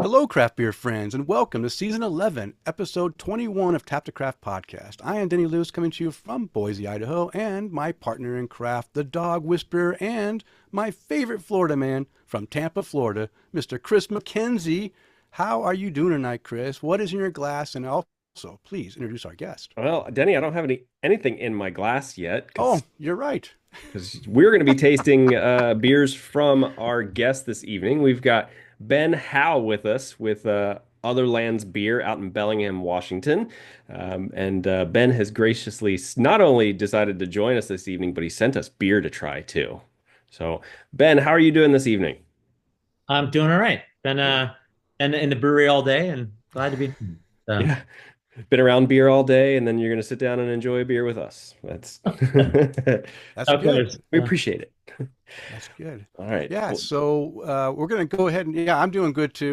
Hello, craft beer friends, and welcome to season 11, episode 21 of Tap to Craft podcast. I am Denny Luce, coming to you from Boise, Idaho, and my partner in craft, the dog whisperer, and my favorite Florida man from Tampa, Florida, Mr. Kris McKenzie. How are you doing tonight, Kris? What is in your glass? And also, please introduce our guest. Well, Denny, I don't have anything in my glass yet Oh, because you're right. we're going to be tasting beers from our guest this evening. We've got Ben Howe with us with Otherlands Beer out in Bellingham, Washington. And Ben has graciously not only decided to join us this evening, but he sent us beer to try too. So, Ben, how are you doing this evening? I'm doing all right. Been in the brewery all day and glad to be. So, Yeah, been around beer all day, and then you're going to sit down and enjoy a beer with us. That's That's of good. course. we appreciate it. That's good. All right. Yeah, Well, so we're going to go ahead and, yeah, I'm doing good too.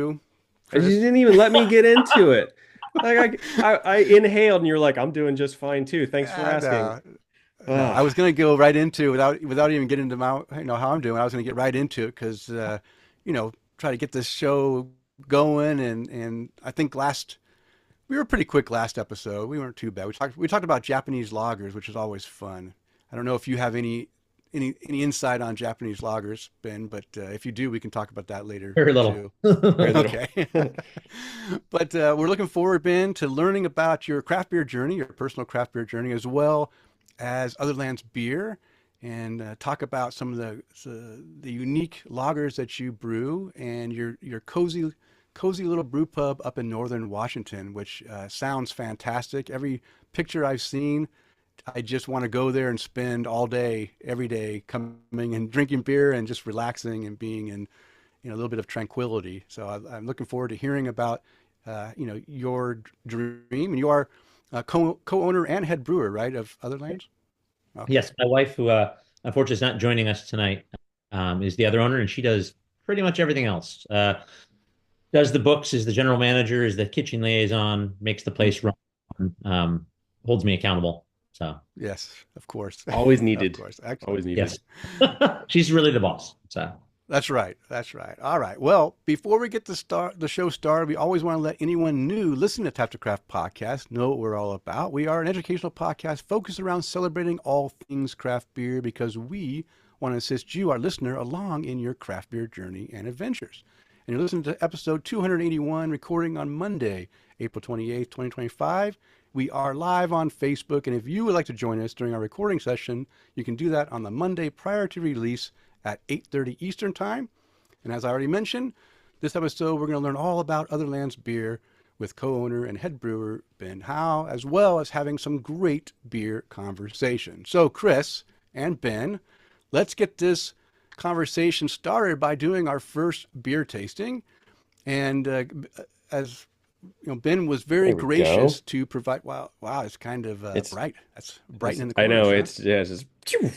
you Kris? didn't even let me get into it. Like I inhaled, and you're like, "I'm doing just fine too. Thanks for asking." No, no, I Ah, was going to go right into without even getting into my how I'm doing. I was going to get right into it because try to get this show going and I think we were pretty quick last episode. We weren't too bad. We talked about Japanese lagers, which is always fun. I don't know if you have any insight on Japanese lagers, Ben, but if you do, we can talk about that later Very little. too. very little. Okay. But we're looking forward, Ben, to learning about your craft beer journey, your personal craft beer journey, as well as Otherlands beer, and talk about some of the unique lagers that you brew and your cozy little brew pub up in northern Washington, which sounds fantastic. Every picture I've seen, I just want to go there and spend all day, every day, coming and drinking beer and just relaxing and being in a little bit of tranquility. So I'm looking forward to hearing about your dream. And you are co-owner and head brewer, right, of Otherlands? Okay. Yes, my wife, who unfortunately is not joining us tonight, is the other owner, and she does pretty much everything else. Does the books, is the general manager, is the kitchen liaison, makes the place run, holds me accountable. So Yes, of course. Always Of needed. course. Excellent. Always needed. yes, she's really the boss. So That's right. That's right. All right. Well, before we get the show started, we always want to let anyone new listening to Tap to Craft podcast know what we're all about. We are an educational podcast focused around celebrating all things craft beer because we want to assist you, our listener, along in your craft beer journey and adventures. And you're listening to episode 281, recording on Monday, April 28th, 2025. We are live on Facebook, and if you would like to join us during our recording session, you can do that on the Monday prior to release at 8:30 Eastern Time. And as I already mentioned, this episode we're going to learn all about Otherlands beer with co-owner and head brewer Ben Howe, as well as having some great beer conversation. So Kris and Ben, let's get this conversation started by doing our first beer tasting. And as Ben was very There we go. gracious to provide. Wow, wow, it's kind of It's, bright. That's brighten in the I know corners, huh? it's yeah, it's just phew.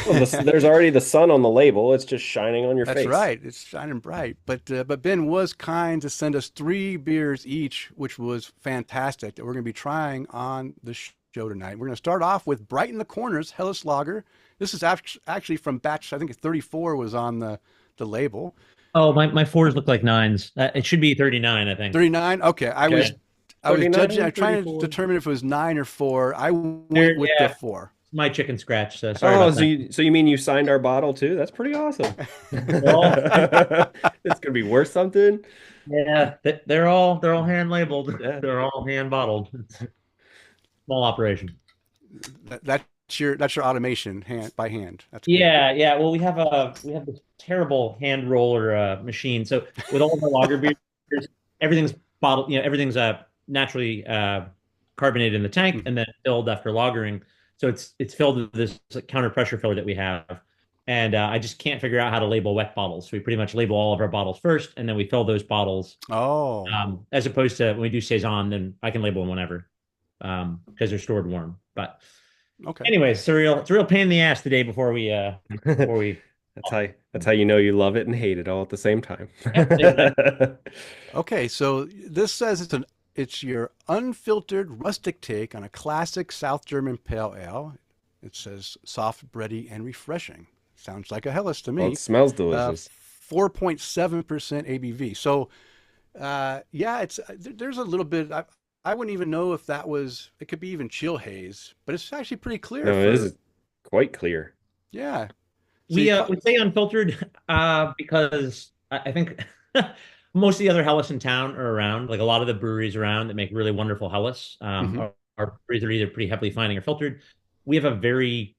Well, there's already the sun on the label. It's just shining on your That's face. right. It's shining bright. But Ben was kind to send us three beers each, which was fantastic. That we're going to be trying on the show tonight. We're going to start off with Brighten in the Corners Helles Lager. This is actually from batch. I think 34 was on the label. oh, my fours look like nines. It should be 39, I think. 39. Okay, Okay. I was judging. I 39, was trying to 34. determine if it was 9 or 4. I went with the Yeah, 4. my chicken scratch. So sorry Oh, about so that. you mean you signed our bottle too? That's pretty awesome. Well, It's gonna be worth something. yeah, they're all hand labeled. Yeah. They're all hand bottled. It's a small operation. That's your automation hand by hand. That's good. Yeah, yeah. Well, we have this terrible hand roller machine. So with all of our lager beers, everything's bottled. Everything's naturally carbonated in the tank Mhm. and then filled after lagering. So it's filled with this like, counter pressure filler that we have, and I just can't figure out how to label wet bottles. So we pretty much label all of our bottles first, and then we fill those bottles. Oh, As opposed to when we do saison, then I can label them whenever because they're stored warm. But okay. anyways, it's a real pain in the ass the day before we. That's how you know you love it and hate it all at the same time. Yep, exactly. Okay, so this says it's your unfiltered rustic take on a classic South German pale ale. It says soft, bready, and refreshing. Sounds like a Helles to Well, it me. smells Uh, delicious. 4.7% ABV. So Yeah, there's a little bit. I wouldn't even know if that was. It could be even chill haze, but it's actually pretty clear No, it for. is quite clear. Yeah. So We we say unfiltered because I think most of the other Helles in town are around. Like a lot of the breweries around that make really wonderful Helles hmm are breweries that are either pretty heavily fining or filtered. We have a very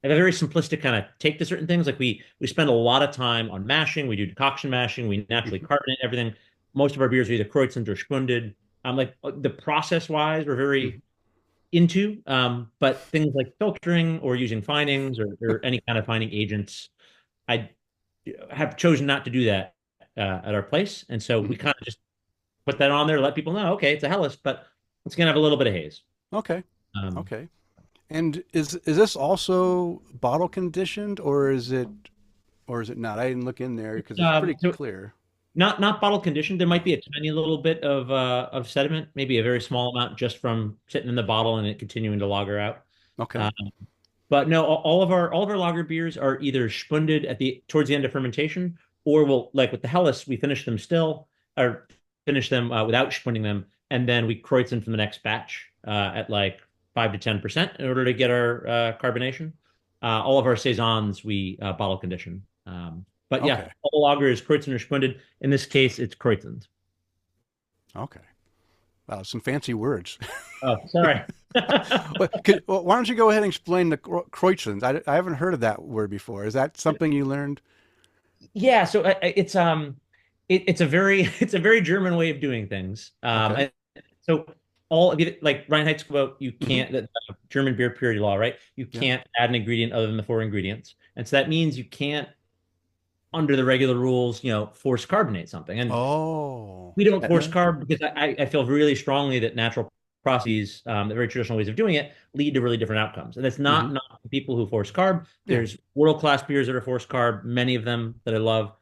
simplistic kind of take to certain things. Like we spend a lot of time on mashing. We do decoction mashing. We naturally hmm carbonate everything. Most of our beers are either Kreutzend or Spunded. Like the process wise, we're hmm very into. But things like filtering or using finings or any kind of fining agents, I have chosen not to do that at our place. And so we kind of just put that on there, let people know, okay, it's a Helles, but it's going to have a little bit of haze. Okay. Um, Okay. And is this also bottle conditioned, or is it not? I didn't look in there because it's pretty so clear. not bottle conditioned. There might be a tiny little bit of sediment, maybe a very small amount just from sitting in the bottle and it continuing to lager out. Okay. Um, but no, all of our lager beers are either spunded at the towards the end of fermentation, or we'll like with the Helles, we finish them still or finish them without spunding them, and then we kreutzen from the next batch at like 5 to 10% in order to get our carbonation. All of our saisons we bottle condition. But yeah, Okay. all lager is kreutzen or spunded. In this case, it's kreutzend. Okay. Wow, some fancy words. Oh, sorry. Well, why don't you go ahead and explain the Kreutzens? I haven't heard of that word before. Is that something you learned? Yeah, so it's a very it's a very German way of doing things. Okay. So all of you like Reinheitsgebot, you hmm can't the German beer purity law, right? You Yeah. can't add an ingredient other than the four ingredients, and so that means you can't, under the regular rules, force carbonate something. And Oh. we don't force Yeah. carb because I feel really strongly that natural processes, the very traditional ways of doing it, lead to really different outcomes. And that's hmm not people who force carb. Yeah. There's world-class beers that are forced carb, many of them that I love.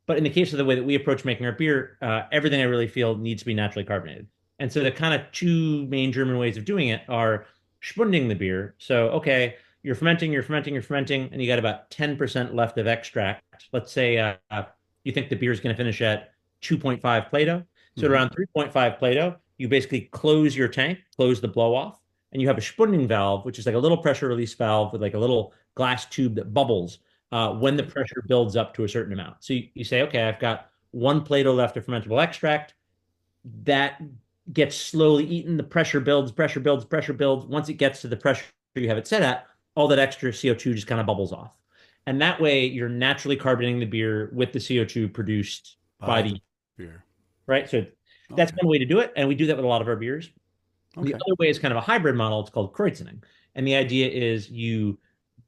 But in the case of the way that we approach making our beer, everything I really feel needs to be naturally carbonated. And so the kind of two main German ways of doing it are spunding the beer. So, okay, you're fermenting, and you got about 10% left of extract. Let's say you think the beer is going to finish at 2.5 Plato. So hmm around 3.5 Plato, you basically close your tank, close the blow off, and you have a spunding valve, which is like a little pressure release valve with like a little glass tube that bubbles when the Okay. pressure builds up to a certain amount. So you say, okay, I've got 1 Plato left of fermentable extract. That gets slowly eaten. The pressure builds, pressure builds, pressure builds. Once it gets to the pressure you have it set at, all that extra CO2 just kind of bubbles off. And that way, you're naturally carbonating the beer with the CO2 produced by By the the, beer. right? So that's Okay. one way to do it. And we do that with a lot of our beers. The Okay. other way is kind of a hybrid model. It's called Kreutzening. And the idea is you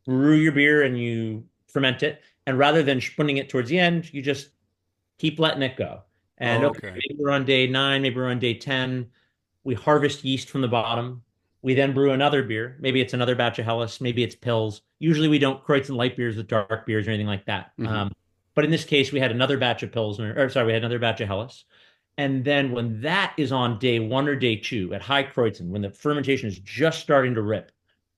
brew your beer and you ferment it. And rather than spooning it towards the end, you just keep letting it go. And okay, Okay. maybe we're on day 9, maybe we're on day 10. We harvest yeast from the bottom. We then brew another beer. Maybe it's another batch of Helles. Maybe it's pills. Usually we don't Kreutzen light beers with dark beers or anything like that. hmm But in this case, we had another batch of Pilsner, or sorry, we had another batch of Helles. And then when that is on day 1 or day 2 at high Kreutzen, when the fermentation is just starting to rip,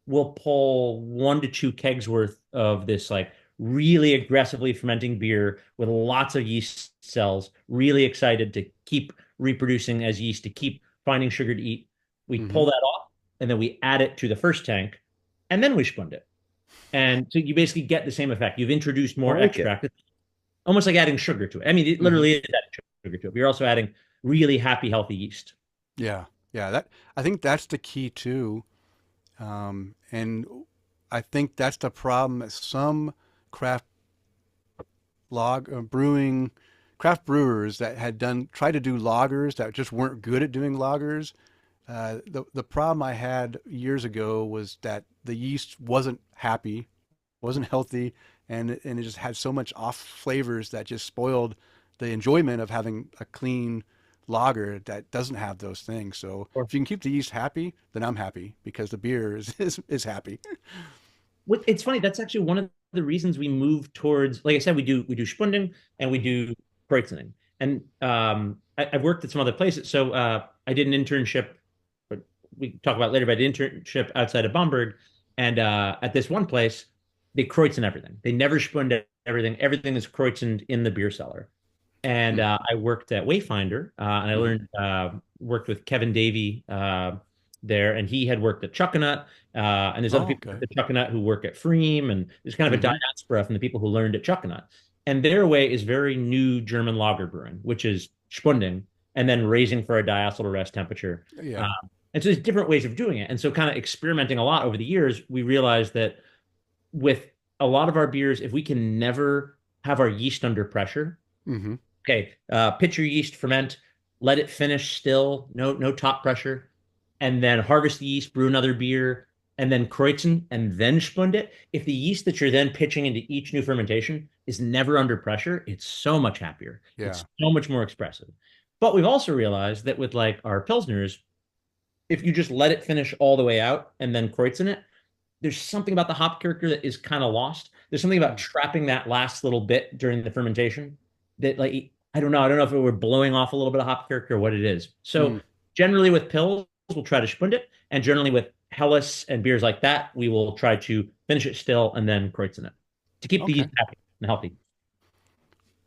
we'll pull 1 to 2 kegs worth of this like really aggressively fermenting beer with lots of yeast cells, really excited to keep reproducing as yeast, to keep finding sugar to eat. We hmm pull that off and then we add it to the first tank and then we spund it. And so you basically get the same effect. You've introduced I more like it. extract. It's almost like adding sugar to it. I mean, it hmm literally is adding sugar to it. But you're also adding really happy, healthy yeast. Yeah. Yeah. I think that's the key too. And I think that's the problem that some craft log brewing craft brewers that had tried to do lagers that just weren't good at doing lagers. The problem I had years ago was that the yeast wasn't happy, wasn't healthy, and it just had so much off flavors that just spoiled the enjoyment of having a clean lager that doesn't have those things. So Or if you can keep the yeast happy, then I'm happy because the beer is happy. it's funny. That's actually one of the reasons we move towards, like I said, we do spunding and we do Kreuzening. And I've worked at some other places. So I did an internship, but we can talk about it later, but I did an internship outside of Bamberg. And at this one place, they Kreuzen everything. They never spund everything. Everything is Kreuzened in the beer cellar. and I worked at Wayfinder, and I learned worked with Kevin Davey there, and he had worked at Chuckanut, and there's other people at Chuckanut who work at Freem, and there's kind of a diaspora from the people who learned at Chuckanut. And their way is very new German lager brewing, which is spunding and then raising for a diacetyl to rest temperature. Yeah. And so there's different ways of doing it. And so kind of experimenting a lot over the years, we realized that with a lot of our beers, if we can never have our yeast under pressure, okay, pitch your yeast, ferment, let it finish still, no top pressure, and then harvest the yeast, brew another beer, and then kreutzen, and then spund it. If the yeast that you're then pitching into each new fermentation is never under pressure, it's so much happier. Yeah. It's so much more expressive. But we've also realized that with like our Pilsners, if you just let it finish all the way out and then kreutzen it, there's something about the hop character that is kind of lost. There's something about trapping that last little bit during the fermentation that, like, I don't know if we're blowing off a little bit of hop character or what it is. So generally with Pils, we'll try to spund it. And generally with Helles and beers like that, we will try to finish it still and then kreutzen it to keep the yeast happy and healthy.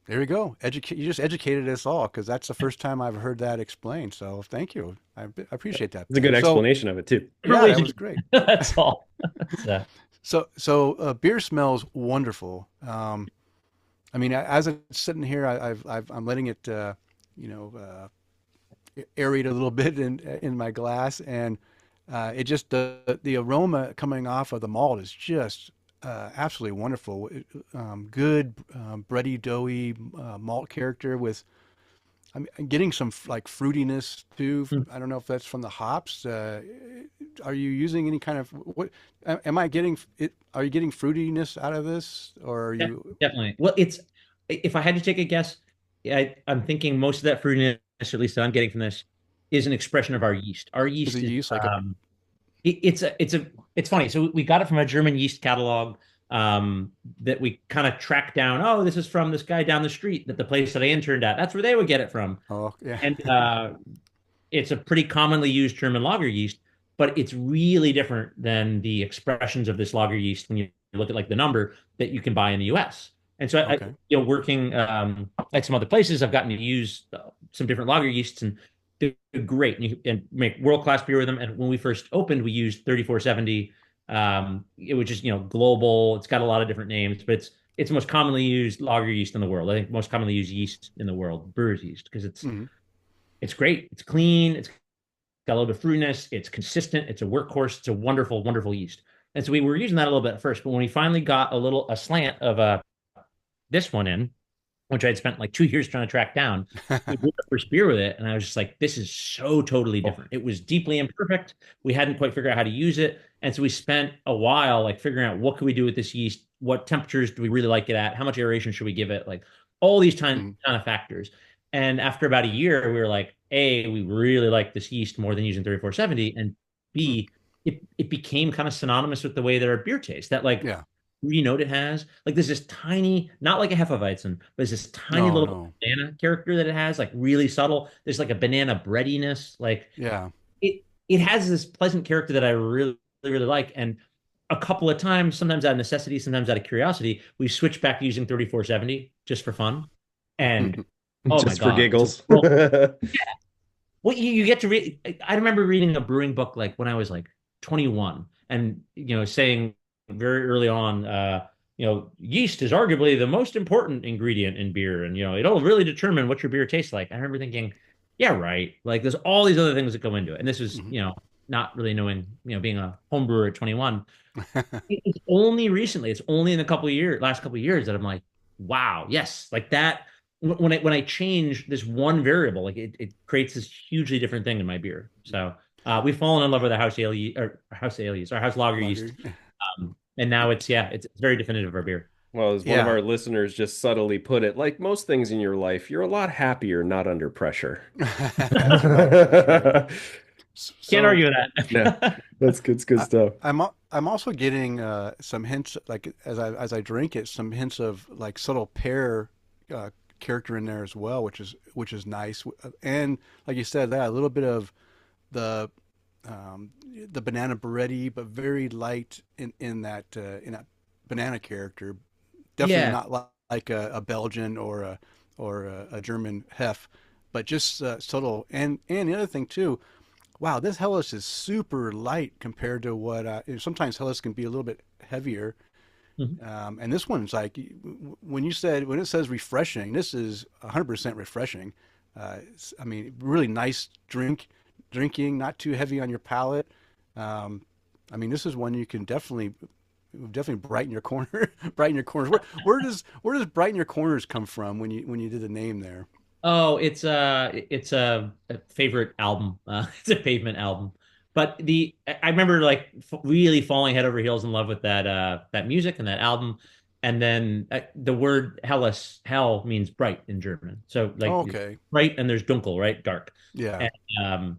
There you go. You just educated us all, because that's the first time I've heard that explained. So thank you. I appreciate that. It's a good explanation of it too. Yeah, that was great. That's all. So beer smells wonderful. I mean, as it's sitting here, I'm letting it, aerate a little bit in my glass, and it just the aroma coming off of the malt is just absolutely wonderful. Good bready, doughy malt character with. I'm getting some like fruitiness too. I don't know if that's from the hops. Are you using any kind of what? Am I getting it? Are you getting fruitiness out of this, or are you? Definitely. Well, if I had to take a guess, I'm thinking most of that fruitiness, at least that I'm getting from this, is an expression of our yeast. Our yeast is like it's funny. So we got it from a German yeast catalog that we kind of tracked down. Oh, this is from this guy down the street at the place that I interned at. That's where they would get it from. Oh, yeah. And it's a pretty commonly used German lager yeast, but it's really different than the expressions of this lager yeast when you look at like the number that you can buy in the US. And so working at some other places, I've gotten to use some different lager yeasts, and they're great, and make world-class beer with them. And when we first opened, we used 3470. It was just, global. It's got a lot of different names, but it's the most commonly used lager yeast in the world. I think most commonly used yeast in the world, brewer's yeast, because it's great. It's clean. It's got a little bit of fruitiness. It's consistent. It's a workhorse. It's a wonderful, wonderful yeast. And so we were using that a little bit at first, but when we finally got a slant of this one in, which I'd spent like 2 years trying to track down, we brewed our first beer with it, and I was just like, this is so totally different. It was deeply imperfect. We hadn't quite figured out how to use it. And so we spent a while like figuring out what could we do with this yeast, what temperatures do we really like it at, how much aeration should we give it, like all these kind of factors. And after about a year, we were like, A, we really like this yeast more than using 3470, and B, it became kind of synonymous with the way that our beer tastes. That fruity note it has, like there's this tiny, not like a Hefeweizen, but there's this tiny little banana character that it has, like really subtle. There's like a banana breadiness, like it has this pleasant character that I really, really like. And a couple of times, sometimes out of necessity, sometimes out of curiosity, we switched back to using 3470 just for fun. And oh just my God, for giggles. Well, you get to read. I remember reading a brewing book like when I was like 21, and saying very early on, yeast is arguably the most important ingredient in beer, and it'll really determine what your beer tastes like. I remember thinking, yeah, right. Like there's all these other things that go into it, and this was not really knowing, being a home brewer at 21. It's only recently, it's only in last couple of years that I'm like, wow, yes, like that. When I change this one variable, like it creates this hugely different thing in my beer. So we've fallen in love with our house lager yeast. And now it's very definitive of our beer. Well, as one of our listeners just subtly put it, like most things in your life, you're a lot happier not under pressure. Can't argue with that. Yeah, that's good stuff. I'm also getting some hints, like as I drink it, some hints of like subtle pear character in there as well, which is nice. And like you said, that a little bit of the banana bready, but very light in that banana character. Definitely not like a Belgian or or a German Hef, but just subtle. And the other thing too, wow, this Helles is super light compared to what sometimes Helles can be a little bit heavier. Mhm. And this one's like when it says refreshing, this is 100% refreshing. I mean, really nice drinking, not too heavy on your palate. I mean, this is one you can definitely brighten your corner, brighten your corners. Where does brighten your corners come from when you did the name there? Oh, it's a favorite album. It's a Pavement album. But I remember like really falling head over heels in love with that music and that album. And then the word hell means bright in German. So like Oh, okay, bright and there's dunkel, right? Dark. yeah. And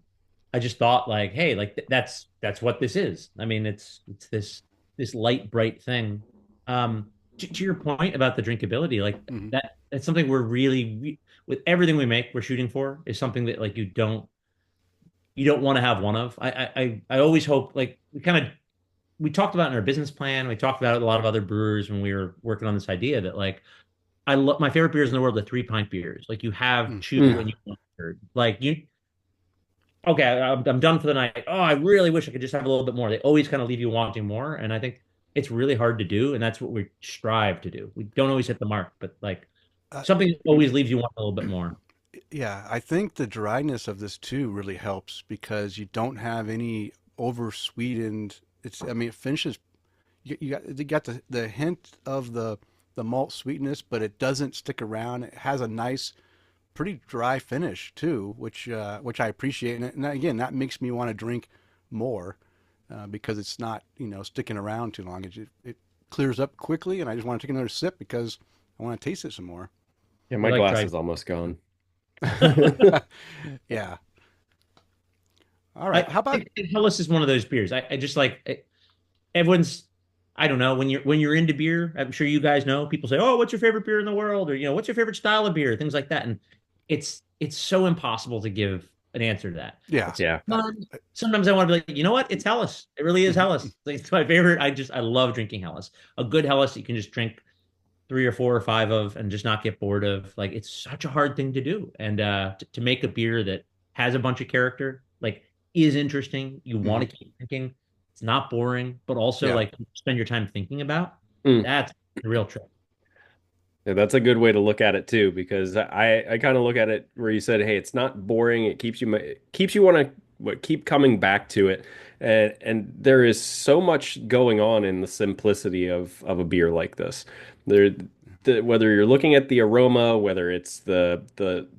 I just thought like, hey, like that's what this is. I mean, it's this light, bright thing. To your point about the drinkability, like Hmm. that's something we're really with everything we make, we're shooting for is something that like you don't want to have one of. I always hope like we talked about in our business plan. We talked about it with a lot of other brewers when we were working on this idea that like I love my favorite beers in the world are 3 pint beers. Like you have two Mm. and you want a third. Like you okay, I'm done for the night. Oh, I really wish I could just have a little bit more. They always kind of leave you wanting more, and I think it's really hard to do, and that's what we strive to do. We don't always hit the mark, but like Uh, something that always leaves you wanting a little bit more. yeah, I think the dryness of this too really helps because you don't have any over sweetened. I mean, it finishes. You got the hint of the malt sweetness, but it doesn't stick around. It has a nice, pretty dry finish too, which I appreciate. And again, that makes me want to drink more because it's not sticking around too long. It clears up quickly, and I just want to take another sip because I want to taste it some more. Yeah, We my like glass dry. is almost gone. Yeah. All I, right. How I about think Helles is one of those beers. I just like everyone's. I don't know when you're into beer. I'm sure you guys know. People say, "Oh, what's your favorite beer in the world?" Or what's your favorite style of beer? Things like that. And it's so impossible to give an answer to that. yeah? But Yeah. Uh, sometimes I want to be like, you know what? It's Helles. It really is Helles. Like, it's my favorite. I love drinking Helles. A good Helles you can just drink 3 or 4 or 5 of and just not get bored of. Like it's such a hard thing to do. And to make a beer that has a bunch of character, like is interesting, you want mhm. to keep drinking. It's not boring, but also Yeah. like spend your time thinking about. Mm. That's the real trick. Yeah, that's a good way to look at it too, because I kind of look at it where you said, hey, it's not boring. It keeps you want to keep coming back to it, and there is so much going on in the simplicity of a beer like this. There, whether you're looking at the aroma, whether it's the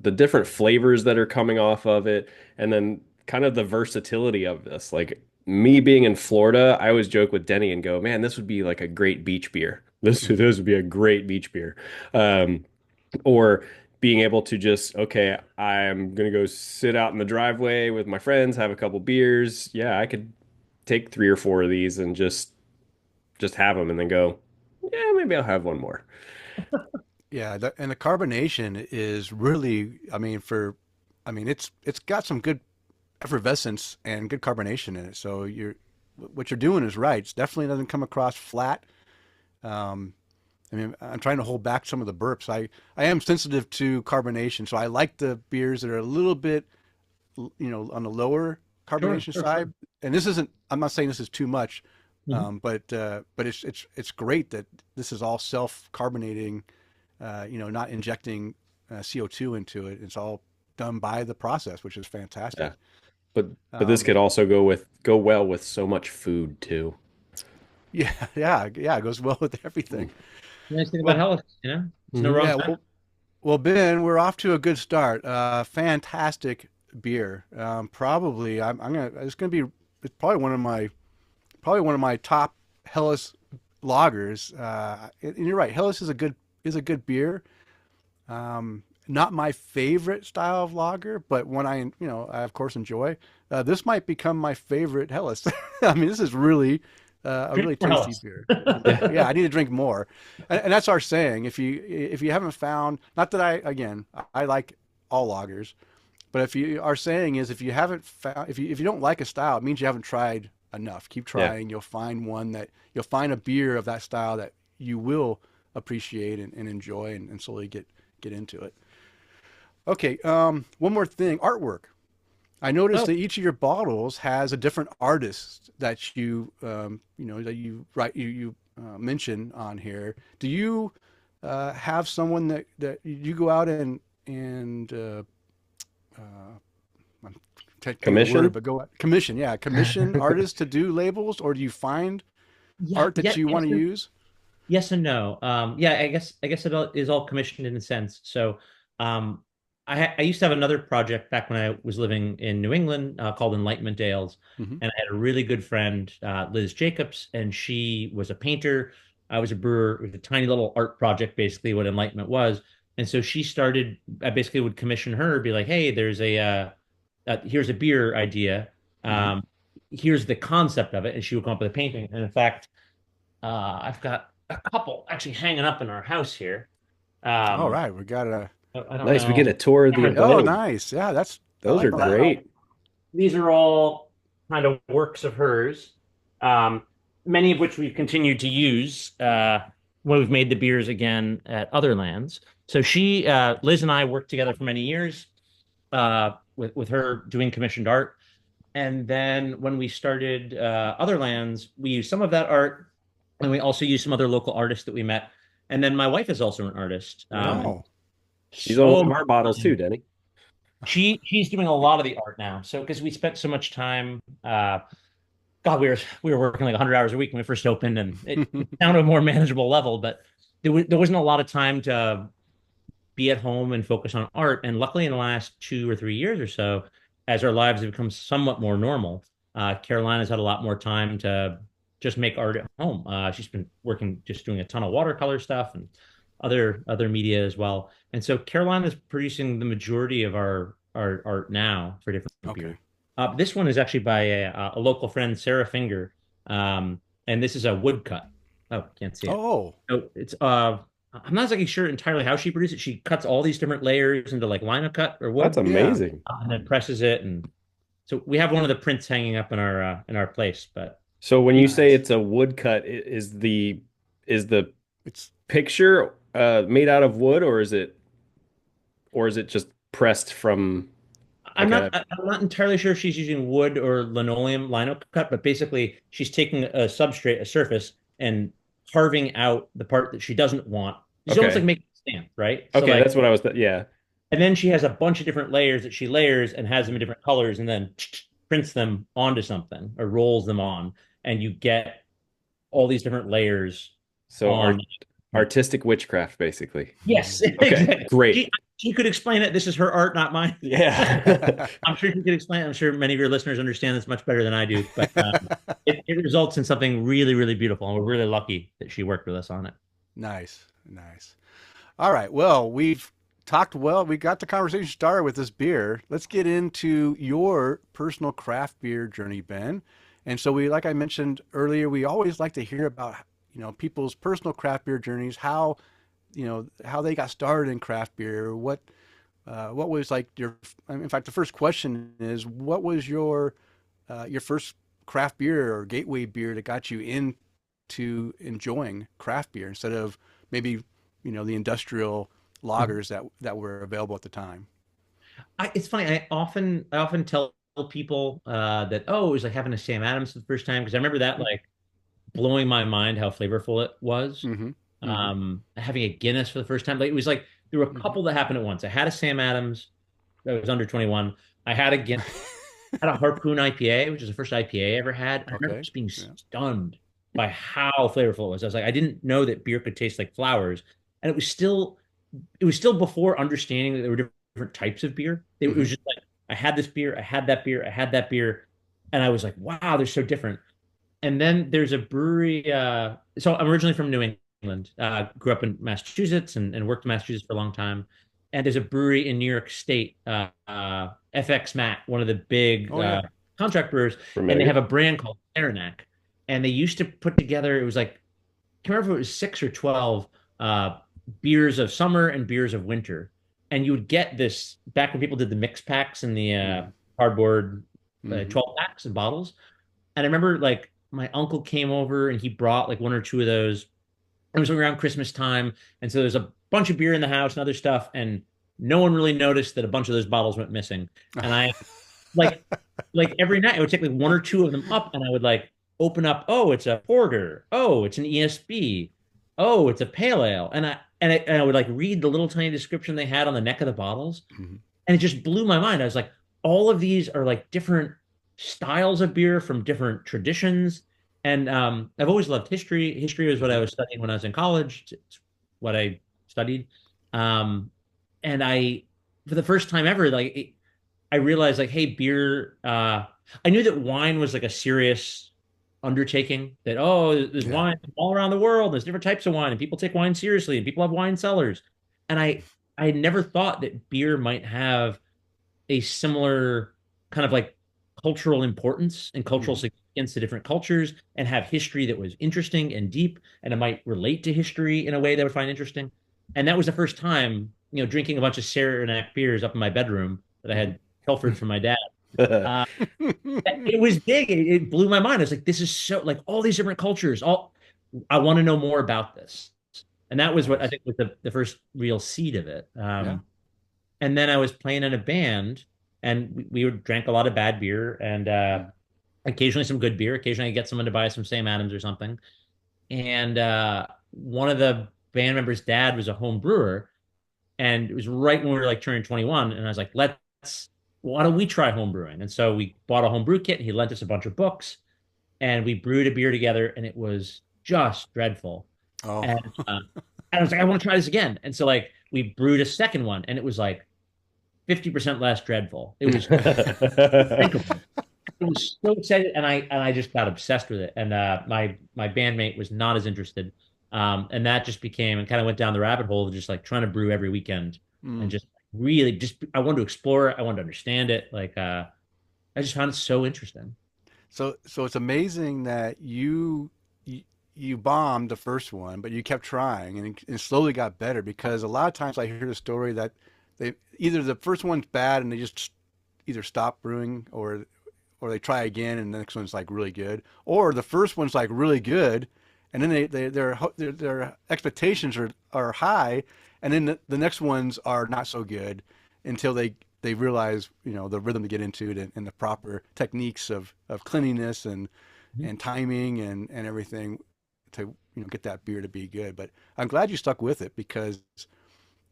different flavors that are coming off of it, and then kind of the versatility of this. Like me being in Florida, I always joke with Denny and go, man, this would be like a great beach beer. Mhm. This would be a great beach beer. Um, or being able to just, okay, I'm gonna go sit out in the driveway with my friends, have a couple beers. Yeah, I could take 3 or 4 of these and just have them and then go, yeah, maybe I'll have one more. Yeah, and the carbonation is really, I mean, it's got some good effervescence and good carbonation in it. So what you're doing is right. It definitely doesn't come across flat. Um, I mean, I'm trying to hold back some of the burps. I am sensitive to carbonation, so I like the beers that are a little bit, on the lower Sure, carbonation sure, side. sure. And this isn't. I'm not saying this is too much, Mhm. but it's great that this is all self carbonating. Not injecting CO2 into it. It's all done by the process, which is fantastic. Yeah. But this Um, could also go well with so much food too. yeah, yeah. It goes well with everything. The nice thing about Well, Helles, it's no Hmm. wrong yeah. time. Well, Ben, we're off to a good start. Fantastic beer. Probably, I'm gonna. It's gonna be. It's probably one of my top Helles lagers. And you're right. Helles is a good beer. Not my favorite style of lager, but one I of course enjoy. This might become my favorite Helles. I mean, this is really a Drink really more tasty Helles. beer. Yeah. Yeah, I need to drink more, and that's our saying. If you haven't found, not that I like all lagers, but if you our saying is if you haven't found if you don't like a style, it means you haven't tried enough. Keep Yeah. trying. You'll find a beer of that style that you will appreciate and enjoy and slowly get into it. Okay. One more thing. Artwork. I noticed Oh, that each of your bottles has a different artist that that you write you mention on here. Do you have someone that you go out and uh, I'm taking a word, Commission? but go commission, yeah, commission artists to do labels, or do you find yeah, art that you want to use? yes and no. Yeah, I guess is all commissioned in a sense. So, um, I used to have another project back when I was living in New England called Enlightenment Ales, Hmm. and I had a really good friend, Liz Jacobs, and she was a painter. I was a brewer. It was a tiny little art project, basically what Enlightenment was. And so she started. I basically would commission her, be like, "Hey, there's here's a beer idea. Hmm. Um, here's the concept of it," and she would come up with a painting. And in fact, I've got a couple actually hanging up in our house here. All Um, right, we got a. I don't Nice. We get a know. tour of the Oh, abode. nice. Yeah, I Those like are that. great. These are all kind of works of hers, um, many of which we've continued to use when we've made the beers again at Otherlands. So Liz and I worked together for many years with her doing commissioned art. And then when we started Otherlands, we used some of that art, and we also used some other local artists that we met. And then my wife is also an artist. Nice. Oh, She's on one So of much our bottles too, time. Denny. She's doing a lot of the art now. So because we spent so much time, God, we were working like 100 hours a week when we first opened, and it down to a more manageable level. But there wasn't a lot of time to be at home and focus on art. And luckily, in the last 2 or 3 years or so, as our lives have become somewhat more normal, Carolina's had a lot more time to just make art at home. She's been working, just doing a ton of watercolor stuff and other media as well. And so Carolina's producing the majority of our art now for different okay. beers. This one is actually by a local friend, Sarah Finger, and this is a woodcut. Oh, can't see it. Oh, So it's I'm not exactly sure entirely how she produces it. She cuts all these different layers into like lino cut or That's wood, yeah. amazing. and then presses it. And so we have one of the prints hanging up in our place. But So when you say Nice. it's a woodcut, is the It's picture made out of wood, or is it just pressed from like a I'm not entirely sure if she's using wood or linoleum lino cut, but basically she's taking a substrate, a surface, and carving out the part that she doesn't want. She's almost like okay. making a stamp, right? So Okay, like, that's what I was yeah. and then she has a bunch of different layers that she layers and has them in different colors, and then prints them onto something or rolls them on, and you get all these different layers So on. artistic witchcraft basically. Yes, Okay, exactly. great. She could explain it. This is her art, not mine. Yeah. I'm sure she could explain it. I'm sure many of your listeners understand this much better than I do, but it results in something really, really beautiful, and we're really lucky that she worked with us on it. nice, nice. All right. Well, we've talked well. We got the conversation started with this beer. Let's get into your personal craft beer journey, Ben. And so like I mentioned earlier, we always like to hear about, people's personal craft beer journeys, how they got started in craft beer, what was like in fact, the first question is, what was your first craft beer or gateway beer that got you into enjoying craft beer instead of maybe the industrial lagers that were available at the time. It's funny. I often tell people that it was like having a Sam Adams for the first time because I remember that like blowing my mind how flavorful it was. Mm-hmm. Mm-hmm. Having a Guinness for the first time, like it was like there were a Mm-hmm. couple that happened at once. I had a Sam Adams that was under 21. I had a Guinness, had a Harpoon IPA, which was the first IPA I ever had. I remember Okay. just being Yeah. stunned by how flavorful it was. I was like, I didn't know that beer could taste like flowers, and it was still before understanding that there were different types of beer. It Mm-hmm. was just like I had this beer, I had that beer, I had that beer, and I was like, wow, they're so different. And then there's a brewery. So I'm originally from New England. Grew up in Massachusetts and worked in Massachusetts for a long time. And there's a brewery in New York State, FX Matt, one of the big Oh yeah. contract brewers, and they have Familiar. a brand called Saranac. And they used to put together. It was like, I can't remember if it was 6 or 12 uh, beers of summer and beers of winter. And you would get this back when people did the mix packs and the Mm-hmm. cardboard Mm-hmm. 12 packs and bottles. And I remember like my uncle came over and he brought like one or two of those. It was around Christmas time. And so there's a bunch of beer in the house and other stuff. And No one really noticed that a bunch of those bottles went missing. And I like every night I would take like one or two of them up and I would like open up, oh, it's a porter. Oh, it's an ESB. Oh, it's a pale ale. And I would like read the little tiny description they had on the neck of the bottles. Mhm. And it just blew my mind. I was like, all of these are like different styles of beer from different traditions. And I've always loved history. History was what I was studying when I was in college. It's what I studied. Um, and for the first time ever, I realized like, hey, beer. I knew that wine was like a serious undertaking. That there's Yeah. wine all around the world. There's different types of wine, and people take wine seriously, and people have wine cellars. And I never thought that beer might have a similar kind of like cultural importance and cultural Mhm. significance to different cultures, and have history that was interesting and deep, and it might relate to history in a way that I would find interesting. And that was the first time, drinking a bunch of Saranac beers up in my bedroom that I had pilfered from my dad. Uh, it was big. It blew my mind. I was like, this is so like all these different cultures. I want to know more about this. And that was what I Nice. think was the first real seed of it. Yeah. And then I was playing in a band, and we drank a lot of bad beer and occasionally some good beer. Occasionally, I get someone to buy some Sam Adams or something. And one of the band members' dad was a home brewer, and it was right when we were like turning 21. And I was like, why don't we try home brewing? And so we bought a home brew kit. And he lent us a bunch of books, and we brewed a beer together, and it was just dreadful. Oh. And I was like, I want to try this again. And so like we brewed a second one, and it was like 50% less dreadful. It was drinkable. I was so excited, and I just got obsessed with it. And my bandmate was not as interested, and that just became and kind of went down the rabbit hole of just like trying to brew every weekend, and Mm. just really just I wanted to explore it. I wanted to understand it. Like I just found it so interesting. So it's amazing that you you bombed the first one, but you kept trying and slowly got better because a lot of times I hear the story that they either the first one's bad and they just either stop brewing or they try again and the next one's like really good, or the first one's like really good and then their expectations are high and then the next ones are not so good until they realize the rhythm to get into it and the proper techniques of cleanliness and timing and everything to get that beer to be good. But I'm glad you stuck with it because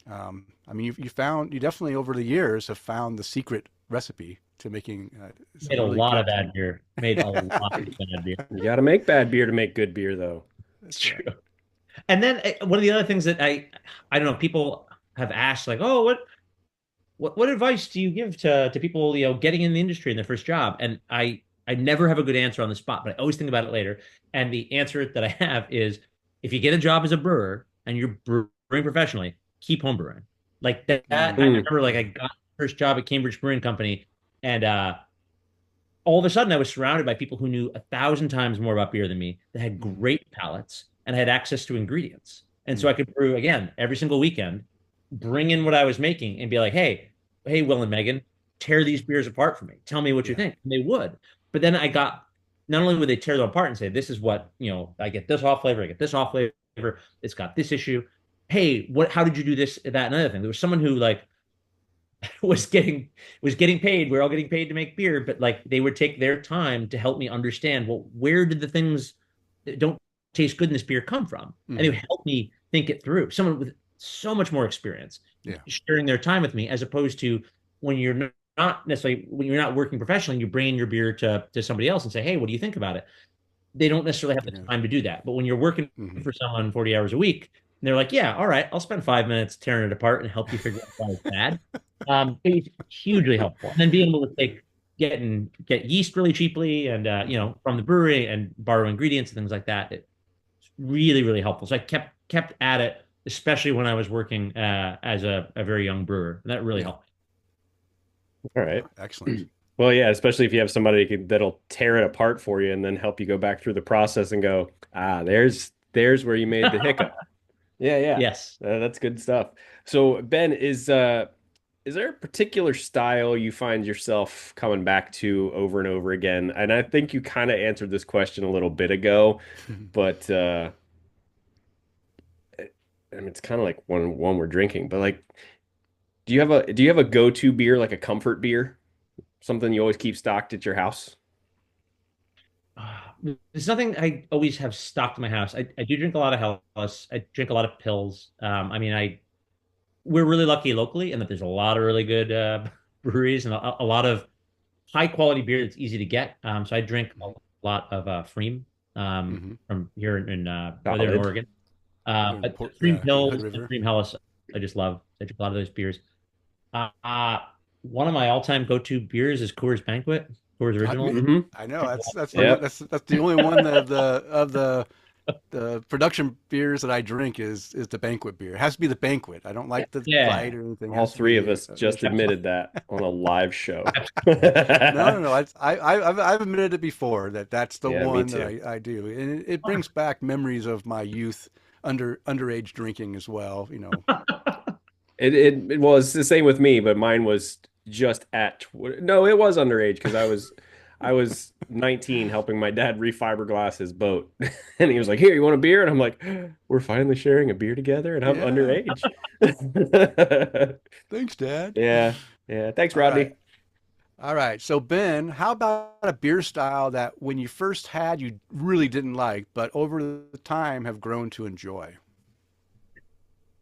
I mean you definitely over the years have found the secret recipe to making Made some a really lot of good. bad beer. Made a lot of bad beer. You got to make bad beer to make good beer, though. It's That's true. right. And then one of the other things that I don't know, people have asked like, oh, what advice do you give to people, getting in the industry in their first job? And I never have a good answer on the spot, but I always think about it later. And the answer that I have is if you get a job as a brewer and you're brewing professionally, keep home brewing. Like that I Mm, Mm. remember like I got my first job at Cambridge Brewing Company, and all of a sudden I was surrounded by people who knew 1,000 times more about beer than me, that had mm, great palates and had access to ingredients. And so mm, I could brew again every single weekend, bring in what I was making and be like, hey, Will and Megan, tear these beers apart for me. Tell me what you yeah. think. And they would. But then I got, not only would they tear them apart and say, this is what, I get this off flavor, I get this off flavor, it's got this issue. Hey, how did you do this, that, and other thing? There was someone who like was getting paid. We're all getting paid to make beer, but like they would take their time to help me understand, well, where did the things that don't taste good in this beer come from? And they Mm, would help me think it through. Someone with so much more experience yeah. sharing their time with me, as opposed to when you're not necessarily when you're not working professionally, you bring in your beer to somebody else and say, hey, what do you think about it? They don't necessarily have the Yeah. time to do that. But when you're working Hmm. for someone 40 hours a week, and they're like, yeah, all right, I'll spend 5 minutes tearing it apart and help you figure out why it's bad. It's hugely helpful. And then being able to get yeast really cheaply and from the brewery and borrow ingredients and things like that. It's really, really helpful. So I kept at it, especially when I was working as a very young brewer. And that really Yeah. helped. All right. Excellent. Well, yeah, especially if you have somebody that'll tear it apart for you and then help you go back through the process and go, there's where you made the hiccup. Yeah, yeah. Yes. That's good stuff. So, Ben, is there a particular style you find yourself coming back to over and over again? And I think you kind of answered this question a little bit ago, but I mean, it's kind of like one we're drinking, but like Do you have a go-to beer, like a comfort beer? Something you always keep stocked at your house? There's nothing I always have stocked in my house. I do drink a lot of Hellas. I drink a lot of pills. I mean, we're really lucky locally in that there's a lot of really good breweries and a lot of high quality beer that's easy to get. So I drink a lot of Freem Mm-hmm. from here in Northern Solid. Oregon. But Freem Yeah, Hood Pills and River. Freem Hellas, I just love. I drink a lot of those beers. Uh, uh, One of my all-time go-to beers is Coors Banquet, Coors I Original. mean, Hmm. I know that's the one, Yep. that's the only one of the production beers that I drink is the banquet beer. It has to be the banquet. I don't like the Yeah. light or anything. It All has to three of be us just admitted that on a live show. no, no, no. I've admitted it before that's the Yeah, me one that too. I do, and it brings back memories of my youth, underage drinking as well. It was the same with me, but mine was just no, it was underage because I was 19 helping my dad refiberglass his boat. And he was like, "Here, you want a beer?" And I'm like, "We're finally sharing a beer together and I'm Yeah. underage." Thanks, Dad. Yeah. Yeah. Thanks, All right. Rodney. All right. So Ben, how about a beer style that when you first had you really didn't like, but over the time have grown to enjoy?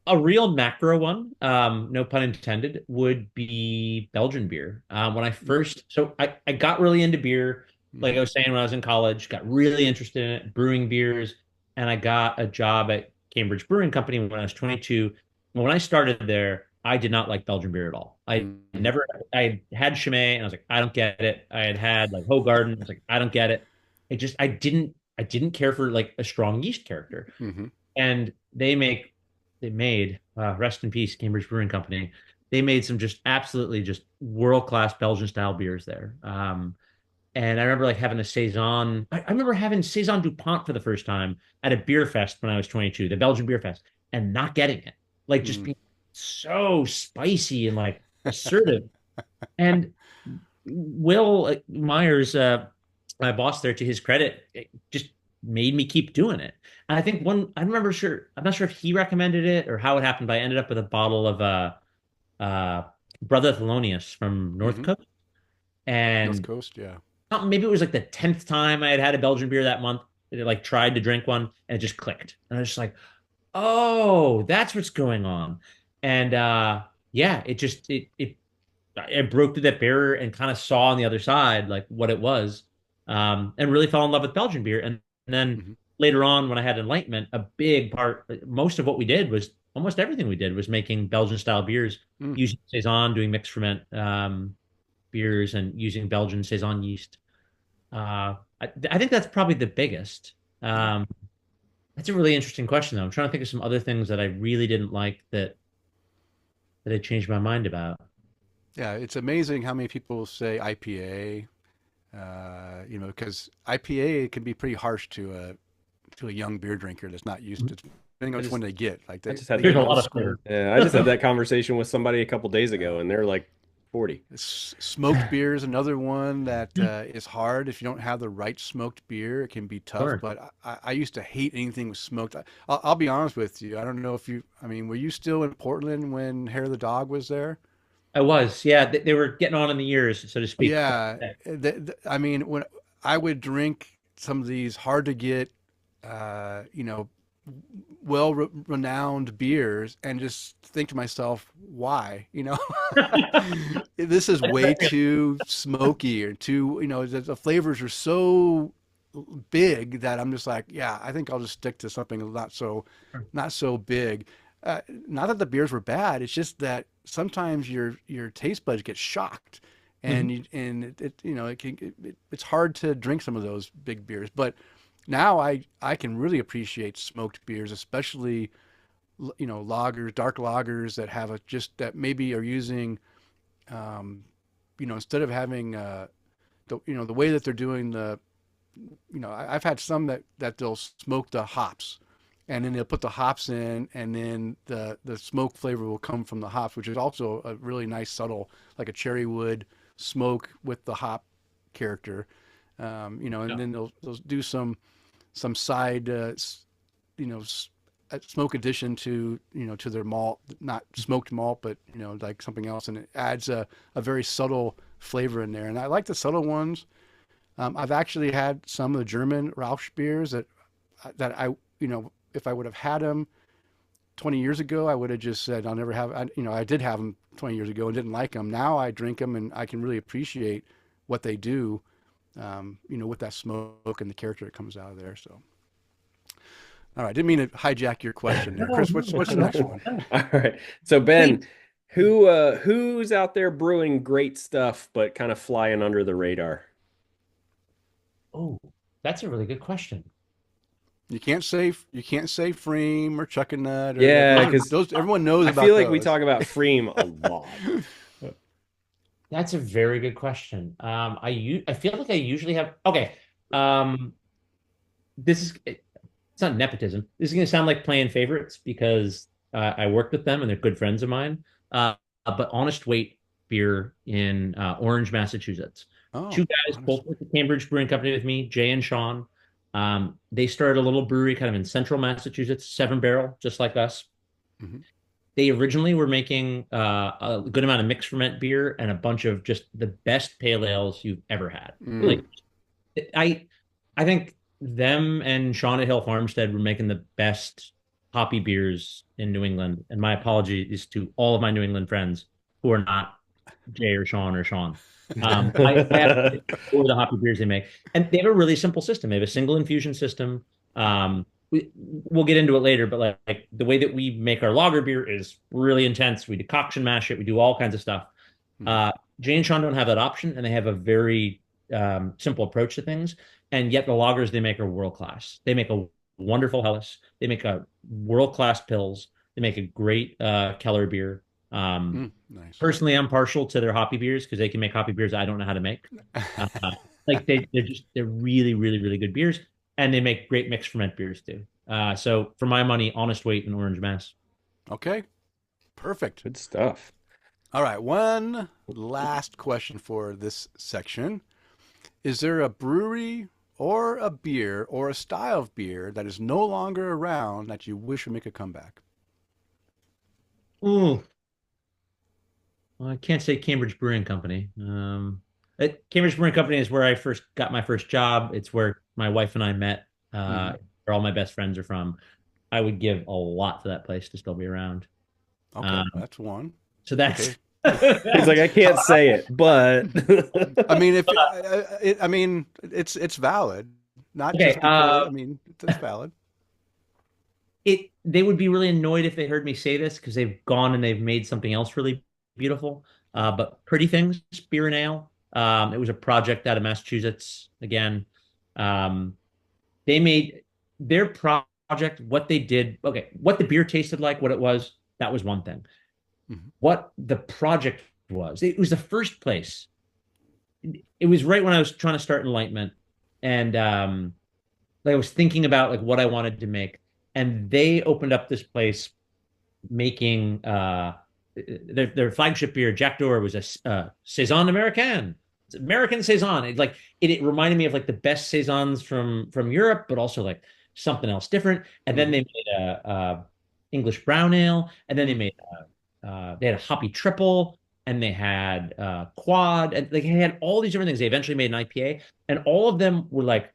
A real macro one, no pun intended, would be Belgian beer. When I first, so I got really into beer, like Mm-hmm. I was saying, when I was in college, got really interested in it, brewing beers, and I got a job at Cambridge Brewing Company when I was 22. When I started there, I did not like Belgian beer at all. Mm-hmm. I had Chimay, and I was like, I don't get it. I had like Howe Garden, I was like, I don't get it. I didn't care for like a strong yeast character. Mm-hmm. And they made rest in peace Cambridge Brewing Company. They made some just absolutely just world class Belgian style beers there. And I remember like having a saison. I remember having saison Dupont for the first time at a beer fest when I was 22, the Belgian beer fest, and not getting it, like just Mm-hmm. being so spicy and like assertive. And Will Myers, my boss there, to his credit, it just made me keep doing it. And I think I'm not sure if he recommended it or how it happened, but I ended up with a bottle of uh, Brother Thelonious from North Mm-hmm. Coast. North And Coast, yeah. maybe it was like the 10th time I had had a Belgian beer that month. I like tried to drink one and it just clicked. And I was just like, oh, that's what's going on. And yeah, I broke through that barrier and kind of saw on the other side like what it was, and really fell in love with Belgian beer. And then Mm-hmm. later on, when I had enlightenment, a big part, most of what we did was almost everything we did was making Belgian style beers, Mm. using saison, doing mixed ferment beers, and using Belgian saison yeast. I think that's probably the biggest. Yeah. Um, that's a really interesting question, though. I'm trying to think of some other things that I really didn't like that I changed my mind about. Yeah, it's amazing how many people say IPA, because IPA can be pretty harsh to a young beer drinker that's not used to, depending on I which one just they get. Like I they, just had they There's get a an lot old of school flavor. yeah, I just had that conversation with somebody a couple days ago and they're like 40. smoked beer is another one that is hard. If you don't have the right smoked beer, it can be tough. Sure. But I used to hate anything with smoked. I'll be honest with you. I don't know if I mean, were you still in Portland when Hair of the Dog was there? I was, yeah. They were getting on in the years, so to speak. Yeah, I mean, when I would drink some of these hard to get, uh, you know, renowned beers, and just think to myself, why? This is way too smoky or too, the flavors are so big that I'm just like, yeah, I think I'll just stick to something not so big. Not that the beers were bad. It's just that sometimes your taste buds get shocked, Mhm. it's hard to drink some of those big beers. But now I can really appreciate smoked beers, especially lagers, dark lagers that have that maybe are using, instead of having the way that they're doing I've had some that they'll smoke the hops, and then they'll put the hops in, and then the smoke flavor will come from the hops, which is also a really nice subtle, like a cherry wood smoke with the hop character. And Yeah. then they'll do some side, you know, a smoke addition to, to their malt, not smoked malt, but, like something else. And it adds a very subtle flavor in there. And I like the subtle ones. I've actually had some of the German Rauch beers that I, if I would have had them 20 years ago, I would have just said, I'll never have, I did have them 20 years ago and didn't like them. Now I drink them and I can really appreciate what they do, with that smoke and the character that comes out of there. So, all right. Didn't mean to hijack your question there. Kris, what's the next one? All right. So Ben, who's out there brewing great stuff, but kind of flying under the radar? Oh, that's a really good question. You can't say Freem or Chuck and Nut. Yeah, because those everyone knows about. I feel like those. we talk about Freem a lot. That's a very good question. I feel like I usually have. Okay, it's not nepotism. This is going to sound like playing favorites because I worked with them and they're good friends of mine. But Honest Weight beer in Orange, Massachusetts. Oh, Two guys, both with the Cambridge Brewing Company with me, Jay and Sean. They started a little brewery kind of in central Massachusetts, 7-barrel, just like us. Mm-hmm. They originally were making a good amount of mixed ferment beer and a bunch of just the best pale ales you've ever had. Mm. Like, I think them and Sean at Hill Farmstead were making the best hoppy beers in New England. And my apologies to all of my New England friends who are not Jay or Sean or Sean. I have for the hoppy beers they make, and they have a really simple system. They have a single infusion system. We'll get into it later, but like the way that we make our lager beer is really intense. We decoction mash it. We do all kinds of stuff. Jay and Sean don't have that option, and they have a very simple approach to things. And yet the lagers they make are world class. They make a wonderful Helles. They make a world class Pils. They make a great Keller beer. Nice. Personally, I'm partial to their hoppy beers because they can make hoppy beers I don't know how to make. Like they're really, really, really good beers, and they make great mixed ferment beers too. So for my money, Honest Weight and Orange, Mass. Okay, perfect. Good stuff. All right, one last question for this section. Is there a brewery or a beer or a style of beer that is no longer around that you wish would make a comeback? Ooh. Well, I can't say Cambridge Brewing Company. Cambridge Brewing Company is where I first got my first job. It's where my wife and I met. Where all my best friends are from. I would give a lot to that place to still be around. Okay, that's one. So that's. Okay. He's like, I can't say it, but I mean, it's valid. Not okay, just because, it's valid. They would be really annoyed if they heard me say this because they've gone and they've made something else really beautiful. But Pretty Things Beer and Ale. It was a project out of Massachusetts again. They made their project, what they did. Okay, what the beer tasted like, what it was, that was one thing. Mm-hmm. What the project was, it was the first place. It was right when I was trying to start Enlightenment, and I was thinking about like what I wanted to make, and they opened up this place making their flagship beer, Jack Door, was a Saison Americaine. It's American Saison. It reminded me of like the best Saisons from Europe, but also like something else different. And then they made a English brown ale, and then they made they had a hoppy triple, and they had quad, and they had all these different things. They eventually made an IPA, and all of them were like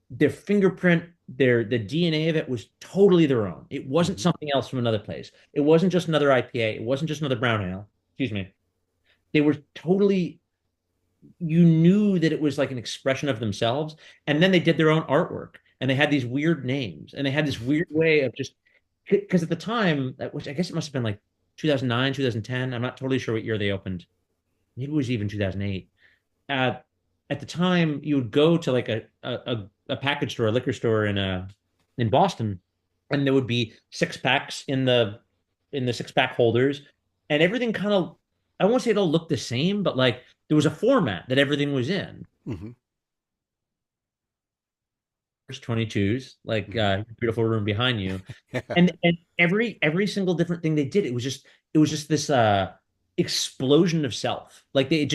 their fingerprint, the DNA of it was totally their own. It wasn't something else from another place. It wasn't just another IPA. It wasn't just another brown ale. Excuse me. They were totally, you knew that it was like an expression of themselves. And then they did their own artwork, and they had these weird names, and they had this weird way of just, because at the time, which I guess it must have been like 2009, 2010. I'm not totally sure what year they opened. Maybe it was even 2008. At the time, you would go to like a package store, a liquor store in Boston, and there would be 6-packs in the 6-pack holders, and everything kind of, I won't say it all looked the same, but like there was a format that everything was in. Mm-hmm. 22s, like beautiful room behind you. and every single different thing they did, it was just this explosion of self. Like I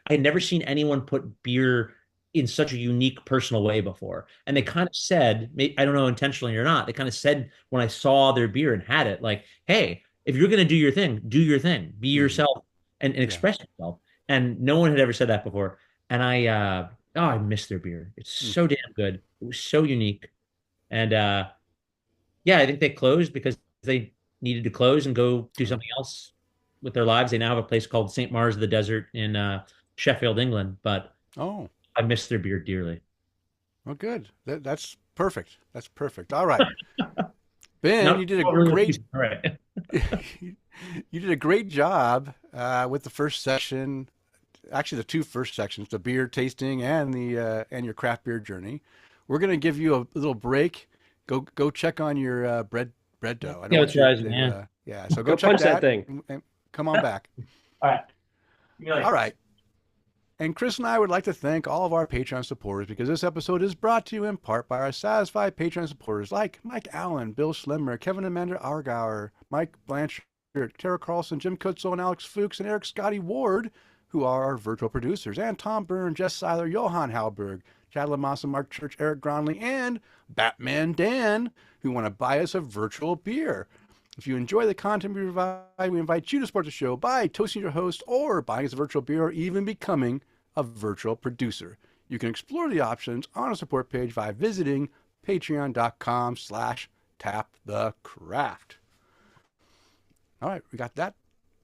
had never seen anyone put beer in such a unique personal way before. And they kind of said, I don't know intentionally or not, they kind of said when I saw their beer and had it, like, hey, if you're going to do your thing, do your thing, be yourself and Yeah. express yourself. And no one had ever said that before. And I miss their beer. It's so damn good. It was so unique. And yeah, I think they closed because they needed to close and go do something else with their lives. They now have a place called St. Mars of the Desert in Sheffield, England. But Oh, I miss their beer dearly. well, good. That's perfect. That's perfect. All right. Ben, No, you did a not really great all right. you did a great job with the first section. Actually, the two first sections, the beer tasting and the and your craft beer journey. We're going to give you a little break. Go check on your bread dough. I don't Yeah, want it's you rising. to, Yeah. yeah. So go Go check punch that that thing. and come on back. All right. You're like, All right. And Kris and I would like to thank all of our Patreon supporters because this episode is brought to you in part by our satisfied Patreon supporters like Mike Allen, Bill Schlemmer, Kevin Amanda Argauer, Mike Blanchard, Tara Carlson, Jim Kutzel, and Alex Fuchs, and Eric Scotty Ward, who are our virtual producers, and Tom Byrne, Jess Seiler, Johan Halberg, Chad Lamassa, Mark Church, Eric Gronley, and Batman Dan, who want to buy us a virtual beer. If you enjoy the content we provide, we invite you to support the show by toasting your host or buying us a virtual beer or even becoming a virtual producer. You can explore the options on our support page by visiting patreon.com/tapthecraft. All right, we got that.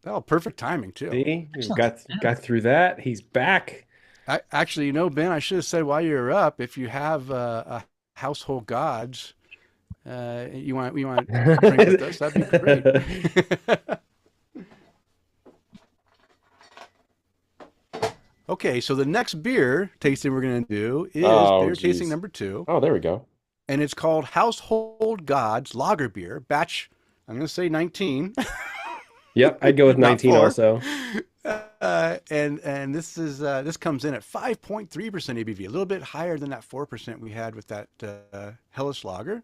Oh, perfect timing too. See, we got through that. He's back. Actually, Ben, I should have said while you're up, if you have a household gods, you want to drink with us, that'd be great. Okay, so the next beer tasting we're going to do is beer tasting number 2. Oh, there we go. And it's called Household Gods Lagerbier, batch, I'm going to say 19. Yep, I'd go with 19 also. And this comes in at 5.3% ABV, a little bit higher than that 4% we had with that Helles lager.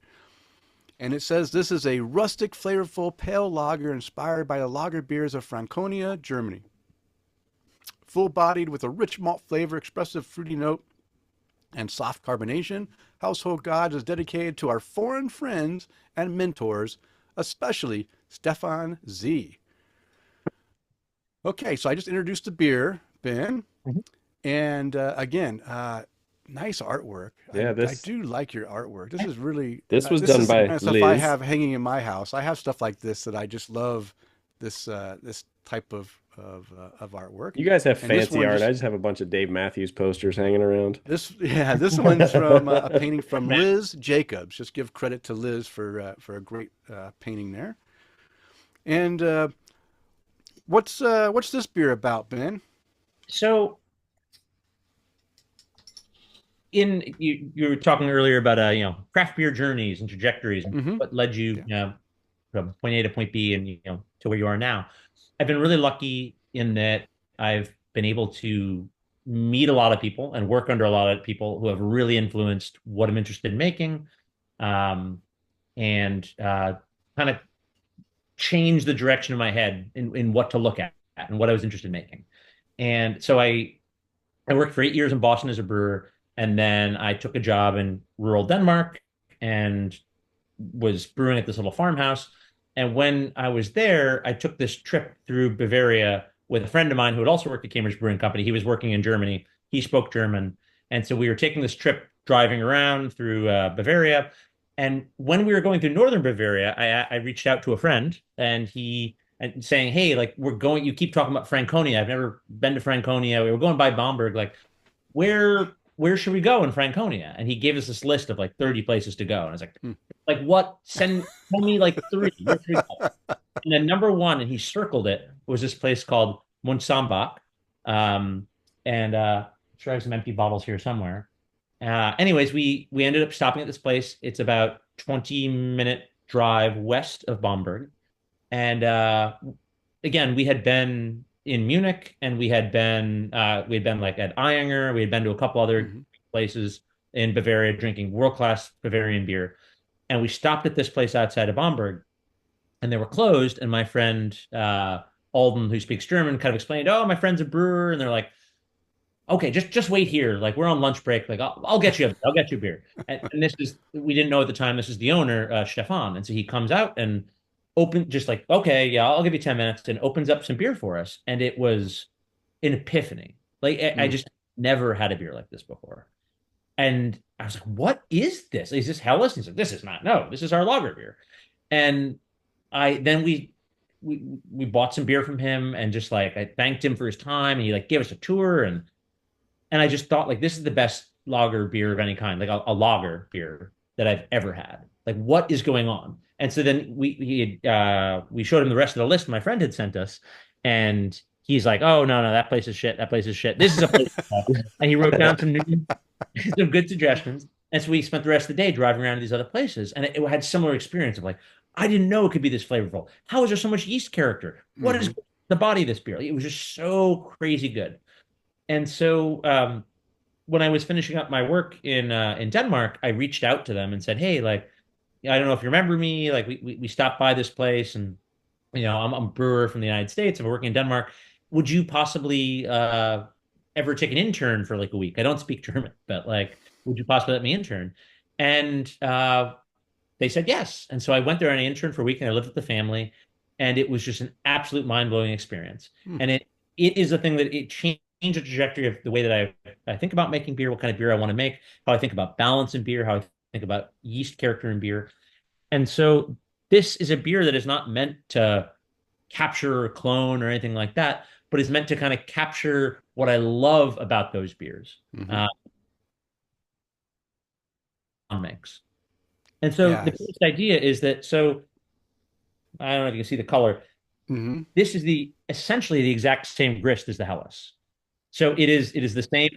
And it says this is a rustic, flavorful, pale lager inspired by the lager beers of Franconia, Germany. Full-bodied with a rich malt flavor, expressive fruity note, and soft carbonation, Household Gods is dedicated to our foreign friends and mentors, especially Stefan Z. Okay, so I just introduced the beer, Ben, and again, nice artwork. Yeah, I do like your artwork. This is really this was done by kind of stuff Liz. I have hanging in my house. I have stuff like this that I just love. This type of artwork. You guys have And this fancy one art. just- I just have a bunch of Dave Matthews posters hanging around. This one's from a painting from Liz Jacobs. Just give credit to Liz for a great painting there. And what's this beer about, Ben? So, you were talking earlier about craft beer journeys and trajectories and what led you from point A to point B and to where you are now. I've been really lucky in that I've been able to meet a lot of people and work under a lot of people who have really influenced what I'm interested in making, and kind of change the direction of my head in what to look at and what I was interested in making. And so I worked for 8 years in Boston as a brewer, and then I took a job in rural Denmark and was brewing at this little farmhouse. And when I was there, I took this trip through Bavaria with a friend of mine who had also worked at Cambridge Brewing Company. He was working in Germany. He spoke German. And so we were taking this trip driving around through Bavaria. And when we were going through northern Bavaria, I reached out to a friend and saying, hey, like you keep talking about Franconia. I've never been to Franconia. We were going by Bamberg. Like, where should we go in Franconia? And he gave us this list of like 30 places to go. And I was like what? Tell me like 3. Where should we go? And then number 1, and he circled it, was this place called Monsambach. And I'm sure I have some empty bottles here somewhere. Anyways, we ended up stopping at this place. It's about 20-minute drive west of Bamberg. And again, we had been in Munich, and we had been like at Eyinger. We had been to a couple other places in Bavaria drinking world-class Bavarian beer. And we stopped at this place outside of Bamberg, and they were closed. And my friend Alden, who speaks German, kind of explained, "Oh, my friend's a brewer," and they're like, okay, just wait here. Like we're on lunch break. Like I'll get you a beer. And this is we didn't know at the time. This is the owner, Stefan, and so he comes out and just like okay, yeah, I'll give you 10 minutes, and opens up some beer for us. And it was an epiphany. Like I Mm. just never had a beer like this before. And I was like, what is this? Is this Helles? He's like, this is not. No, this is our lager beer. And I then we bought some beer from him and just like I thanked him for his time and he like gave us a tour and I just thought like this is the best lager beer of any kind, like a lager beer that I've ever had. Like what is going on? And so then we showed him the rest of the list my friend had sent us, and he's like, "Oh no, that place is shit. That place is shit. This is a place." And he wrote down some good suggestions. And so we spent the rest of the day driving around to these other places, and it had similar experience of like, I didn't know it could be this flavorful. How is there so much yeast character? What is Hmm. the body of this beer? It was just so crazy good. And so when I was finishing up my work in Denmark, I reached out to them and said, "Hey, like, I don't know if you remember me. Like, we stopped by this place, and I'm a brewer from the United States. I'm working in Denmark. Would you possibly ever take an intern for like a week? I don't speak German, but like, would you possibly let me intern?" And they said yes. And so I went there on an intern for a week, and I lived with the family, and it was just an absolute mind blowing experience. Mm. And it is a thing that it changed the trajectory of the way that I think about making beer, what kind of beer I want to make, how I think about balance in beer, how I think about yeast character in beer. And so this is a beer that is not meant to capture or clone or anything like that, but is meant to kind of capture what I love about those beers. Hmm. Uh, makes. And so the Yes. first idea is that so I don't know if you can see the color. Hmm. This is the essentially the exact same grist as the Helles. So it is the same.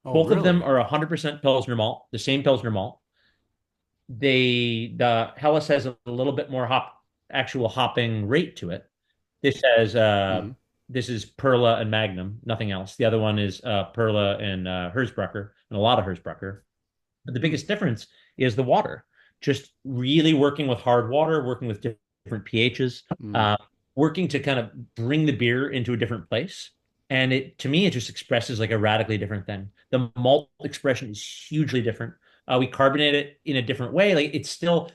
Oh, Both of them really? are 100% Pilsner malt, the same Pilsner malt. The Helles has a little bit more actual hopping rate to it. This has Hmm. this is Perla and Magnum, nothing else. The other one is Perla and Hersbrucker, and a lot of Hersbrucker. But the Hmm. biggest difference is the water. Just really working with hard water, working with different pHs, Mm. uh, working to kind of bring the beer into a different place. And it to me, it just expresses like a radically different thing. The malt expression is hugely different. We carbonate it in a different way. Like it's still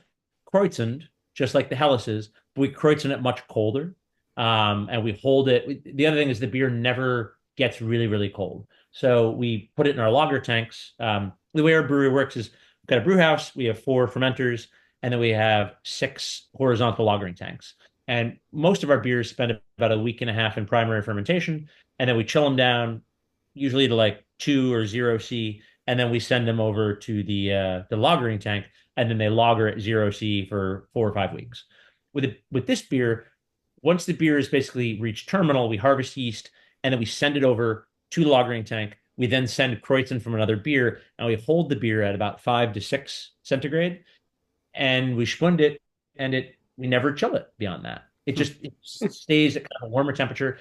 kreutzend, just like the Helles is, but we kreutzen it much colder. And we hold it. The other thing is the beer never gets really, really cold. So we put it in our lager tanks. The way our brewery works is we've got a brew house, we have 4 fermenters, and then we have 6 horizontal lagering tanks. And most of our beers spend about a week and a half in primary fermentation, and then we chill them down, usually to like 2 or 0 C, and then we send them over to the lagering tank, and then they lager at 0 C for 4 or 5 weeks. With this beer, once the beer is basically reached terminal, we harvest yeast, and then we send it over to the lagering tank. We then send Kreutzen from another beer, and we hold the beer at about 5 to 6 centigrade, and we spund it, and we never chill it beyond that. It stays at kind of a warmer temperature.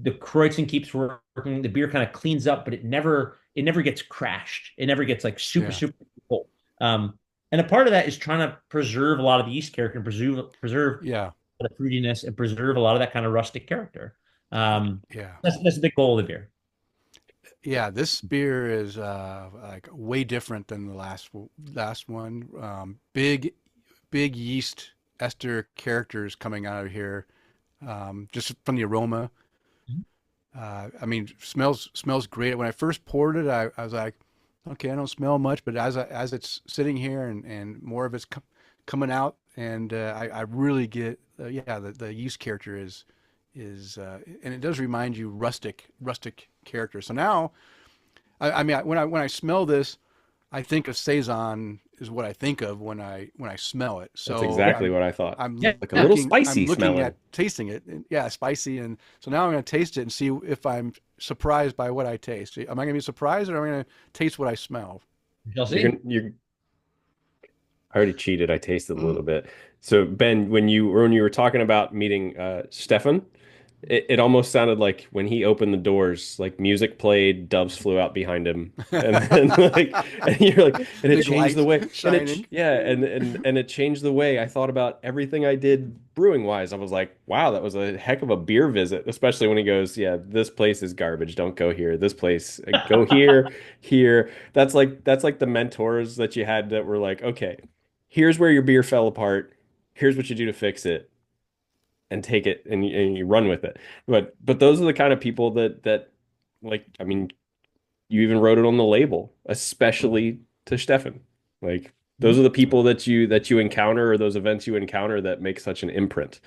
The Kreutzen keeps working. The beer kind of cleans up, but it never gets crashed. It never gets like super Yeah. super cold. And a part of that is trying to preserve a lot of the yeast character and preserve Yeah. the fruitiness and preserve a lot of that kind of rustic character. Yeah. That's a big goal of the beer. Yeah. This beer is like way different than the last one. Big yeast ester characters coming out of here, just from the aroma. I mean, smells great. When I first poured it, I was like, okay, I don't smell much, but as it's sitting here and more of it's coming out, and I really get yeah, the yeast character is and it does remind you rustic character. So now, I mean, when I smell this, I think of saison is what I think of when I smell it. That's So exactly what I thought. Yeah, Like a little I'm spicy looking smelling. at tasting it, and yeah, spicy, and so now I'm going to taste it and see if I'm surprised by what I taste. Am I going to be surprised, or am I going to taste what I smell? we shall You're see. gonna you I already cheated. I tasted a Mm. little bit. So Ben, when you were talking about meeting Stefan, it almost sounded like when he opened the doors, like music played, doves flew out behind him, and then like, and you're like, and it Big changed the lights way, and shining. yeah, and it changed the way I thought about everything I did brewing wise. I was like, wow, that was a heck of a beer visit, especially when he goes, yeah, this place is garbage, don't go here. This place, go here, here. That's like the mentors that you had that were like, okay, here's where your beer fell apart. Here's what you do to fix it and take it and you run with it. But those are the kind of people that like I mean you even wrote it on the label, especially to Stefan. Like those are the people that you encounter or those events you encounter that make such an imprint.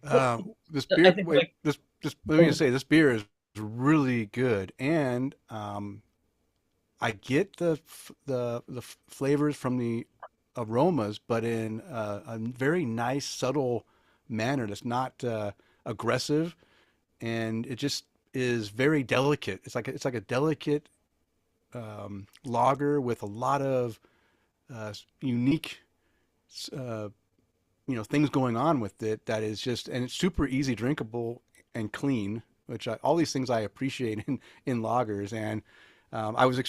Well, This I beer, think wait, like this. Let me just say, this beer is really good, and I get the flavors from the aromas, but in a very nice, subtle manner that's not aggressive, and it just is very delicate. It's like a delicate lager with a lot of unique uh, things going on with it that is just, and it's super easy drinkable and clean, which all these things I appreciate in lagers. And I was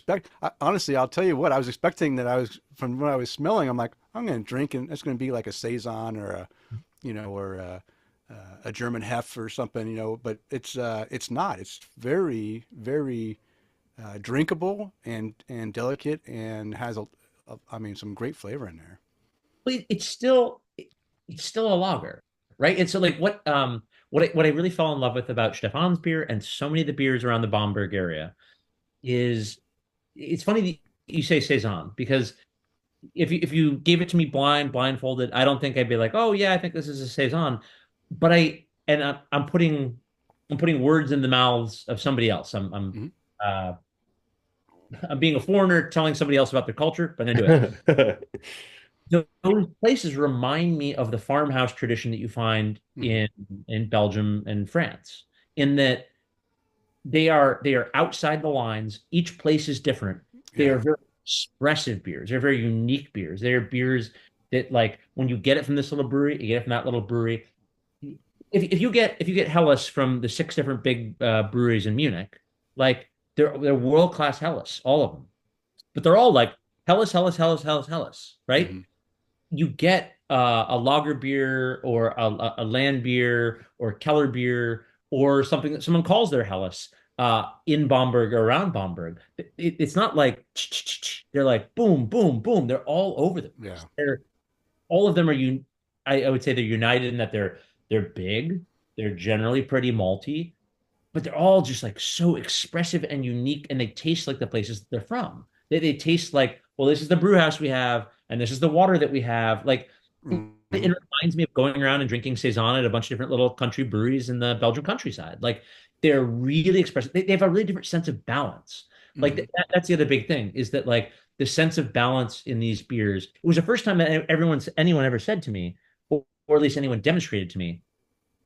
honestly, I'll tell you what, I was expecting that from what I was smelling, I'm like, I'm going to drink and it's going to be like a Saison or a German Hef or something, but it's not. It's very, very drinkable and delicate and has I mean, some great flavor in there. it's still a lager, right? And so like what I really fall in love with about Stefan's beer and so many of the beers around the Bamberg area is it's funny that you say Saison because if you gave it to me blindfolded, I don't think I'd be like, oh yeah, I think this is a Saison. But I'm putting words in the mouths of somebody else. Mhm. Uh, I'm being a foreigner telling somebody else about their culture, but I'm gonna do it. Those places remind me of the farmhouse tradition that you find Mhm. in Belgium and France, in that they are outside the lines. Each place is different. They Yeah. are very expressive beers. They're very unique beers. They're beers that like when you get it from this little brewery, you get it from that little brewery. If you get Helles from the six different big breweries in Munich, like they're world class Helles, all of them. But they're all like Helles, Helles, Helles, Helles, Helles, right? Hmm. You get a lager beer or a land beer or Keller beer or something that someone calls their Helles in Bamberg or around Bamberg. It's not like they're like boom, boom, boom. They're all over the Yeah. place. All of them are I would say they're united in that they're big. They're generally pretty malty, but they're all just like so expressive and unique, and they taste like the places that they're from. They taste like, well, this is the brew house we have, and this is the water that we have. Like it Hmm. reminds me of going around and drinking saison at a bunch of different little country breweries in the Belgian countryside. Like they're really expressive. They have a really different sense of balance. Like Hmm. that's the other big thing is that like the sense of balance in these beers. It was the first time that anyone ever said to me, or at least anyone demonstrated to me,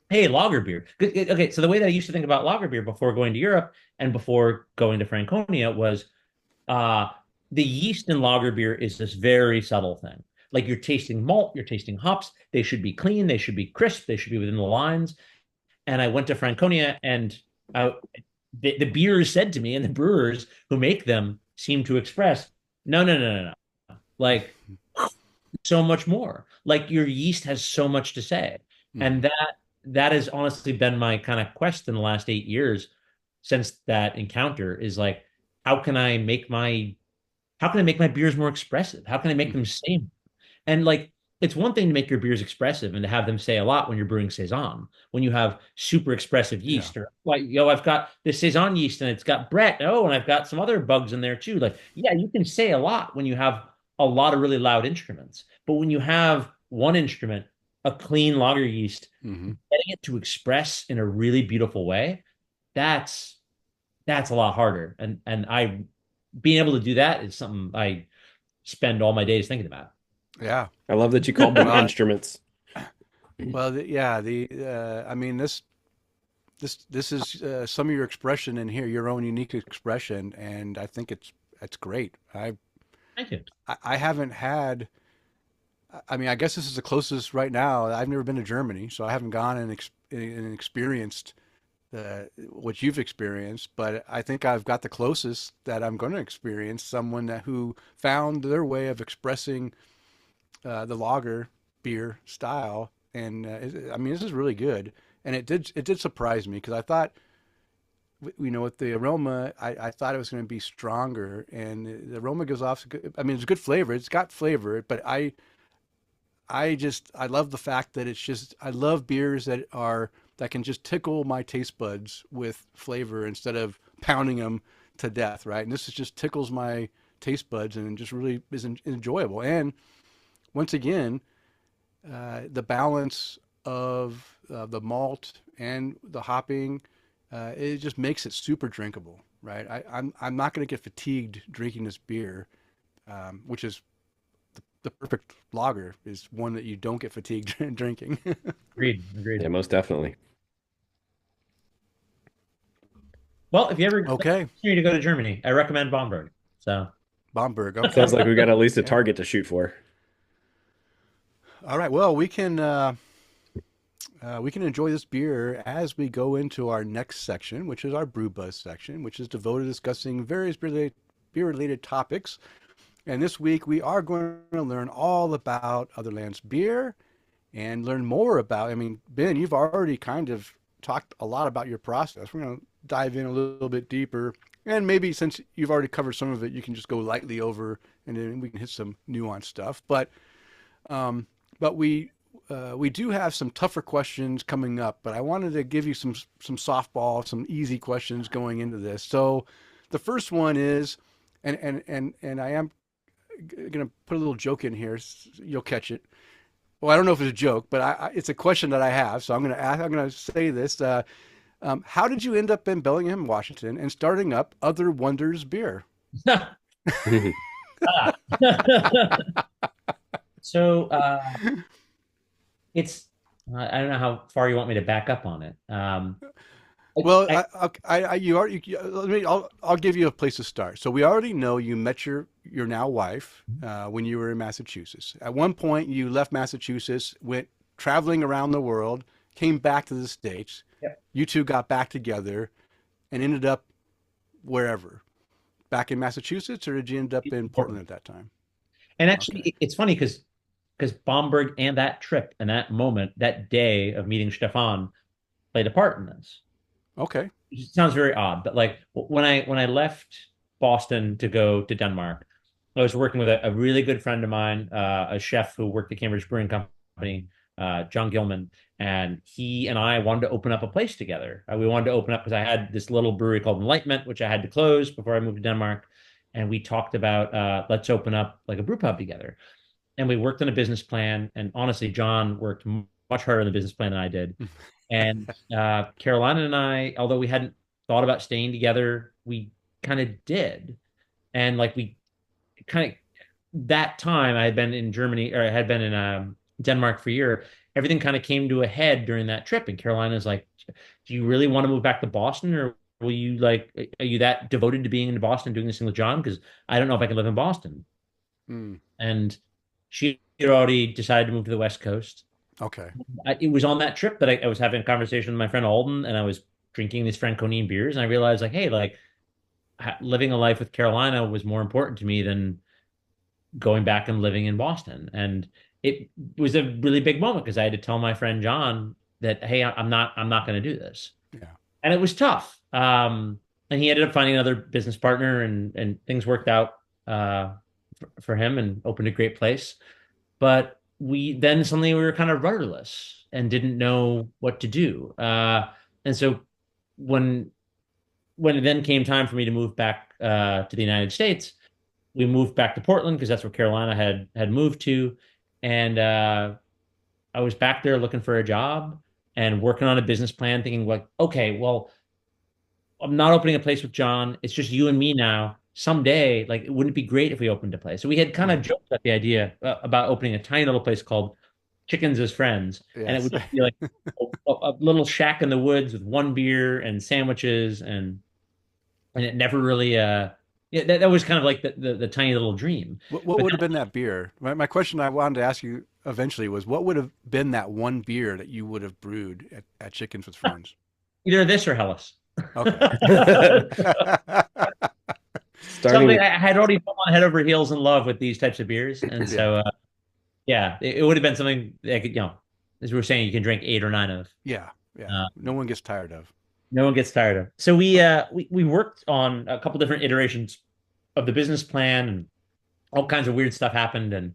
hey, lager beer. Okay, so the way that I used to think about lager beer before going to Europe and before going to Franconia was uh, the yeast in lager beer is this very subtle thing. Like you're tasting malt, you're tasting hops. They should be clean, they should be crisp, they should be within the lines. And I went to Franconia, and uh, the beers said to me, and the brewers who make them seem to express, no, no, no, no, no. Like so much more. Like your yeast has so much to say. Hmm. And that has honestly been my kind of quest in the last 8 years since that encounter is like, how can I make my how can I make my beers more expressive? How can I make them say more? And like it's one thing to make your beers expressive and to have them say a lot when you're brewing saison. When you have super expressive Yeah. yeast, or like I've got this saison yeast and it's got Brett. Oh, and I've got some other bugs in there too. Like, yeah, you can say a lot when you have a lot of really loud instruments. But when you have one instrument, a clean lager yeast, Hmm. getting it to express in a really beautiful way, that's that's a lot harder. And I being able to do that is something I spend all my days thinking about. Yeah. I love that you called them Well, instruments. yeah. I mean, this is some of your expression in here, your own unique expression, and I think it's great. Thank you. I haven't had I mean, I guess this is the closest right now. I've never been to Germany, so I haven't gone and experienced what you've experienced. But I think I've got the closest that I'm going to experience someone who found their way of expressing the lager beer style. And I mean, this is really good. And it did surprise me because I thought, with the aroma, I thought it was going to be stronger, and the aroma gives off. I mean, it's a good flavor. It's got flavor, but I love the fact that it's just I love beers that can just tickle my taste buds with flavor instead of pounding them to death, right? And this is just tickles my taste buds and just really is enjoyable. And once again, the balance of the malt and the hopping, it just makes it super drinkable, right? I'm not going to get fatigued drinking this beer, which is the perfect lager is one that you don't get fatigued drinking. Agreed. Yeah, most definitely. Well, if you ever Okay, need to go to Germany, I recommend Bamberg. So Bamberg. Okay. Sounds like we got at least a Yeah. target to shoot for. All right. Well, we can enjoy this beer as we go into our next section, which is our brew buzz section, which is devoted to discussing various beer related topics. And this week we are going to learn all about Otherlands beer and learn more about. I mean, Ben, you've already kind of talked a lot about your process. We're going to dive in a little bit deeper, and maybe since you've already covered some of it, you can just go lightly over, and then we can hit some nuanced stuff. But we do have some tougher questions coming up. But I wanted to give you some softball, some easy questions going into this. So the first one is, and I am going to put a little joke in here. You'll catch it. Well, I don't know if it's a joke, but it's a question that I have. So I'm going to ask. I'm going to say this. How did you end up in Bellingham, Washington, and starting up Other Wonders Beer? So it's I don't know how far you want me to back up on it. Well, I, I'll give you a place to start. So we already know you met your now wife when you were in Massachusetts. At one point, you left Massachusetts, went traveling around the world, came back to the States. Yep. You two got back together and ended up wherever. Back in Massachusetts, or did you end up in Portland at that time? and actually, Okay. it's funny because Bamberg and that trip and that moment, that day of meeting Stefan, played a part in this. Okay. It sounds very odd, but like when I left Boston to go to Denmark, I was working with a really good friend of mine, a chef who worked at Cambridge Brewing Company, John Gilman, and he and I wanted to open up a place together. We wanted to open up because I had this little brewery called Enlightenment, which I had to close before I moved to Denmark, and we talked about let's open up like a brew pub together. And we worked on a business plan. And honestly, John worked much harder on the business plan than I did. And Carolina and I, although we hadn't thought about staying together, we kind of did. And like we kind of that time I had been in Germany or I had been in Denmark for a year. Everything kind of came to a head during that trip. And Carolina's like, do you really want to move back to Boston, or will you are you that devoted to being in Boston doing this thing with John? Because I don't know if I can live in Boston. Mm, And she had already decided to move to the West Coast. okay. It was on that trip that I was having a conversation with my friend Alden, and I was drinking these Franconian beers, and I realized like, hey, like living a life with Carolina was more important to me than going back and living in Boston. And it was a really big moment because I had to tell my friend John that, hey, I'm not going to do this. Yeah. And it was tough. And he ended up finding another business partner, and things worked out for him and opened a great place. But suddenly we were kind of rudderless and didn't know what to do. And so when it then came time for me to move back to the United States, we moved back to Portland because that's where Carolina had moved to, and I was back there looking for a job and working on a business plan, thinking like, okay, well, I'm not opening a place with John. It's just you and me now. Someday, like, wouldn't it be great if we opened a place? So we had kind of Mm, joked about the idea about opening a tiny little place called Chickens as Friends, and it yes. would just be like a little shack in the woods with one beer and sandwiches, and it never really Yeah, that was kind of like the tiny little dream. What But would have been that beer? My question I wanted to ask you eventually was, what would have been that one beer that you would have brewed at Chickens with Friends? either this or Hellas. Okay. Something Starting, I had already fallen head over heels in love with these types of beers, and Yeah. so yeah, it would have been something that could, as we were saying, you can drink 8 or 9 of. Yeah. Yeah. Uh, No one gets tired of. no one gets tired of. So we worked on a couple different iterations of the business plan, and all kinds of weird stuff happened. And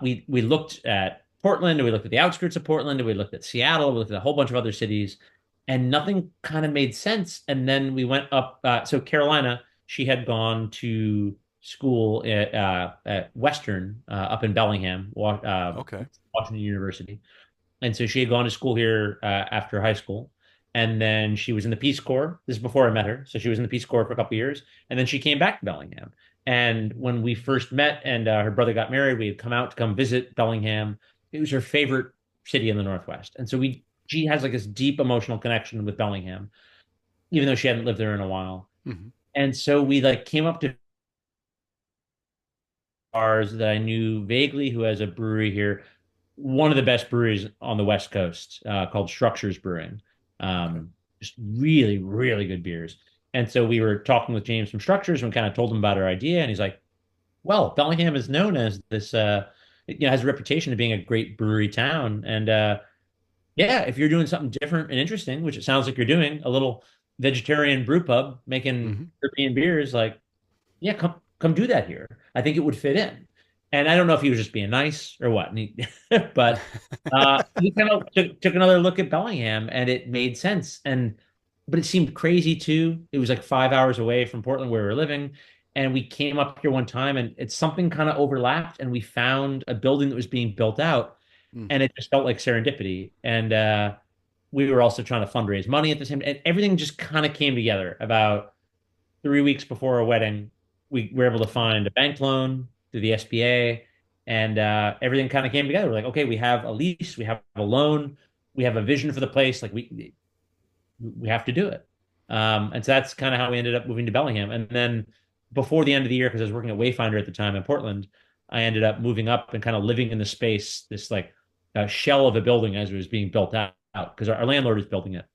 we looked at Portland, and we looked at the outskirts of Portland, and we looked at Seattle, we looked at a whole bunch of other cities, and nothing kind of made sense. And then we went up. So Carolina, she had gone to school at Western up in Bellingham, Okay. Washington University. And so she had gone to school here after high school. And then she was in the Peace Corps. This is before I met her. So she was in the Peace Corps for a couple of years. And then she came back to Bellingham. And when we first met and her brother got married, we had come out to come visit Bellingham. It was her favorite city in the Northwest. And so she has like this deep emotional connection with Bellingham, even though she hadn't lived there in a while. Hmm. And so we like came up to bars that I knew vaguely who has a brewery here, one of the best breweries on the West Coast, called Structures Brewing. Okay. Just really, really good beers. And so we were talking with James from Structures and kind of told him about our idea. And he's like, well, Bellingham is known as this, has a reputation of being a great brewery town. And yeah, if you're doing something different and interesting, which it sounds like you're doing, a little vegetarian brew pub making Hmm. European beers, like, yeah, come do that here. I think it would fit in. And I don't know if he was just being nice or what. But he kind of took another look at Bellingham, and it made sense. But it seemed crazy too. It was like 5 hours away from Portland where we were living. And we came up here one time, and it's something kind of overlapped, and we found a building that was being built out, and it just felt like serendipity. And we were also trying to fundraise money at the same time. And everything just kind of came together about 3 weeks before our wedding. We were able to find a bank loan through the SBA, and everything kind of came together. We're like, okay, we have a lease, we have a loan, we have a vision for the place. Like we have to do it. And so that's kind of how we ended up moving to Bellingham. And then before the end of the year, because I was working at Wayfinder at the time in Portland, I ended up moving up and kind of living in the space, this like shell of a building as it was being built out, because our landlord is building it.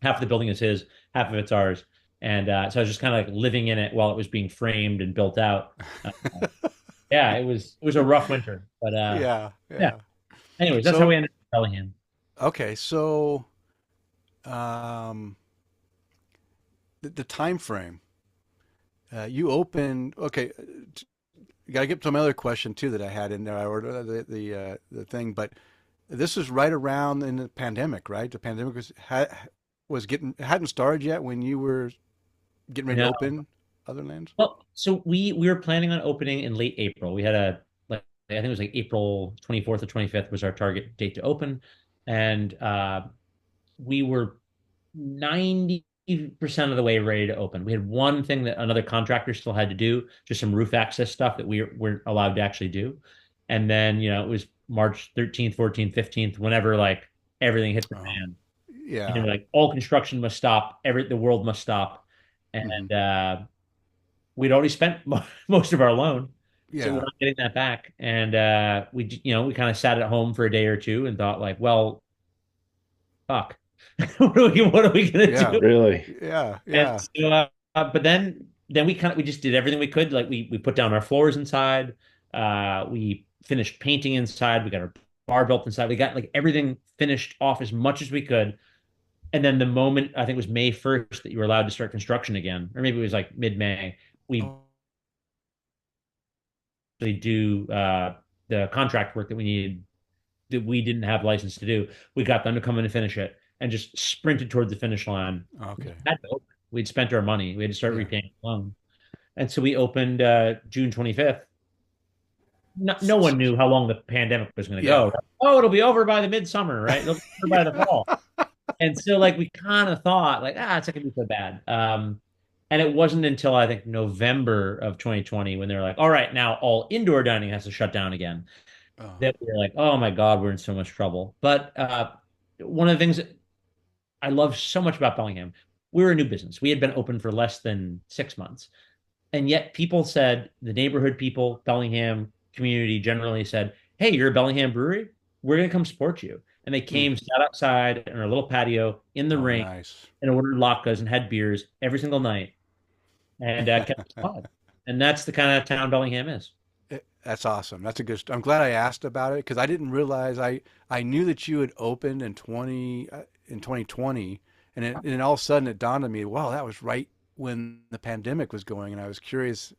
Half of the building is his, half of it's ours. And so I was just kind of like living in it while it was being framed and built out. Uh, yeah, it was a rough winter, but Yeah. yeah. Yeah. Anyways, that's how we So, ended up in Bellingham. okay. So, um, the time frame. You opened. Okay. You got to get to my other question too that I had in there. I ordered the thing, but this was right around in the pandemic, right? The pandemic was getting hadn't started yet when you were getting ready to No. open Otherlands. Well, so we were planning on opening in late April. We had like I think it was like April 24th or 25th was our target date to open, and we were 90% of the way ready to open. We had one thing that another contractor still had to do, just some roof access stuff that we weren't allowed to actually do. And then, it was March 13th, 14th, 15th, whenever like everything hit the Oh, fan. yeah. Like all construction must stop, the world must stop. Hmm. And we'd already spent most of our loan. So we're Yeah. not getting that back. And we kind of sat at home for a day or two and thought like, well, fuck. What are we gonna Yeah. do? really. Yeah. And Yeah. so, but then we just did everything we could. Like we put down our floors inside. We finished painting inside. We got our bar built inside. We got like everything finished off as much as we could. And then the moment I think it was May 1st that you were allowed to start construction again, or maybe it was like mid-May, we Oh, actually do the contract work that we needed that we didn't have license to do. We got them to come in and finish it and just sprinted toward the finish line. okay. Had to open. We'd spent our money. We had to start Yeah. repaying the loan. And so we opened June 25th. No S- one knew how long the pandemic was going to Yeah. go. Oh, it'll be over by the midsummer, right? It'll be over by the fall. And so like we kind of thought like, it's not gonna be so bad. And it wasn't until I think November of 2020 when they're like, all right, now all indoor dining has to shut down again, Oh, that we were like, oh my God, we're in so much trouble. But one of the things that I love so much about Bellingham, we were a new business. We had been open for less than 6 months. And yet people said, the neighborhood people, Bellingham community generally said, hey, you're a Bellingham brewery? We're going to come support you. And they Hmm. came, sat outside in our little patio in the Oh, rain nice. and ordered latkes and had beers every single night and kept us alive. And that's the kind of town Bellingham is. That's awesome. That's a good. I'm glad I asked about it because I didn't realize I knew that you had opened in 2020, and all of a sudden it dawned on me, wow, that was right when the pandemic was going, and I was curious.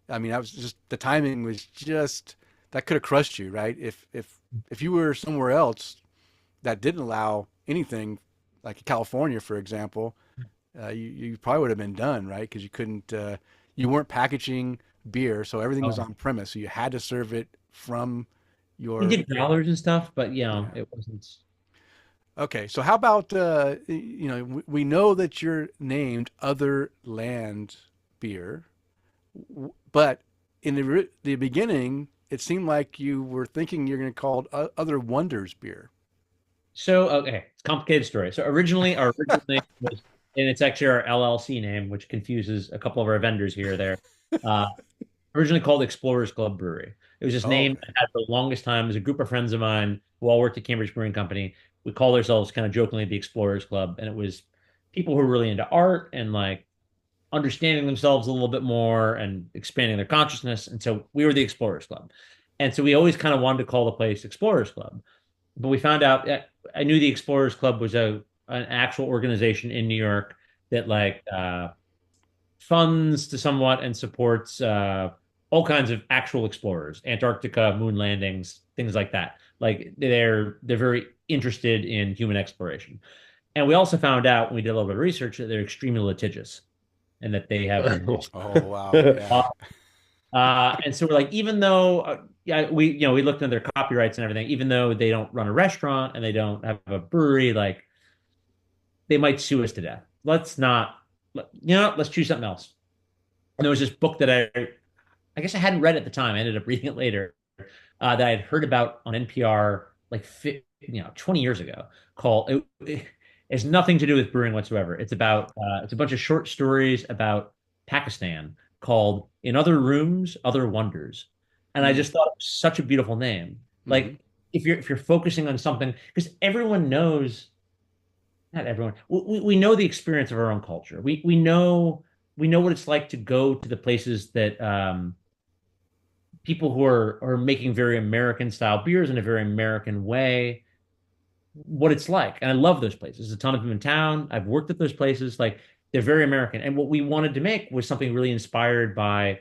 I mean, I was just the timing was just that could have crushed you, right? If you were somewhere else that didn't allow anything, like California, for example, you probably would have been done, right? Because you couldn't, you weren't packaging beer, so everything was Oh, on premise. So you had to serve it from we your, did growlers and stuff, but yeah. it wasn't. Okay, so how about, you know, we know that you're named Otherland beer, but in the beginning, it seemed like you were thinking you're going to call it Other Wonders beer. So, okay, it's a complicated story. So originally, our original name was, and it's actually our LLC name, which confuses a couple of our vendors here or there. Uh, Originally called Explorers Club Brewery. It was just Oh, named okay. at the longest time as a group of friends of mine who all worked at Cambridge Brewing Company. We called ourselves kind of jokingly the Explorers Club, and it was people who were really into art and like understanding themselves a little bit more and expanding their consciousness. And so we were the Explorers Club. And so we always kind of wanted to call the place Explorers Club. But we found out I knew the Explorers Club was an actual organization in New York that funds to somewhat and supports all kinds of actual explorers, Antarctica, moon landings, things like that. Like they're very interested in human exploration. And we also found out when we did a little bit of research that they're extremely litigious and that they have Oh, wow. Yeah. and so we're like, even though yeah, we looked at their copyrights and everything, even though they don't run a restaurant and they don't have a brewery, like they might sue us to death. Let's not, let's choose something else. And there was this book that I guess I hadn't read at the time. I ended up reading it later, that I had heard about on NPR like 20 years ago. Called it has nothing to do with brewing whatsoever. It's a bunch of short stories about Pakistan called "In Other Rooms, Other Wonders," and I Mm, just thought it was such a beautiful name. hmm. Like if you're focusing on something, because everyone knows, not everyone, we know the experience of our own culture. We know what it's like to go to the places that people who are making very American style beers in a very American way, what it's like. And I love those places. There's a ton of them in town. I've worked at those places. Like they're very American. And what we wanted to make was something really inspired by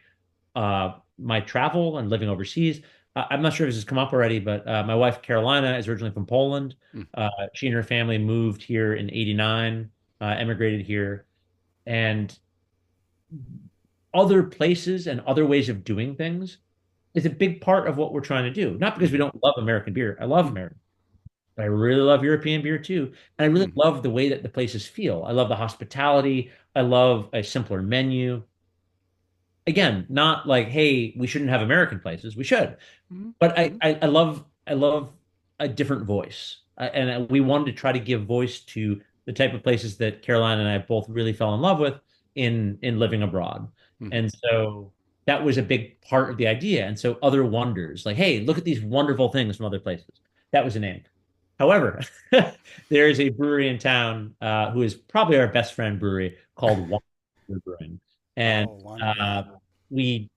my travel and living overseas. I'm not sure if this has come up already, but my wife Carolina is originally from Poland. Mm. She and her family moved here in '89, emigrated here, and other places and other ways of doing things is a big part of what we're trying to do. Not because we Hmm. don't love American beer. I love American, but I really love European beer too. And I really Hmm. love the way that the places feel. I love the hospitality. I love a simpler menu. Again, not like, hey, we shouldn't have American places. We should. But Hmm. I love a different voice. And we wanted to try to give voice to the type of places that Caroline and I both really fell in love with in living abroad. Hmm. And so that was a big part of the idea. And so other wonders, like, hey, look at these wonderful things from other places. That was the name. However, there is a brewery in town who is probably our best friend brewery called Wonder Brewing. And Oh, wonder. Yeah. we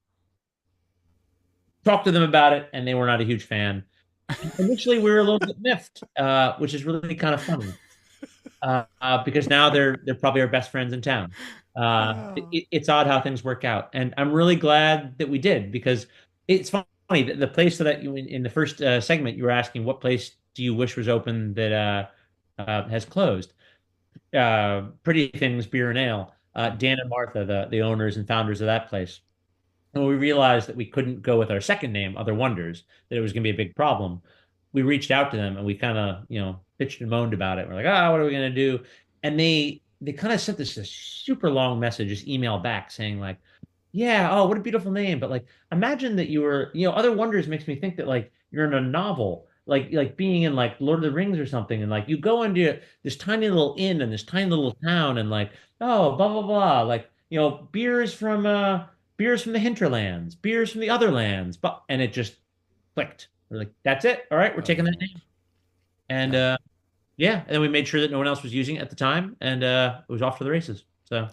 talked to them about it, and they were not a huge fan. Initially, we were a little bit miffed, which is really kind of funny because now they're probably our best friends in town. Oh. It's odd how things work out, and I'm really glad that we did because it's funny. The place that in the first segment you were asking what place do you wish was open that has closed. Pretty Things Beer and Ale. Dan and Martha, the owners and founders of that place. And when we realized that we couldn't go with our second name, Other Wonders, that it was going to be a big problem, we reached out to them and we kind of, bitched and moaned about it. We're like, what are we going to do? And they kind of sent this super long message, this email back saying like, yeah, oh, what a beautiful name. But like, imagine that you were, Other Wonders makes me think that like you're in a novel, like being in like Lord of the Rings or something. And like you go into this tiny little inn in this tiny little town and like, oh, blah, blah, blah. Like, beers from, beers from the hinterlands, beers from the other lands, but and it just clicked. We're like, that's it. All right, we're taking that name. And yeah, and then we made sure that no one else was using it at the time, and it was off to the races. So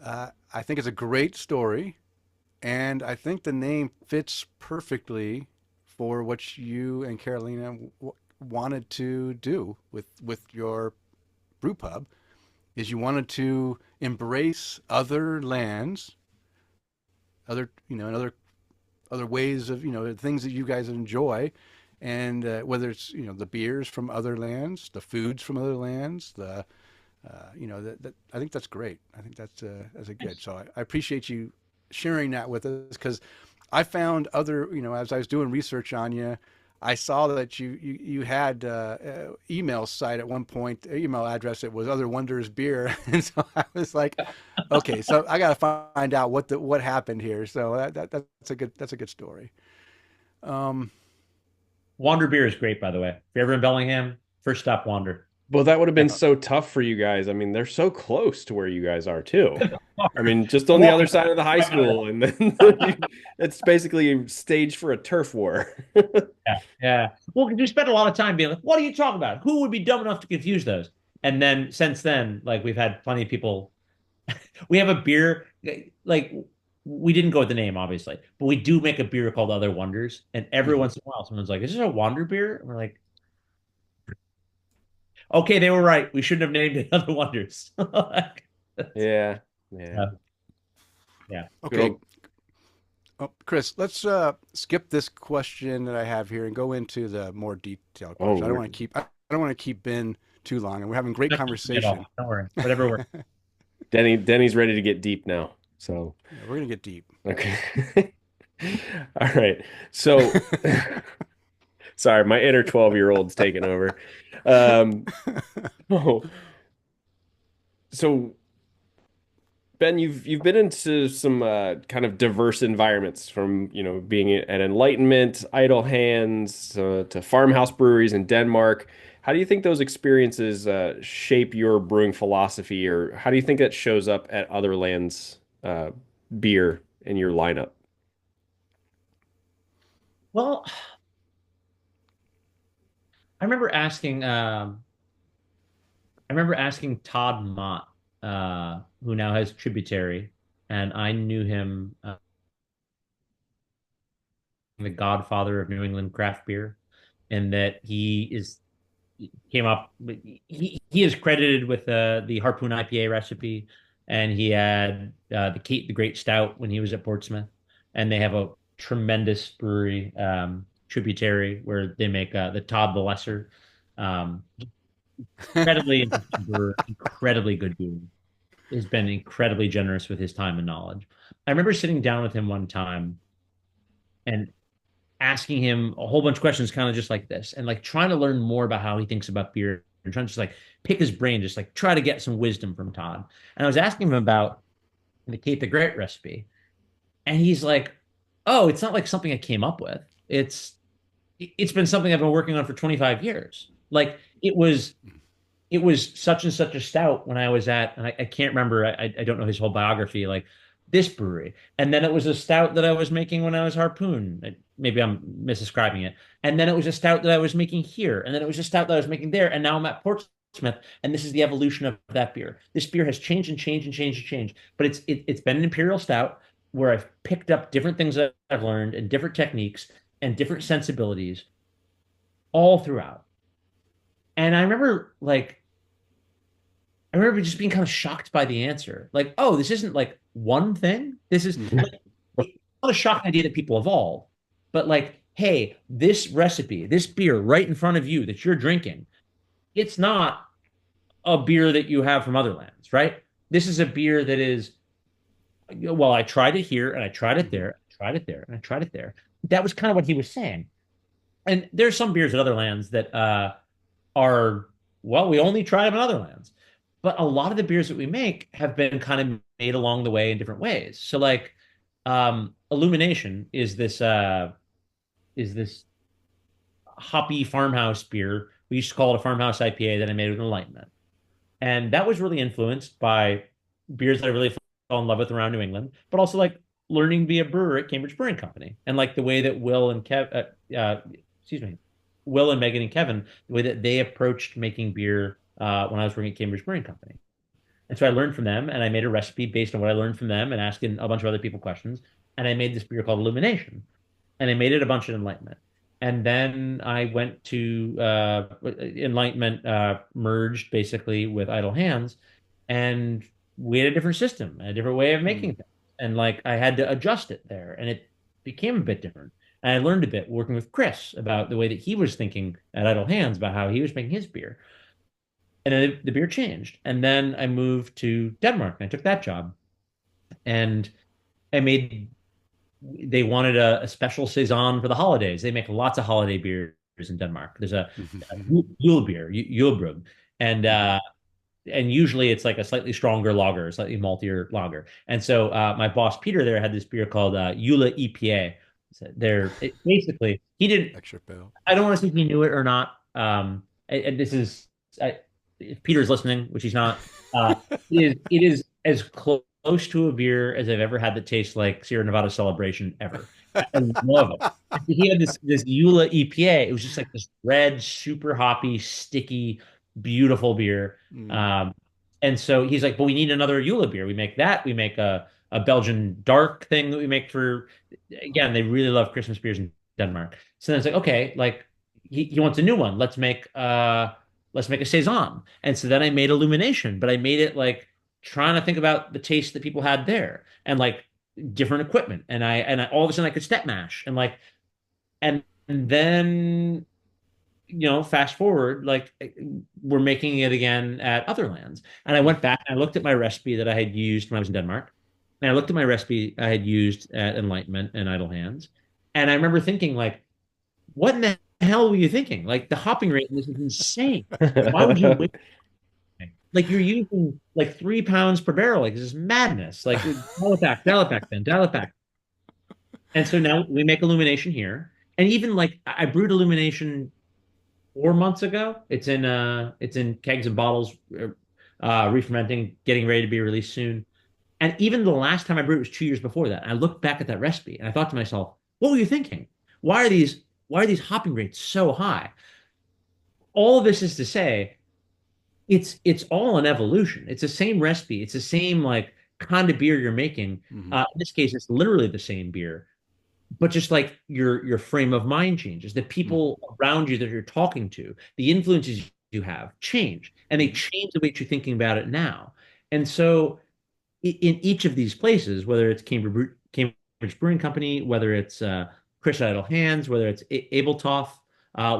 I think it's a great story, and I think the name fits perfectly for what you and Carolina wanted to do with your brew pub. Is you wanted to embrace other lands, other and other ways of things that you guys enjoy, and whether it's the beers from other lands, the foods from other lands, the that I think that's great. I think that's a good. So I appreciate you sharing that with us, because I found other as I was doing research on you, I saw that you had email site at one point, email address that was Other Wonders Beer, and so I was like, okay, so I got to find out what happened here. So that's a good story. Wander beer is great, by the way. If you're ever in Bellingham, first stop Wander. Well, that would have been so tough for you guys. I mean, they're so close to where you guys are too. I mean, just on the other side of the high school, and then it's basically staged for a turf war. Yeah, yeah. Well, we spent a lot of time being like, "What are you talking about? Who would be dumb enough to confuse those?" And then since then, like we've had plenty of people. We have a beer, like we didn't go with the name, obviously, but we do make a beer called Other Wonders, and every once in a while, someone's like, "Is this a Wander beer?" And we're like, "Okay, they were right. We shouldn't have named it Other Wonders." Yeah, yeah, yeah. Okay. Oh, Kris, let's skip this question that I have here and go into the more detailed question. I don't want to keep Ben too long, and we're having great conversation. Don't worry, whatever works. Denny's ready to get deep now, so yeah, we're gonna get deep. Okay. All right. So, sorry, my inner 12-year-old's taking over. Oh, so Ben, you've been into some kind of diverse environments, from being at Enlightenment, Idle Hands, to farmhouse breweries in Denmark. How do you think those experiences shape your brewing philosophy, or how do you think that shows up at Otherlands beer in your lineup? Well, I remember asking Todd Mott, who now has Tributary, and I knew him, the godfather of New England craft beer, and that he came up. He is credited with the Harpoon IPA recipe, and he had the Kate the Great Stout when he was at Portsmouth, and they have a tremendous brewery, Tributary, where they make the Todd the Lesser. Incredibly interesting brewer, incredibly good beer. Has been incredibly generous with his time and knowledge. I remember sitting down with him one time and asking him a whole bunch of questions, kind of just like this, and like trying to learn more about how he thinks about beer, and trying to just like pick his brain, just like try to get some wisdom from Todd. And I was asking him about the Kate the Great recipe, and he's like, "Oh, it's not like something I came up with. It's been something I've been working on for 25 years. Like it was such and such a stout when I was at, and I can't remember, I don't know his whole biography, like this brewery. And then it was a stout that I was making when I was Harpoon. Maybe I'm misdescribing it. And then it was a stout that I was making here. And then it was a stout that I was making there. And now I'm at Portsmouth. And this is the evolution of that beer. This beer has changed and changed and changed and changed. But it's been an imperial stout where I've picked up different things that I've learned, and different techniques and different sensibilities all throughout. And I remember just being kind of shocked by the answer. Like, oh, this isn't like one thing. This is like, it's not a shocking idea that people evolve, but like, hey, this recipe, this beer right in front of you that you're drinking, it's not a beer that you have from other lands, right? This is a beer that is, well, I tried it here and I tried it there, I tried it there, and I tried it there. That was kind of what he was saying. And there's some beers at other lands that are, well, we only try them in other lands. But a lot of the beers that we make have been kind of made along the way in different ways. So like Illumination is this hoppy farmhouse beer. We used to call it a farmhouse IPA that I made with Enlightenment. And that was really influenced by beers that I really fell in love with around New England, but also like learning to be a brewer at Cambridge Brewing Company, and like the way that Will and Megan and Kevin, the way that they approached making beer when I was working at Cambridge Brewing Company. And so I learned from them, and I made a recipe based on what I learned from them, and asking a bunch of other people questions. And I made this beer called Illumination, and I made it a bunch of Enlightenment. And then I went to Enlightenment merged basically with Idle Hands, and we had a different system, a different way of making things, and like I had to adjust it there, and it became a bit different. And I learned a bit working with Kris about the way that he was thinking at Idle Hands about how he was making his beer. And then the beer changed. And then I moved to Denmark and I took that job. And I made, they wanted a special Saison for the holidays. They make lots of holiday beers in Denmark. There's a Yule beer, Julebrug. And usually it's like a slightly stronger lager, slightly maltier lager. And so my boss, Peter, there had this beer called Jule IPA. So basically, he didn't, Extra bill. I don't want to say if he knew it or not. And this is, if Peter's listening, which he's not, it is as close to a beer as I've ever had that tastes like Sierra Nevada Celebration ever. I love it. He had this Jule IPA. It was just like this red, super hoppy, sticky, beautiful beer. And so he's like, but we need another Jule beer. We make that. We make a Belgian dark thing that we make for, again, they really love Christmas beers in Denmark. So then it's like, okay, like he wants a new one. Let's make a Saison. And so then I made Illumination, but I made it like trying to think about the taste that people had there and like different equipment. And I all of a sudden I could step mash and like, and then, fast forward, like we're making it again at Otherlands. And I went back and I looked at my recipe that I had used when I was in Denmark. And I looked at my recipe I had used at Enlightenment and Idle Hands. And I remember thinking like, what in the hell were you thinking? Like the hopping rate in this is insane. Why would you wait? Like you're using like 3 pounds per barrel. Like this is madness. Like dial it back, then dial it back. And so now we make Illumination here. And even like I brewed Illumination 4 months ago. It's in kegs and bottles, re-fermenting, getting ready to be released soon. And even the last time I brewed it was 2 years before that. And I looked back at that recipe and I thought to myself, what were you thinking? Why are these hopping rates so high? All of this is to say, it's all an evolution. It's the same recipe. It's the same like kind of beer you're making. In this case, it's literally the same beer, but just like your frame of mind changes. The people around you that you're talking to, the influences you have change, and they change the way you're thinking about it now. And so in each of these places, whether it's Cambridge Brewing Company, whether it's Kris at Idle Hands, whether it's Abeltoff,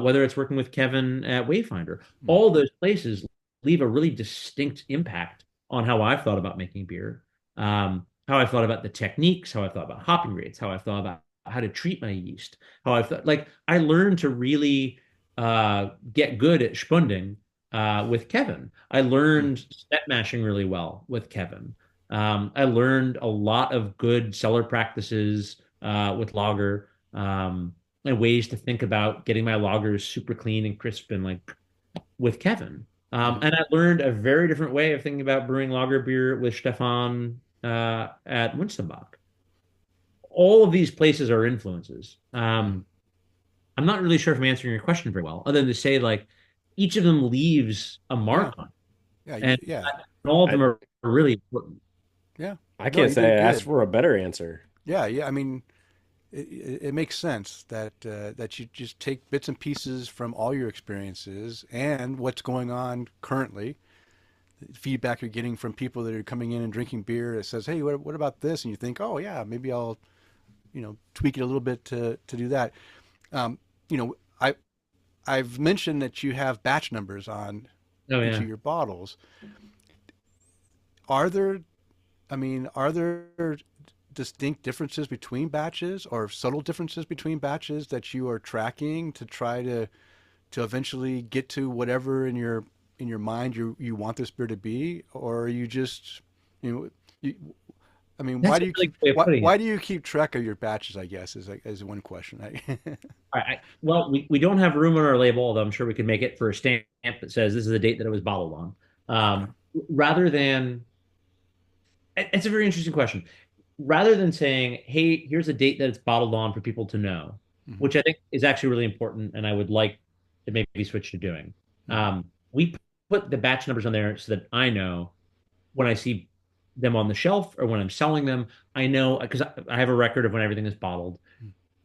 whether it's working with Kevin at Wayfinder, all those places leave a really distinct impact on how I've thought about making beer, how I've thought about the techniques, how I've thought about hopping rates, how I've thought about how to treat my yeast, how I've thought, like I learned to really get good at spunding with Kevin. I learned step mashing really well with Kevin. I learned a lot of good cellar practices with lager and ways to think about getting my lagers super clean and crisp and like with Kevin. And I learned a very different way of thinking about brewing lager beer with Stefan at Winstenbach. All of these places are influences. I'm not really sure if I'm answering your question very well, other than to say like each of them leaves a mark on it. And all of them are really important. Yeah. I can't say I asked for a better answer. Yeah. I mean, it makes sense that that you just take bits and pieces from all your experiences and what's going on currently, the feedback you're getting from people that are coming in and drinking beer that says, hey, what about this? And you think, oh yeah, maybe I'll, tweak it a little bit to do that. I've mentioned that you have batch numbers on each of your bottles. Are there distinct differences between batches or subtle differences between batches that you are tracking to try to eventually get to whatever in your mind you want this beer to be? Or are you just, why do you keep track of your batches, I guess, is one question. Well, we don't have room on our label, although I'm sure we could make it for a stamp that says this is the date that it was bottled on. Rather than, it's a very interesting question. rather than saying, hey, here's a date that it's bottled on for people to know, Mm-hmm. which I think is actually really important, and I would like to maybe switch to doing. Mm-hmm. We put the batch numbers on there so that I know when I see them on the shelf or when I'm selling them, I know because I have a record of when everything is bottled.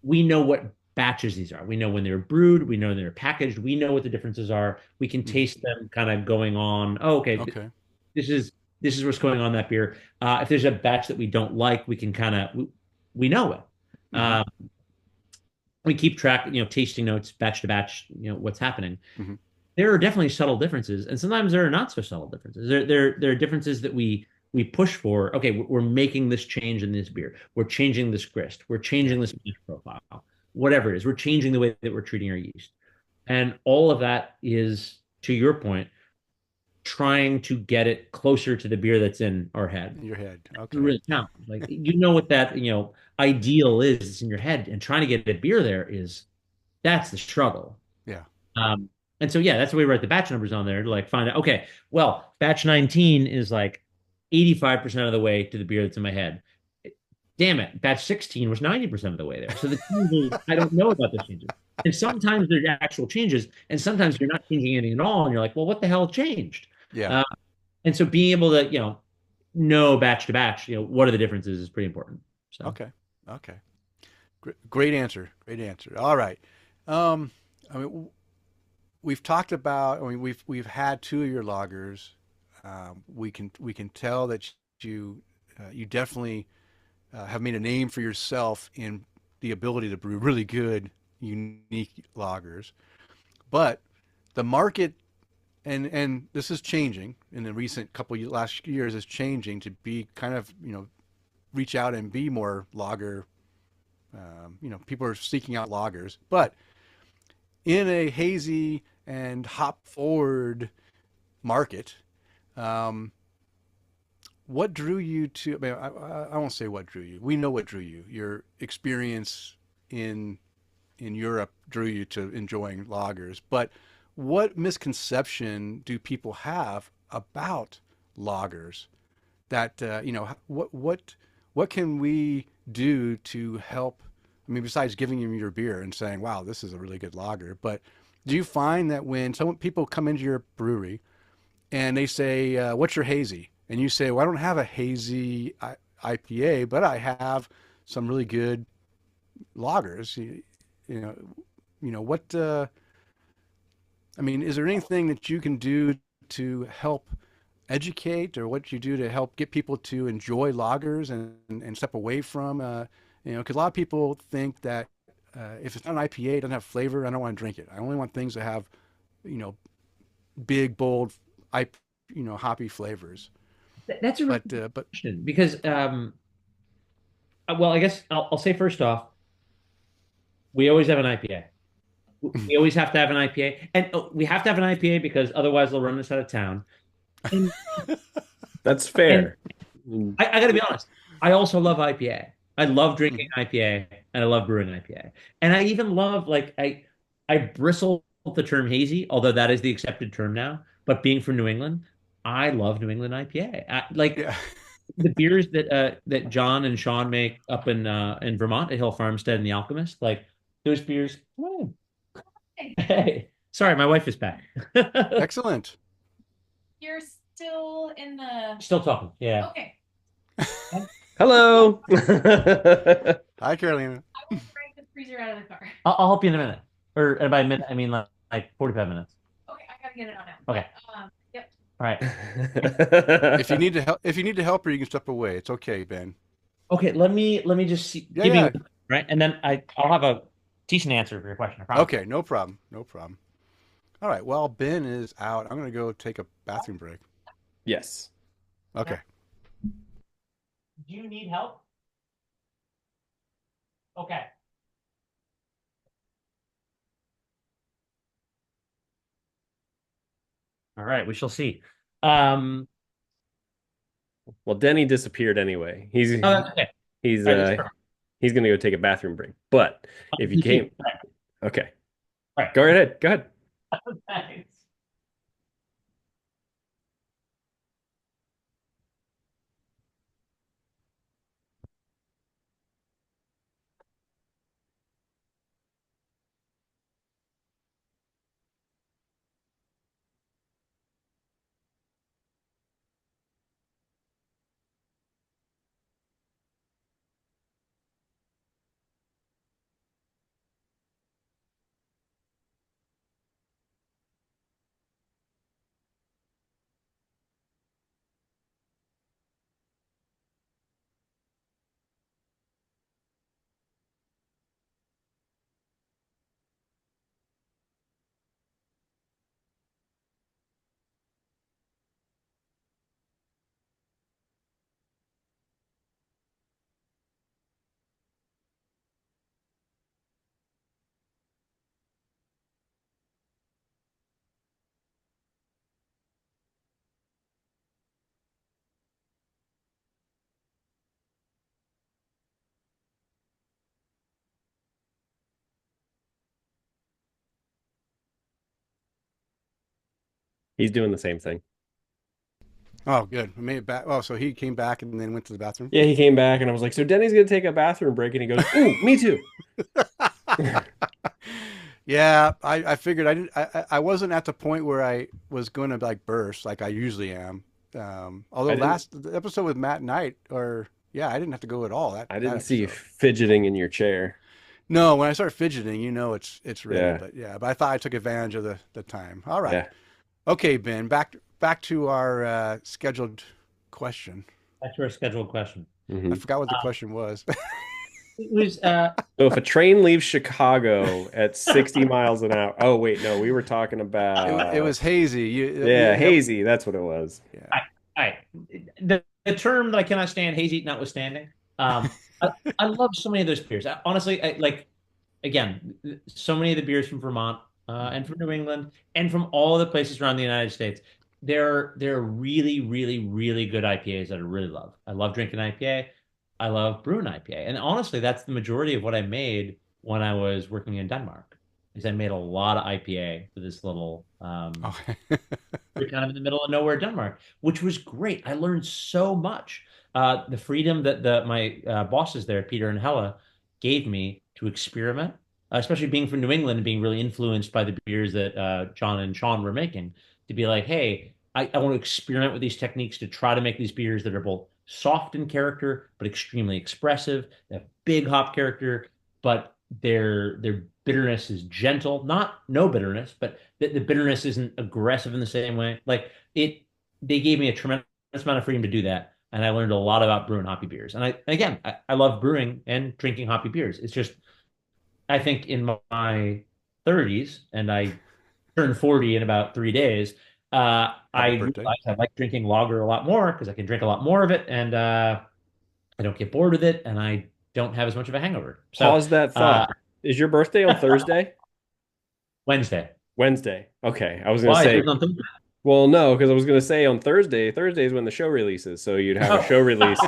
We know what batches these are. We know when they're brewed. We know when they're packaged. We know what the differences are. We can Mm-hmm. taste them kind of going on. Oh, okay, Okay. this is this is what's going on in that beer. If there's a batch that we don't like, we can kind of we know it. Mm-hmm. Uh, we keep track, tasting notes, batch to batch, what's happening. Mm-hmm. There are definitely subtle differences, and sometimes there are not so subtle differences. There are differences that we push for. Okay, we're making this change in this beer. We're changing this grist. We're Yeah. changing this mash profile. Whatever it is, we're changing the way that we're treating our yeast, and all of that is, to your point, trying to get it closer to the beer that's in our head. In your head. It's a Okay. real challenge. Like what that ideal is. It's in your head, and trying to get a beer there is that's the struggle. Yeah. Um, and so, yeah, that's why we write the batch numbers on there to like find out, okay, well, batch 19 is like 85% of the way to the beer that's in my head. Damn it, batch 16 was 90% of the way there. So the changes, I don't know about those changes. And sometimes there's actual changes, and sometimes you're not changing anything at all. And you're like, well, what the hell changed? Yeah. Uh, and so being able to, know batch to batch, what are the differences is pretty important. So, Okay. Okay. Great answer. Great answer. All right. Um, I mean, we've talked about. I mean, we've had two of your lagers. We can tell that you definitely have made a name for yourself in the ability to brew really good, unique lagers. But the market, and this is changing in the recent last years, is changing to be kind of reach out and be more lager. People are seeking out lagers, but in a hazy and hop forward market, um, what drew you to? I mean, I won't say what drew you. We know what drew you. Your experience in in Europe drew you to enjoying lagers. But what misconception do people have about lagers? That what can we do to help? I mean, besides giving them your beer and saying, "Wow, this is a really good lager," but do you find that when some people come into your brewery and they say, "What's your hazy?" and you say, "Well, I don't have a hazy IPA, but I have some really good lagers." You know, what? I mean, is there anything that you can do to help educate, or what you do to help get people to enjoy lagers and step away from, because a lot of people think that if it's not an IPA, it doesn't have flavor, I don't want to drink it. I only want things that have, you know, big, bold, I, hoppy flavors. that's a really good But question because, well, I guess I'll say first off, we always have an IPA. We always have to have an IPA, and we have to have an IPA because otherwise they'll run us out of town. And That's and fair. Mm. I got to be honest, I also love IPA. I love drinking IPA and I love brewing IPA. And I even love like I bristle at the term hazy, although that is the accepted term now. But being from New England, I love New England IPA. Like yeah, the beers that John and Sean make up in Vermont at Hill Farmstead and the Alchemist, like those beers. Oh, hey, sorry, my wife is back. excellent. You're still in the. Still talking. Yeah. Okay. Hello. Hi, Carolina. I will break the freezer out of the car. I'll help you in a minute. Or by a minute, I mean like 45 minutes. Okay, I gotta get it on now. Okay. Yep. All right. If you need to help her, you can step away. It's okay, Ben. Okay, let me just Yeah, give yeah. you right, and then I'll have a decent answer for your question. I promise. Okay, no problem. No problem. All right. Well, Ben is out. I'm gonna go take a bathroom break. Yes. Okay. Do you need help? Okay. All right, we shall see. Um, Well, Denny disappeared anyway. okay. He's All right, that's perfect. he's gonna go take a bathroom break. But if you came, okay, All right. go right ahead. Go ahead. Thanks. He's doing the same thing. Oh, good. I made it back. Oh, so he came back and then went to the bathroom? Yeah, he came back and I was like, so Denny's gonna take a bathroom break, and he goes, ooh, me too. Yeah, I figured I wasn't at the point where I was going to like burst like I usually am. Although the episode with Matt Knight, I didn't have to go at all. I didn't see you fidgeting in your chair. No, when I start fidgeting, it's ready. Yeah. But I thought I took advantage of the time. All right. Yeah. Okay, Ben, back to our scheduled question. Back to our scheduled question. I forgot what the question was. It was So if a train leaves Chicago at 60 miles an hour. Oh, wait, no, we were talking about it was hazy. Hazy. That's what it was. Yeah. The term that I cannot stand, hazy notwithstanding. I love so many of those beers. Honestly, again, so many of the beers from Vermont and from New England and from all the places around the United States. They're really, really, really good IPAs that I really love. I love drinking IPA. I love brewing IPA. And honestly, that's the majority of what I made when I was working in Denmark. Is I made a lot of IPA for this little we're kind of in the middle of nowhere, Denmark, which was great. I learned so much. The freedom that my bosses there, Peter and Hella, gave me to experiment, especially being from New England and being really influenced by the beers that John and Sean were making, to be like, hey, I want to experiment with these techniques to try to make these beers that are both soft in character, but extremely expressive. They have big hop character, but their bitterness is gentle, not no bitterness, but the bitterness isn't aggressive in the same way. They gave me a tremendous amount of freedom to do that. And I learned a lot about brewing hoppy beers. And I love brewing and drinking hoppy beers. It's just, I think in my 30s, and I turned 40 in about 3 days, I realized I like drinking lager a lot more because I can drink a lot more of it, and I don't get bored with it, and I don't have as much of a hangover. So, pause that thought. Is your birthday on Thursday? Wednesday. Okay. I was going to say, well, no, because I was going to say on Thursday is when the show releases. So you'd have a show release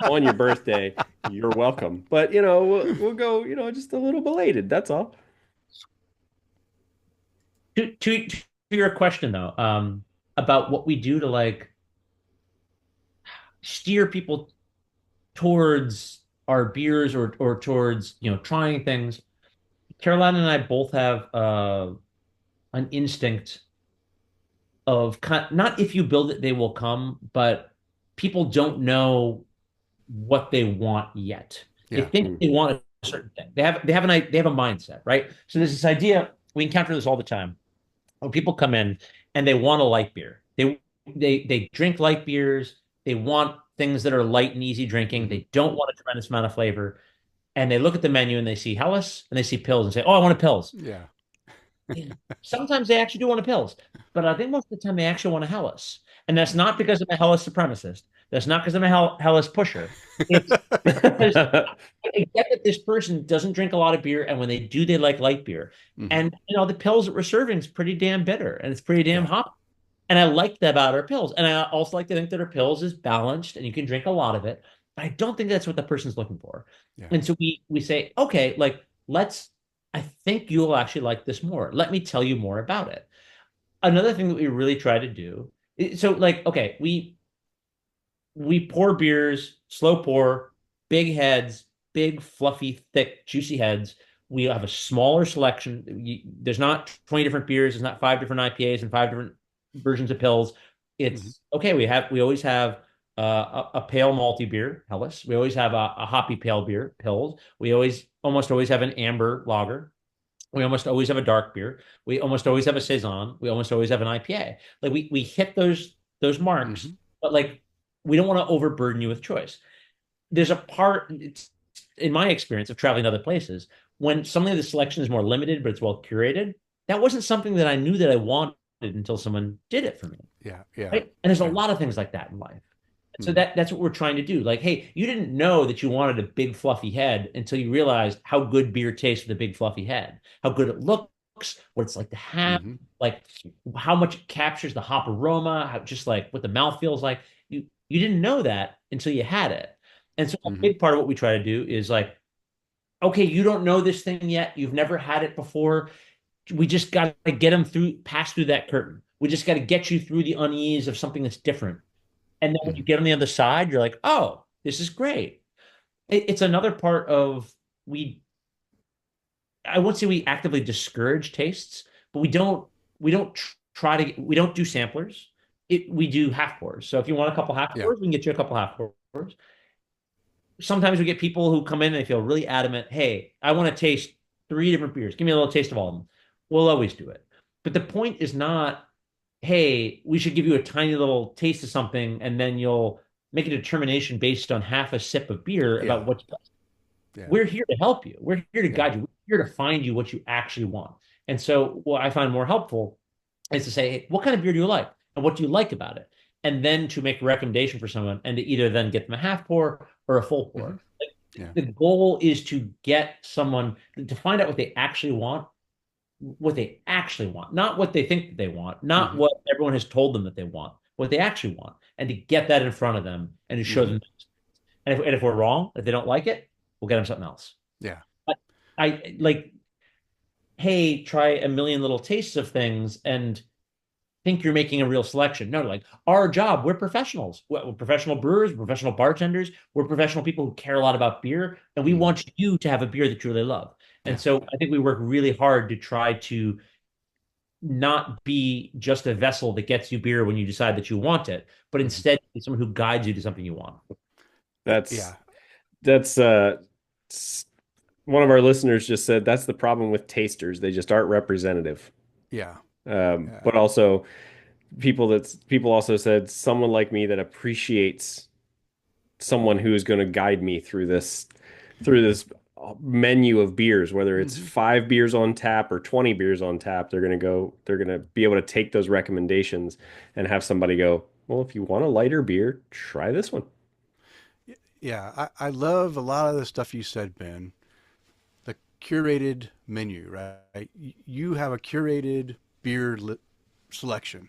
on your birthday. You're welcome. But, we'll go, just a little belated. That's all. To your question, though, about what we do to steer people towards our beers or towards, trying things. Caroline and I both have an instinct of not if you build it, they will come, but people don't know what they want yet. They think they want a certain thing. They have a mindset, right? So there's this idea, we encounter this all the time. When people come in and they want a light beer, they drink light beers, they want things that are light and easy drinking, they don't want a tremendous amount of flavor, and they look at the menu and they see Helles and they see Pils and say, oh, I want a Pils. Yeah. Sometimes they actually do want a Pils, but I think most of the time they actually want a Helles. And that's not because I'm a Helles supremacist. That's not because I'm a Helles pusher. It's because I get that this person doesn't drink a lot of beer, and when they do, they like light beer. And the Pils that we're serving is pretty damn bitter, and it's pretty damn hot. And I like that about our Pils. And I also like to think that our Pils is balanced, and you can drink a lot of it. But I don't think that's what the person's looking for. Yeah. And so we say, okay, I think you'll actually like this more. Let me tell you more about it. Another thing that we really try to do, okay, we pour beers, slow pour, big heads, big, fluffy, thick, juicy heads. We have a smaller selection. There's not 20 different beers. There's not 5 different IPAs and 5 different versions of Pils. It's okay. We always have a pale malty beer, Helles. We always have a hoppy pale beer, Pils. We almost always have an amber lager. We almost always have a dark beer. We almost always have a saison. We almost always have an IPA. We hit those marks, but we don't want to overburden you with choice. There's a part, in my experience of traveling to other places, when something of the selection is more limited, but it's well curated. That wasn't something that I knew that I wanted until someone did it for me. Yeah. Right? And there's a lot of things like that in life. So that's what we're trying to do. Hey, you didn't know that you wanted a big fluffy head until you realized how good beer tastes with a big fluffy head, how good it looks, what it's like to have, how much it captures the hop aroma, how just what the mouth feels like. You didn't know that until you had it. And so a big part of what we try to do is okay, you don't know this thing yet. You've never had it before. We just got to get them pass through that curtain. We just got to get you through the unease of something that's different. And then when you get on the other side, you're like, oh, this is great. It's another part of I won't say we actively discourage tastes, but we don't do samplers. We do half pours. So if you want a couple half pours, we can get you a couple half pours. Sometimes we get people who come in and they feel really adamant, hey, I want to taste 3 different beers. Give me a little taste of all of them. We'll always do it. But the point is not, hey, we should give you a tiny little taste of something and then you'll make a determination based on half a sip of beer about what's best. Yeah. We're here to help you. We're here to guide you. We're here to find you what you actually want. And so what I find more helpful is to say, hey, what kind of beer do you like? And what do you like about it? And then to make a recommendation for someone and to either then get them a half pour or a full pour. The goal is to get someone to find out what they actually want, not what they think that they want, not what everyone has told them that they want, what they actually want, and to get that in front of them and to show them. And if we're wrong, if they don't like it, we'll get them something else. Yeah. But I like, hey, try a million little tastes of things and think you're making a real selection. No, like our job, we're professionals. We're professional brewers, we're professional bartenders, we're professional people who care a lot about beer, and we want you to have a beer that you really love. And so I think we work really hard to try to not be just a vessel that gets you beer when you decide that you want it, but instead be someone who guides you to something you want. That's one of our listeners just said that's the problem with tasters. They just aren't representative. Yeah. But also people also said someone like me that appreciates someone who is going to guide me through this menu of beers, whether it's 5 beers on tap or 20 beers on tap. They're going to be able to take those recommendations and have somebody go, well, if you want a lighter beer, try this one. Yeah, I love a lot of the stuff you said, Ben. The curated menu, right? You have a curated beer selection,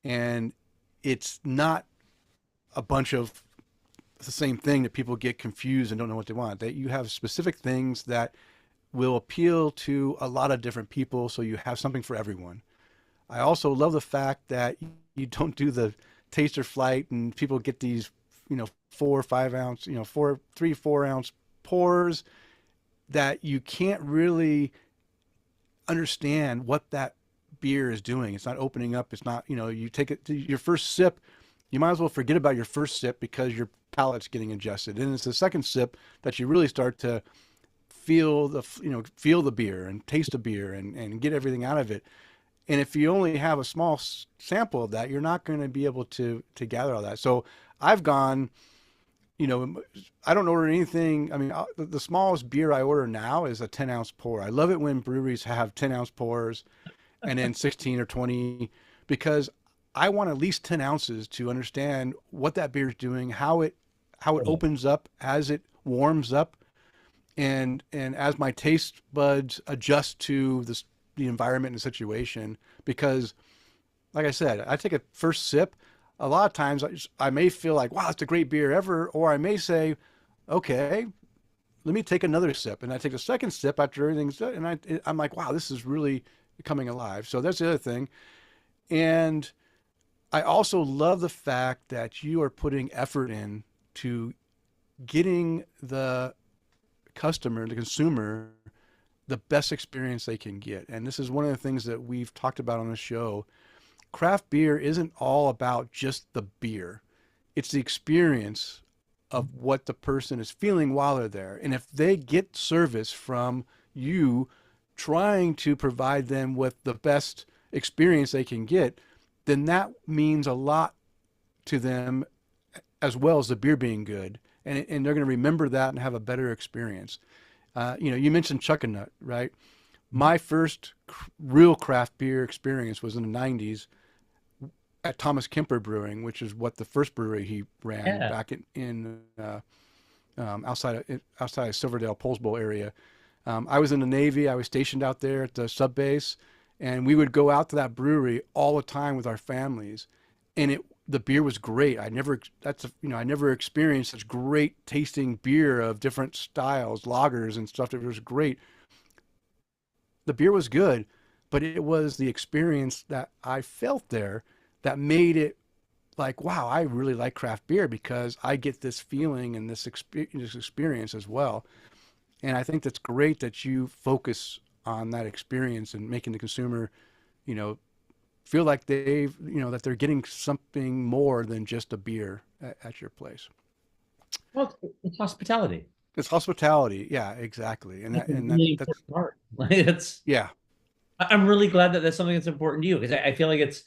and it's not a bunch of the same thing that people get confused and don't know what they want. That you have specific things that will appeal to a lot of different people, so you have something for everyone. I also love the fact that you don't do the taster flight and people get these 4 or 5 ounce, 4 ounce pours that you can't really understand what that beer is doing. It's not opening up. It's not, you take it to your first sip, you might as well forget about your first sip because your palate's getting adjusted. And it's the second sip that you really start to feel the beer and taste the beer and get everything out of it. And if you only have a small sample of that, you're not going to be able to gather all that. So I've gone, I don't order anything. I mean, the smallest beer I order now is a 10-ounce pour. I love it when breweries have 10-ounce pours and then 16 or 20, because I want at least 10 ounces to understand what that beer is doing, how it opens up as it warms up, and as my taste buds adjust to the environment and the situation. Because, like I said, I take a first sip. A lot of times I may feel like, wow, it's a great beer ever, or I may say, okay, let me take another sip, and I take a second sip after everything's done, and I'm like, wow, this is really coming alive. So that's the other thing. And I also love the fact that you are putting effort in to getting the customer, the consumer, the best experience they can get. And this is one of the things that we've talked about on the show. Craft beer isn't all about just the beer. It's the experience of what the person is feeling while they're there. And if they get service from you trying to provide them with the best experience they can get, then that means a lot to them, as well as the beer being good. And they're going to remember that and have a better experience. You mentioned Chuck and Nut, right? My first real craft beer experience was in the 90s at Thomas Kemper Brewing, which is what the first brewery he ran back in outside of Silverdale, Poles Bowl area. I was in the Navy. I was stationed out there at the sub base, and we would go out to that brewery all the time with our families, and the beer was great. I never experienced such great tasting beer of different styles, lagers and stuff. It was great. The beer was good, but it was the experience that I felt there that made it like, wow, I really like craft beer because I get this feeling and this experience as well. And I think that's great that you focus on that experience and making the consumer, you know, feel like that they're getting something more than just a beer at your place. Well, it's hospitality. It's hospitality. Yeah, exactly. It's a really important part. Like it's, yeah. I'm really glad that that's something that's important to you because I feel like it's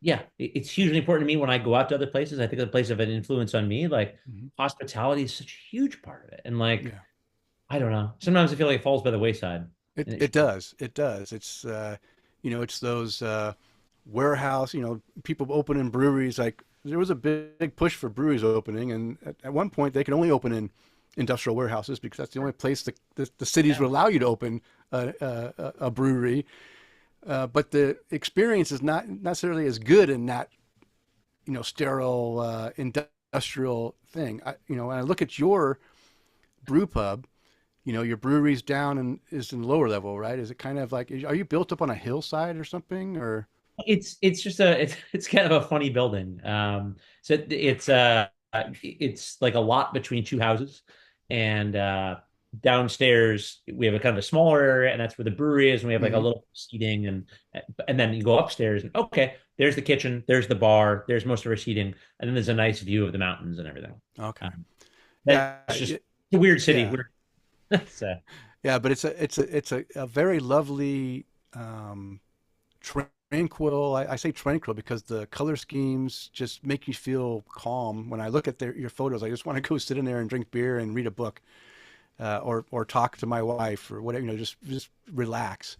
hugely important to me when I go out to other places. I think the place of an influence on me, like hospitality is such a huge part of it. And like, I don't know. Sometimes I feel like it falls by the wayside. It does. It does. It's, it's those warehouse, people opening breweries. Like there was a big push for breweries opening. And at one point they could only open in industrial warehouses because that's the only place the cities will allow you to open a brewery. But the experience is not necessarily as good in that, sterile industrial thing. When I look at your brew pub, your brewery's down and is in lower level, right? Is it kind of like, are you built up on a hillside or something, or? It's just it's kind of a funny building. So it's like a lot between two houses, and downstairs we have a kind of a smaller area, and that's where the brewery is, and we have like a little seating, and then you go upstairs, and okay, there's the kitchen, there's the bar, there's most of our seating, and then there's a nice view of the mountains and everything. Okay, that's just a weird city. Yeah. So. Yeah, but it's a very lovely, tranquil. I say tranquil because the color schemes just make you feel calm. When I look at your photos, I just want to go sit in there and drink beer and read a book, or talk to my wife or whatever. Just relax,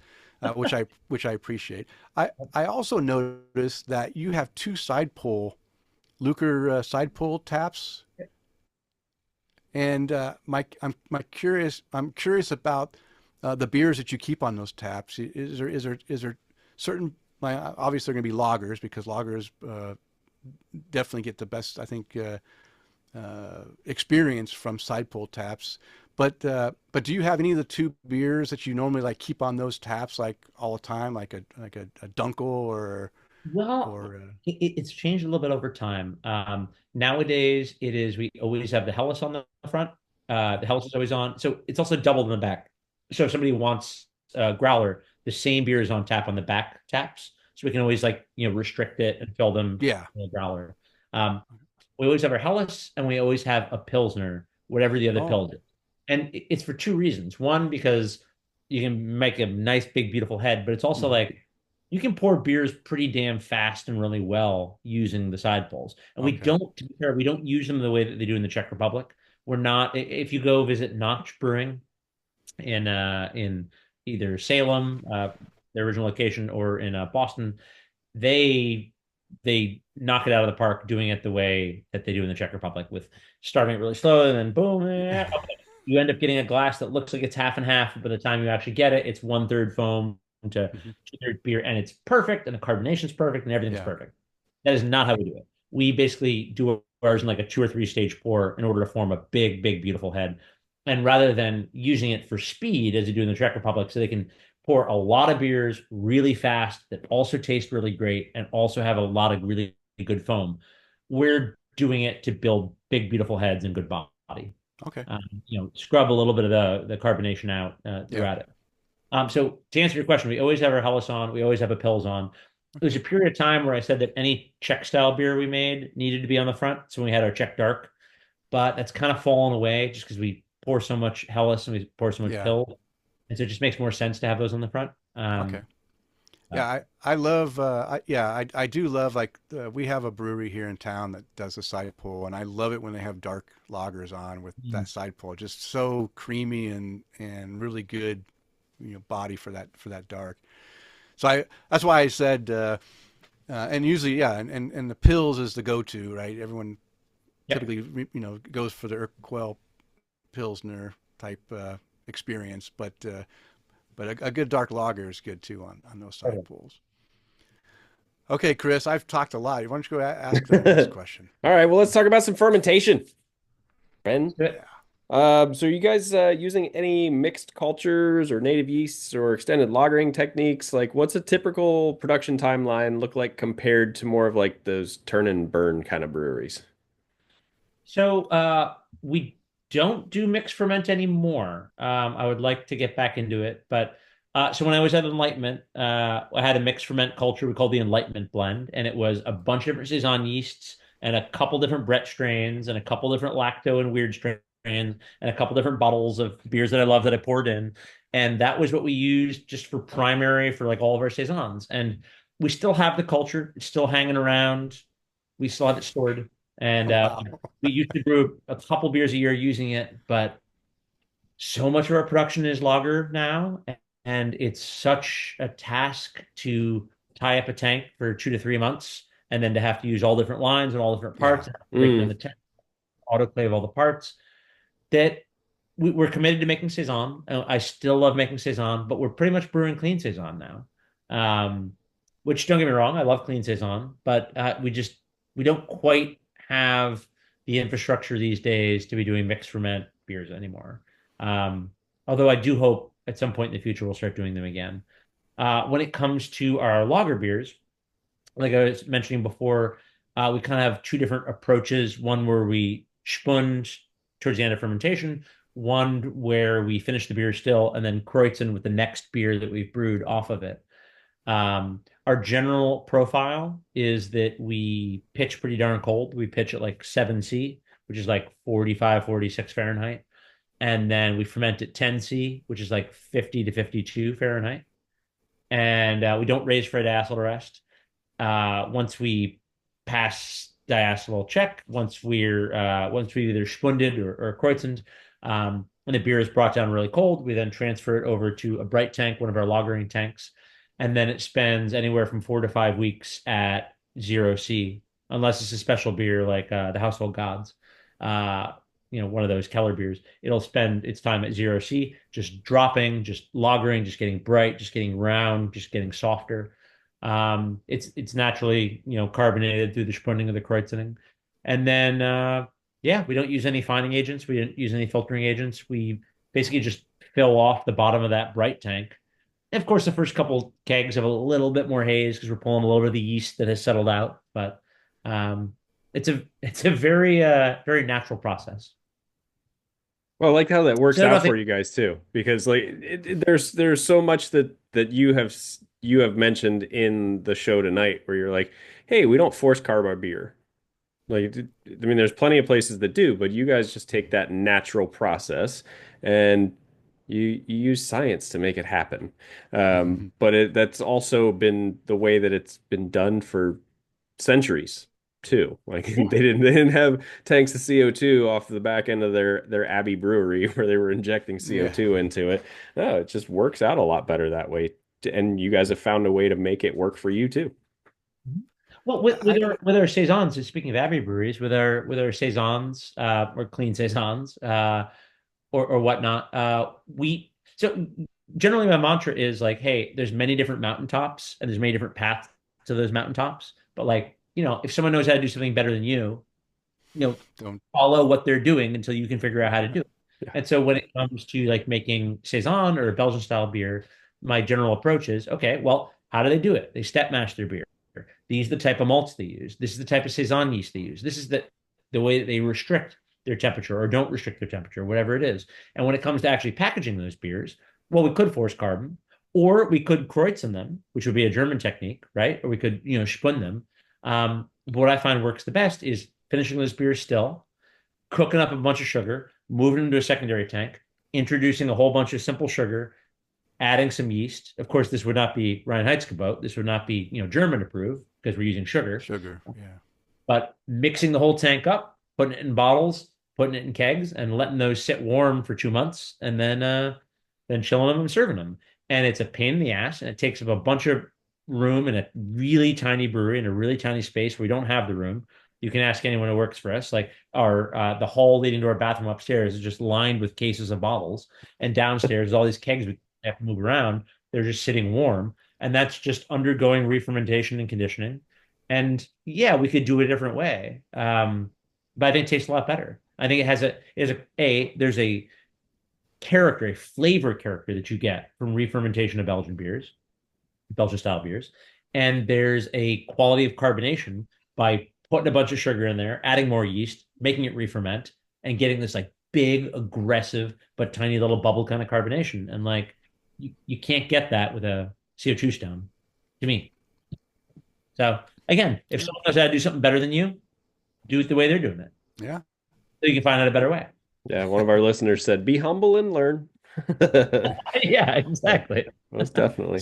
which I appreciate. I also noticed that you have two Luker side pull taps. And I'm curious about the beers that you keep on those taps. Is there certain, obviously they're going to be lagers because lagers definitely get the best, I think, experience from side pull taps. But do you have any of the two beers that you normally like keep on those taps like all the time, like a Dunkel or? Well, it's changed a little bit over time. Nowadays, we always have the Helles on the front. The Helles is always on. So it's also doubled in the back. So if somebody wants a growler, the same beer is on tap on the back taps. So we can always restrict it and fill them in the growler. We always have our Helles and we always have a Pilsner, whatever the other Pils is. And it's for two reasons. One, because you can make a nice, big, beautiful head, but it's also like, you can pour beers pretty damn fast and really well using the side pulls. And we don't use them the way that they do in the Czech Republic. We're not, if you go visit Notch Brewing in either Salem, their original location, or in Boston, they knock it out of the park doing it the way that they do in the Czech Republic, with starting it really slow and then boom. Okay. You end up getting a glass that looks like it's half and half. By the time you actually get it, it's 1/3 foam to 2/3 beer, and it's perfect, and the carbonation's perfect, and everything's perfect. That is not how we do it. We basically do ours in like a 2 or 3 stage pour in order to form a big, big, beautiful head. And rather than using it for speed as you do in the Czech Republic, so they can pour a lot of beers really fast that also taste really great and also have a lot of really good foam, we're doing it to build big, beautiful heads and good body. Okay. Scrub a little bit of the carbonation out throughout it. So to answer your question, we always have our Helles on. We always have a Pils on. There was a period of time where I said that any Czech style beer we made needed to be on the front. So we had our Czech Dark, but that's kind of fallen away just because we pour so much Helles and we pour so much Pils. And so it just makes more sense to have those on the front. Okay. Yeah, I love, I do love, we have a brewery here in town that does a side pull, and I love it when they have dark lagers on with that side pull. Just so creamy and really good, body for that dark. So that's why I said, and usually, and the Pils is the go-to, right? Everyone typically, goes for the Urquell Pilsner type experience, but a good dark lager is good too on those side pulls. Okay, Kris, I've talked a lot. Why don't you go ask the next question? All right, well, let's talk about some fermentation. Ben? Yeah. So are you guys using any mixed cultures or native yeasts or extended lagering techniques? Like, what's a typical production timeline look like compared to more of like those turn and burn kind of breweries? So we don't do mixed ferment anymore. I would like to get back into it, but so when I was at Enlightenment, I had a mixed ferment culture we called the Enlightenment blend, and it was a bunch of different saison yeasts and a couple different Brett strains and a couple different lacto and weird strains and a couple different bottles of beers that I love that I poured in, and that was what we used just for primary for like all of our saisons. And we still have the culture; it's still hanging around. We still have it stored. And Wow. we used to brew a couple beers a year using it, but so much of our production is lager now, and it's such a task to tie up a tank for 2 to 3 months, and then to have to use all different lines and all different Yeah. parts, and break it in the Mm. tank, autoclave all the parts. That we're committed to making saison. I still love making saison, but we're pretty much brewing clean saison now. Um, which don't get me wrong, I love clean saison, but we don't quite have the infrastructure these days to be doing mixed ferment beers anymore. Um, although I do hope at some point in the future we'll start doing them again. When it comes to our lager beers, like I was mentioning before, we kind of have two different approaches. One where we sponge towards the end of fermentation, one where we finish the beer still and then kreutzen with the next beer that we've brewed off of it. Our general profile is that we pitch pretty darn cold. We pitch at like 7C, which is like 45, 46 Fahrenheit. And then we ferment at 10C, which is like 50 to 52 Fahrenheit. And we don't raise for a diacetyl rest. Once we pass diacetyl check, once we either spunded or kreutzend, and the beer is brought down really cold, we then transfer it over to a bright tank, one of our lagering tanks, and then it spends anywhere from 4 to 5 weeks at 0C, unless it's a special beer like the Household Gods. Uh, one of those Keller beers. It'll spend its time at 0C, just dropping, just lagering, just getting bright, just getting round, just getting softer. It's naturally, carbonated through the spunding of the Kreutzening. And then yeah, we don't use any fining agents. We don't use any filtering agents. We basically just fill off the bottom of that bright tank. And of course, the first couple kegs have a little bit more haze because we're pulling a little bit of the yeast that has settled out. But um, it's a very natural process. Well, I like how that works So I don't know out if for it, you guys too, because like there's so much that you have mentioned in the show tonight where you're like, hey, we don't force carb our beer. Like, I mean, there's plenty of places that do, but you guys just take that natural process and you use science to make it happen. But that's also been the way that it's been done for centuries too. Like yeah, they didn't have tanks of CO2 off the back end of their Abbey brewery where they were injecting Yeah. CO2 into it. No, it just works out a lot better that way. And you guys have found a way to make it work for you too. well, I got with our saisons, and speaking of Abbey breweries, with our saisons or clean saisons or whatnot, we so generally my mantra is like, hey, there's many different mountaintops and there's many different paths to those mountaintops. But like, if someone knows how to do something better than you know, don't. follow what they're doing until you can figure out how to do it. Yeah. And so when it comes to like making saison or a Belgian style beer, my general approach is, okay, well, how do they do it? They step mash their beer. These are the type of malts they use. This is the type of saison yeast they use. This is the way that they restrict their temperature or don't restrict their temperature, whatever it is. And when it comes to actually packaging those beers, well, we could force carbon, or we could kreutzen them, which would be a German technique, right? Or we could, spun them. But what I find works the best is finishing those beers still, cooking up a bunch of sugar, moving them into a secondary tank, introducing a whole bunch of simple sugar, adding some yeast. Of course, this would not be Reinheitsgebot. This would not be, German approved because we're using sugar, Sugar. Yeah. but mixing the whole tank up, putting it in bottles, putting it in kegs, and letting those sit warm for 2 months, and then chilling them and serving them. And it's a pain in the ass, and it takes up a bunch of room in a really tiny brewery in a really tiny space where we don't have the room. You can ask anyone who works for us. Like our the hall leading to our bathroom upstairs is just lined with cases of bottles, and downstairs all these kegs we have to move around. They're just sitting warm, and that's just undergoing re-fermentation and conditioning. And yeah, we could do it a different way, but I think it tastes a lot better. I think it has there's a character, a flavor character that you get from re-fermentation of Belgian beers, Belgian style beers. And there's a quality of carbonation by putting a bunch of sugar in there, adding more yeast, making it re-ferment, and getting this like big, aggressive, but tiny little bubble kind of carbonation. And like you can't get that with a CO2 stone, to me. So again, if someone knows how to do something better than you, do it the way they're doing it. Yeah. So you can find out a better way. Yeah, one of our listeners said, "Be humble and learn." Yeah, exactly. Most definitely.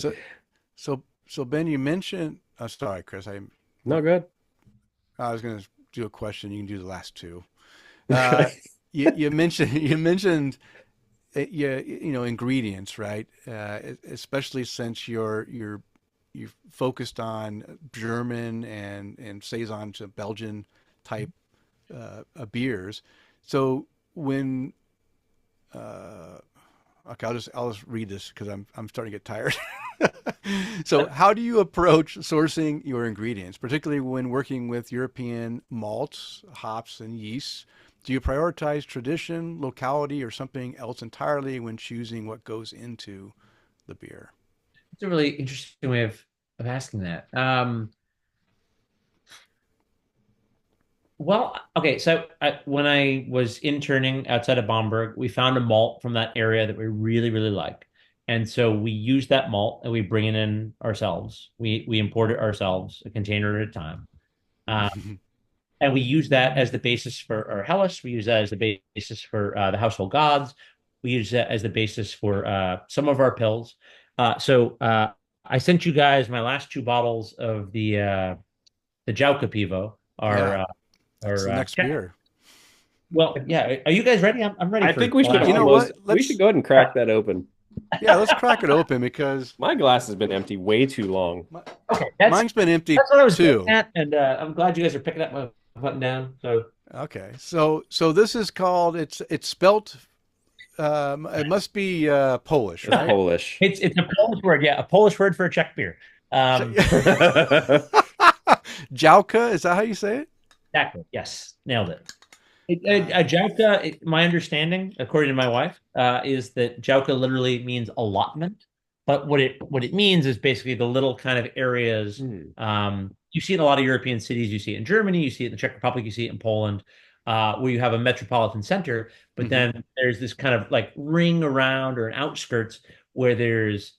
So Ben, you mentioned. Sorry, Kris. No, good. I was going to do a question. You can do the last two. You mentioned ingredients, right? Especially since you've focused on German and saison to Belgian type beers. So when okay, I'll just read this because I'm starting to get tired. So how do you approach sourcing your ingredients, particularly when working with European malts, hops, and yeasts? Do you prioritize tradition, locality, or something else entirely when choosing what goes into the beer? It's a really interesting way of asking that. Well, okay, so when I was interning outside of Bamberg, we found a malt from that area that we really, really like. And so we use that malt and we bring it in ourselves. We import it ourselves, a container at a time. And we use that as the basis for our Helles. We use that as the basis for the Household Gods. We use that as the basis for some of our pills. So I sent you guys my last two bottles of the Dzialka Pivo, That's the next beer. Well, yeah. Are you guys ready? I'm ready. I think we should. We should go ahead and crack that open. Yeah, let's crack it open because my glass has been empty way too long. Okay, mine's been empty that's what I was too. At, and I'm glad you guys are picking up my button down. So okay, so this is called. It's spelt. It must be Polish, right? It's Polish. It's a Polish word. Yeah, a Polish word for a Czech beer. Dzialka, is that how you say it? Exactly. Yes, nailed it. Dzialka, my understanding, according to my wife, is that Dzialka literally means allotment. But what it means is basically the little kind of areas. You see it in a lot of European cities. You see it in Germany. You see it in the Czech Republic. You see it in Poland, where you have a metropolitan center. But then there's this kind of like ring around or an outskirts where there's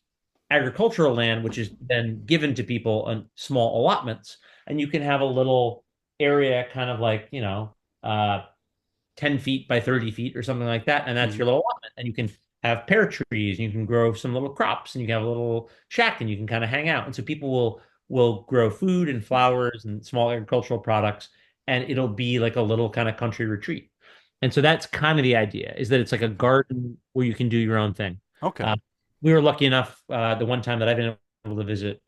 agricultural land, which is then given to people on small allotments. And you can have a little area kind of like, 10 feet by 30 feet or something like that. And that's your little allotment. And you can have pear trees, and you can grow some little crops, and you can have a little shack, and you can kind of hang out. And so people will grow food and flowers and small agricultural products, and it'll be like a little kind of country retreat. And so that's kind of the idea, is that it's like a garden where you can do your own thing. Okay. We were lucky enough the one time that I've been able to visit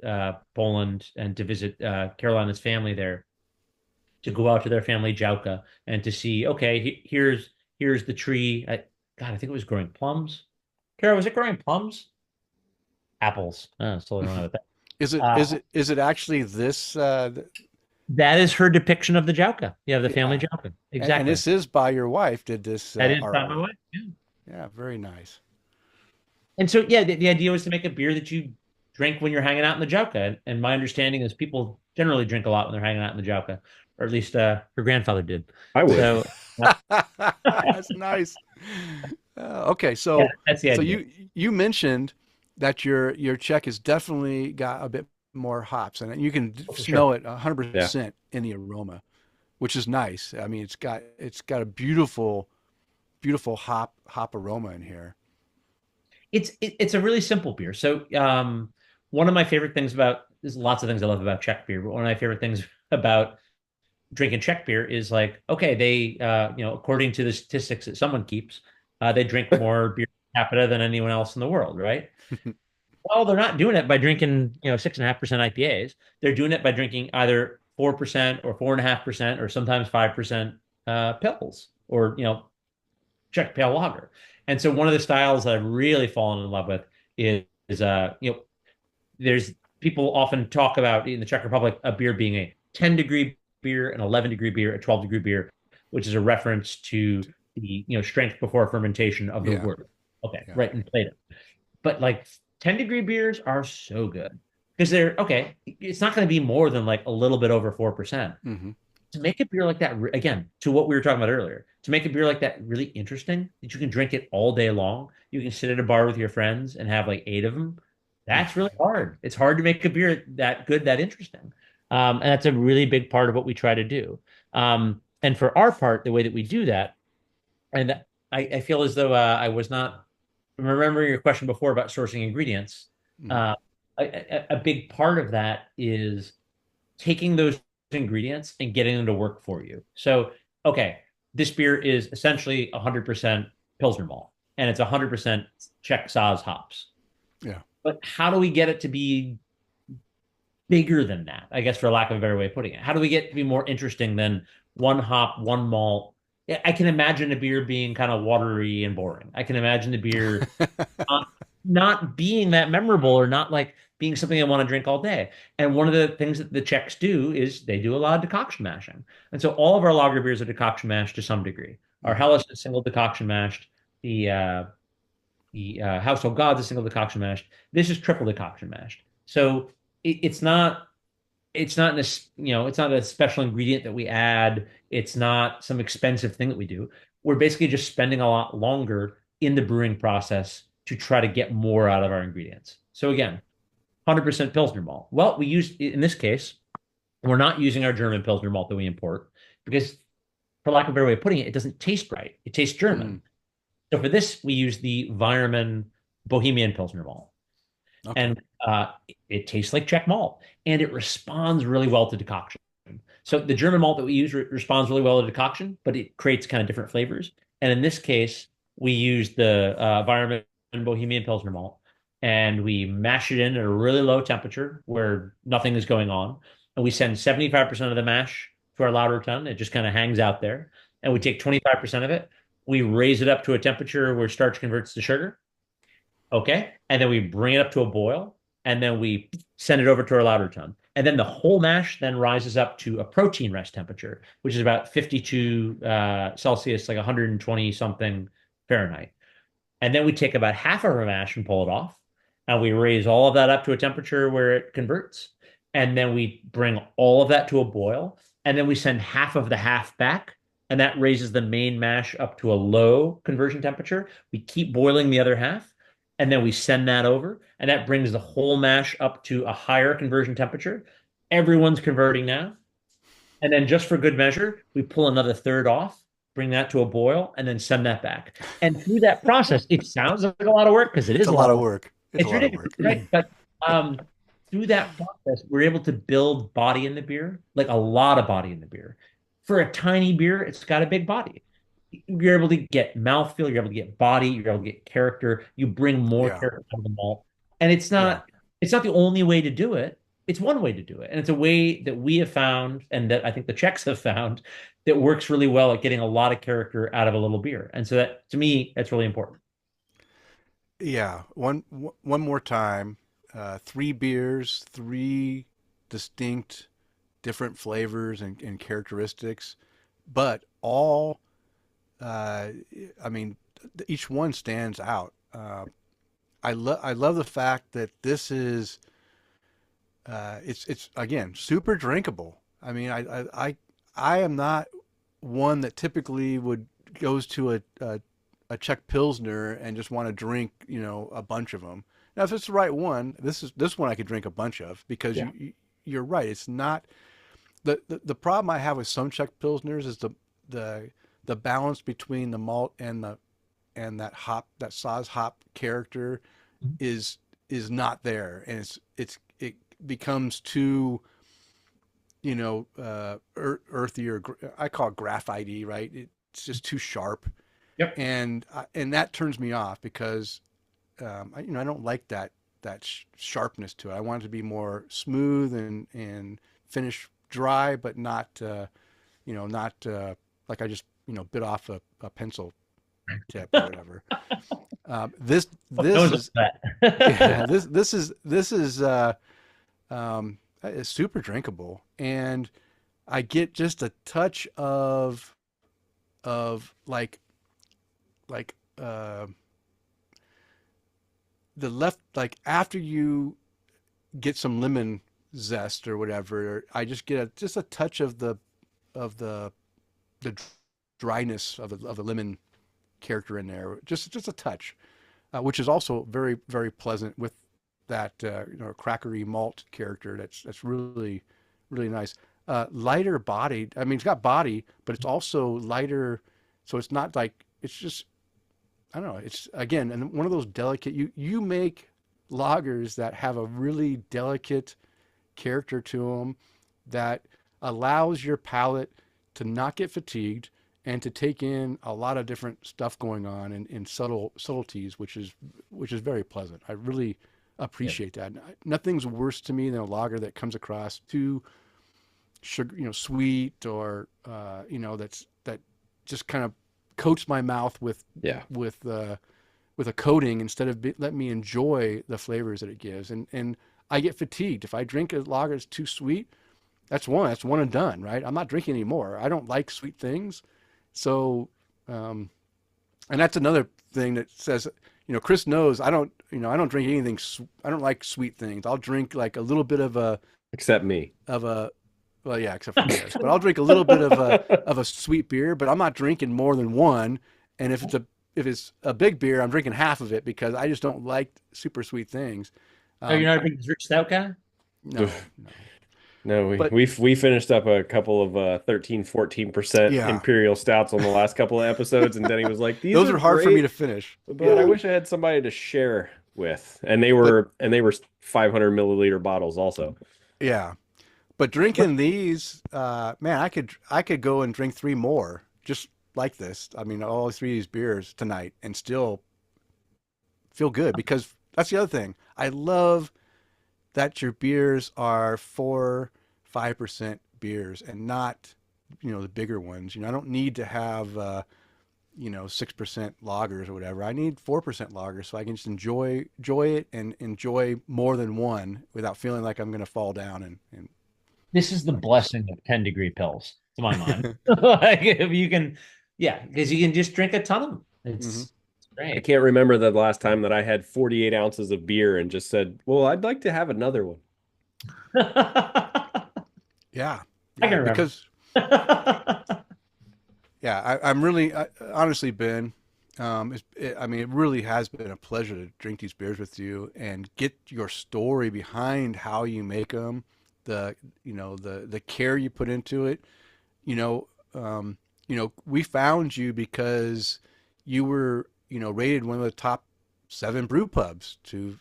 Poland and to visit Carolina's family there, to go out to their family Dzialka and to see, okay, here's the tree. I think it was growing plums. Kara, was it growing plums? Apples. Still don't know about that. Is it actually this? That is her depiction of the Dzialka. Yeah, the family Dzialka. Exactly. And this is by your wife. Did this? That is by my wife. Yeah. Yeah, very nice. And so, yeah, the idea was to make a beer that you drink when you're hanging out in the Dzialka. And my understanding is people generally drink a lot when they're hanging out in the Dzialka, or at least her grandfather did. I would. So, that's nice. Okay, so that's the idea. So you mentioned that your Czech has definitely got a bit more hops, and you can smell it 100% in the aroma, which is nice. I mean, it's got a beautiful hop aroma in here. It's a really simple beer. So one of my favorite things there's lots of things I love about Czech beer, but one of my favorite things about drinking Czech beer is like, okay, they according to the statistics that someone keeps, they drink more beer per capita than anyone else in the world, right? Well, they're not doing it by drinking 6.5% IPAs. They're doing it by drinking either 4% or 4.5% or sometimes 5% pills or Czech pale lager. And so one of the styles that I've really fallen in love with is there's people often talk about in the Czech Republic a beer being a 10-degree beer, an 11-degree beer, a 12-degree beer. which is a reference to the strength before fermentation of the Yeah. wort. Okay, Yeah. right in Plato. But like 10-degree beers are so good because they're okay. It's not going to be more than like a little bit over 4%. Mm-hmm. To make a beer like that, again, to what we were talking about earlier, to make a beer like that really interesting, that you can drink it all day long, you can sit at a bar with your friends and have like 8 of them. That's really hard. It's hard to make a beer that good, that interesting. And that's a really big part of what we try to do. And for our part, the way that we do that, and I feel as though I was not remembering your question before about sourcing ingredients. Mm-hmm. A big part of that is taking those ingredients and getting them to work for you. So, okay, this beer is essentially 100% Pilsner malt, and it's 100% Czech Saaz hops. Yeah. But how do we get it to be bigger than that? I guess, for lack of a better way of putting it. How do we get it to be more interesting than one hop, one malt? I can imagine a beer being kind of watery and boring. I can imagine the beer not being that memorable or not like being something I want to drink all day. And one of the things that the Czechs do is they do a lot of decoction mashing. And so all of our lager beers are decoction mashed to some degree. Our Helles is single decoction mashed. The Household Gods is single decoction mashed. This is triple decoction mashed. So it's not it's not a special ingredient that we add. It's not some expensive thing that we do. We're basically just spending a lot longer in the brewing process to try to get more out of our ingredients. So again, 100% Pilsner malt. Well, we use, in this case, we're not using our German Pilsner malt that we import because, for lack of a better way of putting it, it doesn't taste right. It tastes German. So for this, we use the Weyermann Bohemian Pilsner malt. Okay. And it tastes like Czech malt, and it responds really well to decoction. So the German malt that we use responds really well to decoction, but it creates kind of different flavors. And in this case, we use the Weyermann Bohemian Pilsner malt, and we mash it in at a really low temperature where nothing is going on. And we send 75% of the mash to our lauter tun. It just kind of hangs out there. And we take 25% of it. We raise it up to a temperature where starch converts to sugar. Okay. And then we bring it up to a boil, and then we send it over to our lauter tun. And then the whole mash then rises up to a protein rest temperature, which is about 52 Celsius, like 120 something Fahrenheit. And then we take about half of our mash and pull it off. And we raise all of that up to a temperature where it converts. And then we bring all of that to a boil. And then we send half of the half back. And that raises the main mash up to a low conversion temperature. We keep boiling the other half. And then we send that over. And that brings the whole mash up to a higher conversion temperature. Everyone's converting now. And then just for good measure, we pull another third off, bring that to a boil, and then send that back. And through that process, it sounds like a lot of work because it is a lot of work. It's ridiculous, right? But through that process, we're able to build body in the beer, like a lot of body in the beer. For a tiny beer, it's got a big body. You're able to get mouthfeel, you're able to get body, you're able to get character. You bring more character out of the malt. And it's not the only way to do it. It's one way to do it. And it's a way that we have found, and that I think the Czechs have found, that works really well at getting a lot of character out of a little beer. And so that, to me, that's really important. Yeah. One more time. 3 beers, 3 distinct different flavors and characteristics, but all, each one stands out. I love the fact that this is, it's again, super drinkable. I mean, I am not one that typically goes to a Czech Pilsner and just want to drink, a bunch of them. Now, if it's the right one, this one I could drink a bunch of because you're right. It's not the problem I have with some Czech Pilsners is the balance between the malt and that hop, that Saaz hop character is not there, and it becomes too, earthy, or I call it graphite-y, right? It's just too sharp. Yep. And that turns me off because I don't like that sharpness to it. I want it to be more smooth and finish dry, but not not like I just bit off a pencil tip or whatever. This is this is super drinkable, and I get just a touch of of like the left, like after you get some lemon zest or whatever, I just get just a touch of the the dryness of the lemon character in there, just a touch, which is also very very pleasant with that crackery malt character. That's really really nice. Lighter bodied. I mean, it's got body, but it's also lighter, so it's not like it's just I don't know. It's again, and one of those delicate. You make lagers that have a really delicate character to them that allows your palate to not get fatigued and to take in a lot of different stuff going on in subtleties, which is very pleasant. I really appreciate that. Nothing's worse to me than a lager that comes across too sugar, sweet or that just kind of coats my mouth with a coating instead of let me enjoy the flavors that it gives. And I get fatigued if I drink a lager that's too sweet. That's one and done, right? I'm not drinking anymore. I don't like sweet things. So, and that's another thing that says, Kris knows I don't drink anything. I don't like sweet things. I'll drink like a little bit of except me. Well, yeah, except for Kris. But I'll drink a little bit of a sweet beer, but I'm not drinking more than one. And if it's a big beer, I'm drinking half of it because I just don't like super sweet things. Oh, you're not a big stout guy? No. No, we finished up a couple of 13-14% imperial stouts on the last couple of episodes, and Denny was like, "Those are hard for me to finish." But I wish I had somebody to share with, and they were 500 milliliter bottles also. Yeah, but drinking these, man, I could go and drink 3 more just like this. I mean, all 3 of these beers tonight, and still feel good because that's the other thing. I love that your beers are 4-5% beers and not, the bigger ones. I don't need to have, 6% lagers or whatever. I need 4% lagers so I can just enjoy it and enjoy more than one without feeling like I'm going to fall down. And this is the blessing of 10-degree pills, to my mind. Like if you can, because you can just drink a ton of them. It's great. I can't remember the last time that I had 48 ounces of beer and just said, well, I'd like to have another one. Yeah. I can remember. Because, I'm really, honestly, Ben, it really has been a pleasure to drink these beers with you and get your story behind how you make them, the care you put into it. We found you because you were, rated one of the top 7 brew pubs in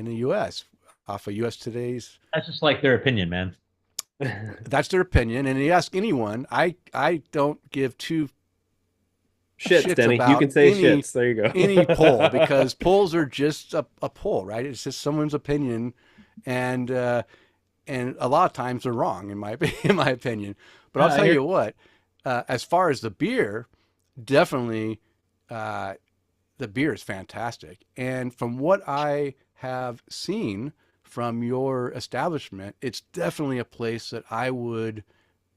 the U.S. off of U.S. Today's. That's just like their opinion, man. That's their opinion, and you ask anyone. I don't give 2 shits, Denny. You can say shits. There you go. Any poll, because polls are just a poll, right? It's just someone's opinion, and a lot of times they're wrong in my opinion. But I'll tell you what, as far as the beer, definitely. The beer is fantastic. And from what I have seen from your establishment, it's definitely a place that I would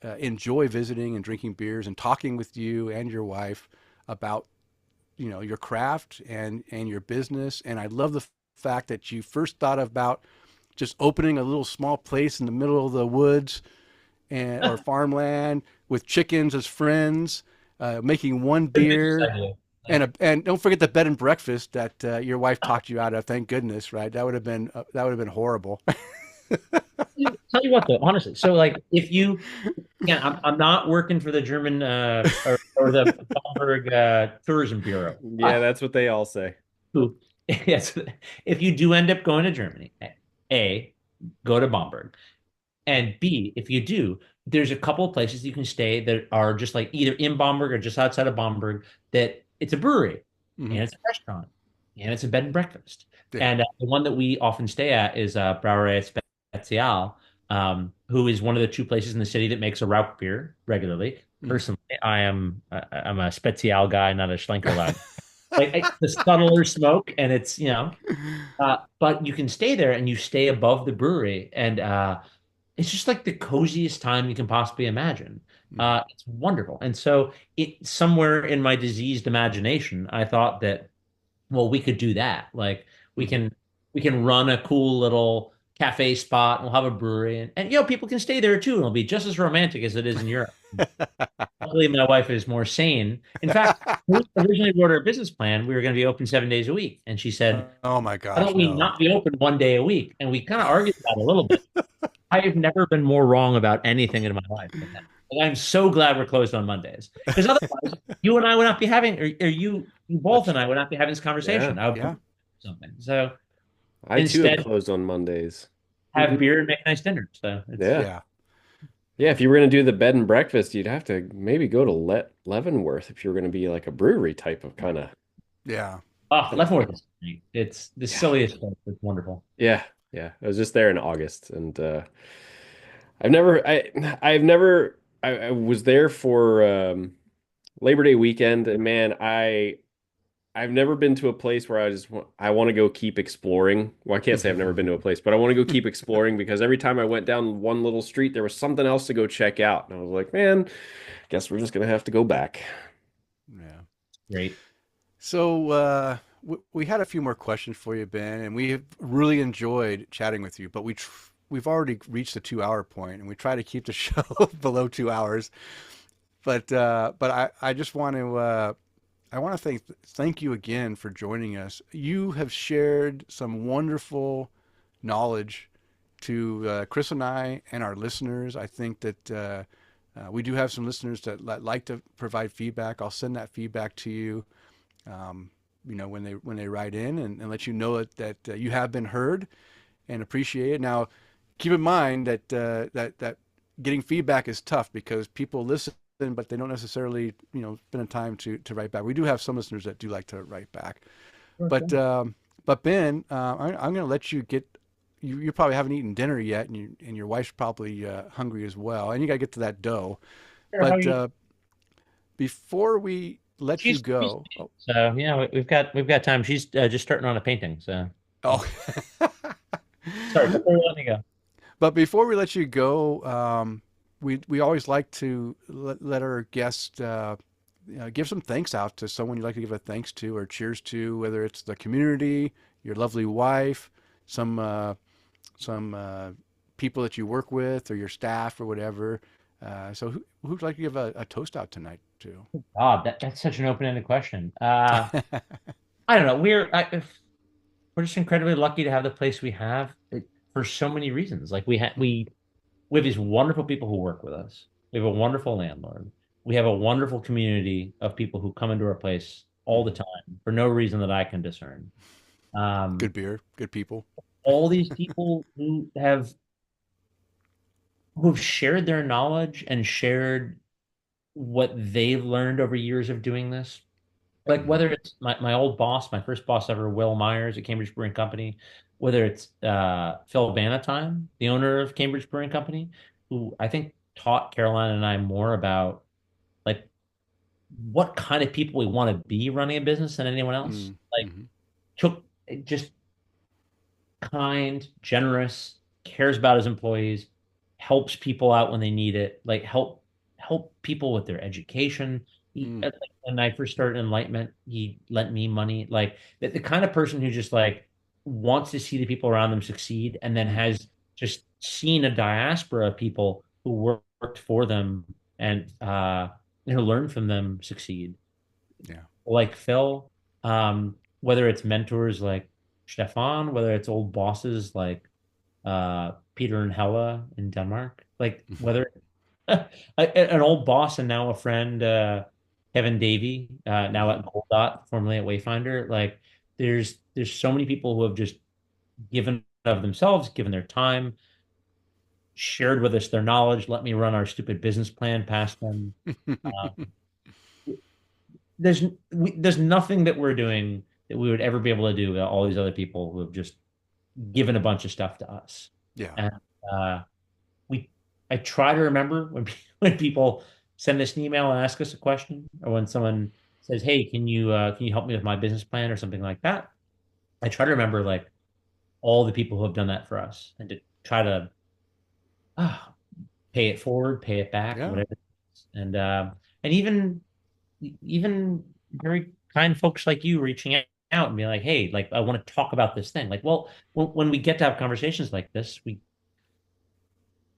enjoy visiting and drinking beers and talking with you and your wife about, your craft and your business. And I love the fact that you first thought about just opening a little small place in the middle of the woods or farmland with chickens as friends, making one beer. And don't forget the bed and breakfast that your wife talked you out of. Thank goodness, right? That would have been horrible. Tell you what, though, honestly. So, like, if you, I'm not working for the German or the Bamberg Tourism Bureau. Yeah, that's what they all say. Yes, if you do end up going to Germany, A, go to Bamberg, and B, if you do, there's a couple of places you can stay that are just like either in Bamberg or just outside of Bamberg that. It's a brewery, and it's a restaurant, and it's a bed and breakfast. Yeah. And the one that we often stay at is Brauerei Spezial, who is one of the 2 places in the city that makes a Rauch beer regularly. Personally, I'm a Spezial guy, not a Schlenker lad. Like the subtler smoke, and it's but you can stay there, and you stay above the brewery, and it's just like the coziest time you can possibly imagine. It's wonderful. And so it somewhere in my diseased imagination, I thought that, well, we could do that. Like we Mhm. can we can run a cool little cafe spot and we'll have a brewery and people can stay there too. And it'll be just as romantic as it is in Europe. Luckily, my wife is more sane. In fact, we originally wrote our business plan. We were going to be open 7 days a week. And she said, Oh my why gosh, don't we no. not be open one day a week? And we kind of argued about it a little bit. I have never been more wrong about anything in my life than that. And I'm so glad we're closed on Mondays because otherwise, you and I would not be having, or you both That's and I would not be having this conversation. Yeah. I would yeah. be something. So I too have instead, closed on Mondays. have beer and make nice dinner. So it's Yeah. Yeah. Yeah, if you were going to do the bed and breakfast, you'd have to maybe go to Leavenworth if you were going to be like a brewery type of kind of. Yeah. Leavenworth is great. It's the Yeah. silliest place. It's wonderful. Yeah, yeah. I was just there in August, and I've never, I've never, I was there for Labor Day weekend, and man, I've never been to a place where I want to go keep exploring. Well, I can't say I've never been to a place, but I want to go keep exploring because every time I went down one little street, there was something else to go check out, and I was like, man, guess we're just gonna have to go back. Yeah. Great. So we had a few more questions for you, Ben, and we have really enjoyed chatting with you. But we've already reached the 2 hour point, and we try to keep the show below 2 hours. But I just want to thank you again for joining us. You have shared some wonderful knowledge to Kris and I and our listeners. I think that we do have some listeners that like to provide feedback. I'll send that feedback to you. When they write in and let you know that you have been heard and appreciated. Now, keep in mind that getting feedback is tough because people listen, but they don't necessarily spend the time to write back. We do have some listeners that do like to write back, but Ben, I'm going to let you get. You probably haven't eaten dinner yet, and your wife's probably hungry as well, and you got to get to that dough. Sure, how are But you? before we let you She's go, so yeah, we've got time. She's just starting on a painting. So oh. sorry, before we let me go. But before we let you go, we always like to let our guests give some thanks out to someone you'd like to give a thanks to or cheers to, whether it's the community, your lovely wife, some people that you work with, or your staff, or whatever. So who'd like to give a toast out tonight to? God, that's such an open-ended question. I don't know. We're just incredibly lucky to have the place we have for so many reasons. Like we have these wonderful people who work with us. We have a wonderful landlord. We have a wonderful community of people who come into our place all the Mhm. time for no reason that I can discern. Good beer, good people. All these people who've shared their knowledge and shared what they've learned over years of doing this. Like Mhm. whether it's my old boss, my first boss ever, Will Myers at Cambridge Brewing Company, whether it's Phil Bannatyne, the owner of Cambridge Brewing Company, who I think taught Caroline and I more about like what kind of people we want to be running a business than anyone else. Like Mm-hmm. took just kind, generous, cares about his employees, helps people out when they need it, like help people with their education. Mm. Like, when I first started Enlightenment, he lent me money. Like the kind of person who just like wants to see the people around them succeed, and then Mm. has just seen a diaspora of people who worked for them and learned from them succeed Yeah. like Phil, whether it's mentors like Stefan, whether it's old bosses like Peter and Hella in Denmark, like whether an old boss and now a friend, Kevin Davey, now Mhm. at Gold Dot, formerly at Wayfinder. Like there's so many people who have just given of themselves, given their time, shared with us their knowledge, let me run our stupid business plan past them. Uh, there's nothing that we're doing that we would ever be able to do without all these other people who have just given a bunch of stuff to us. Yeah. And we I try to remember when people send us an email and ask us a question, or when someone says, "Hey, can you help me with my business plan?" or something like that. I try to remember like all the people who have done that for us, and to try to ah, pay it forward, pay it back, Yeah. whatever. And even very kind folks like you reaching out and being like, hey, like I want to talk about this thing. Like, well, when we get to have conversations like this, we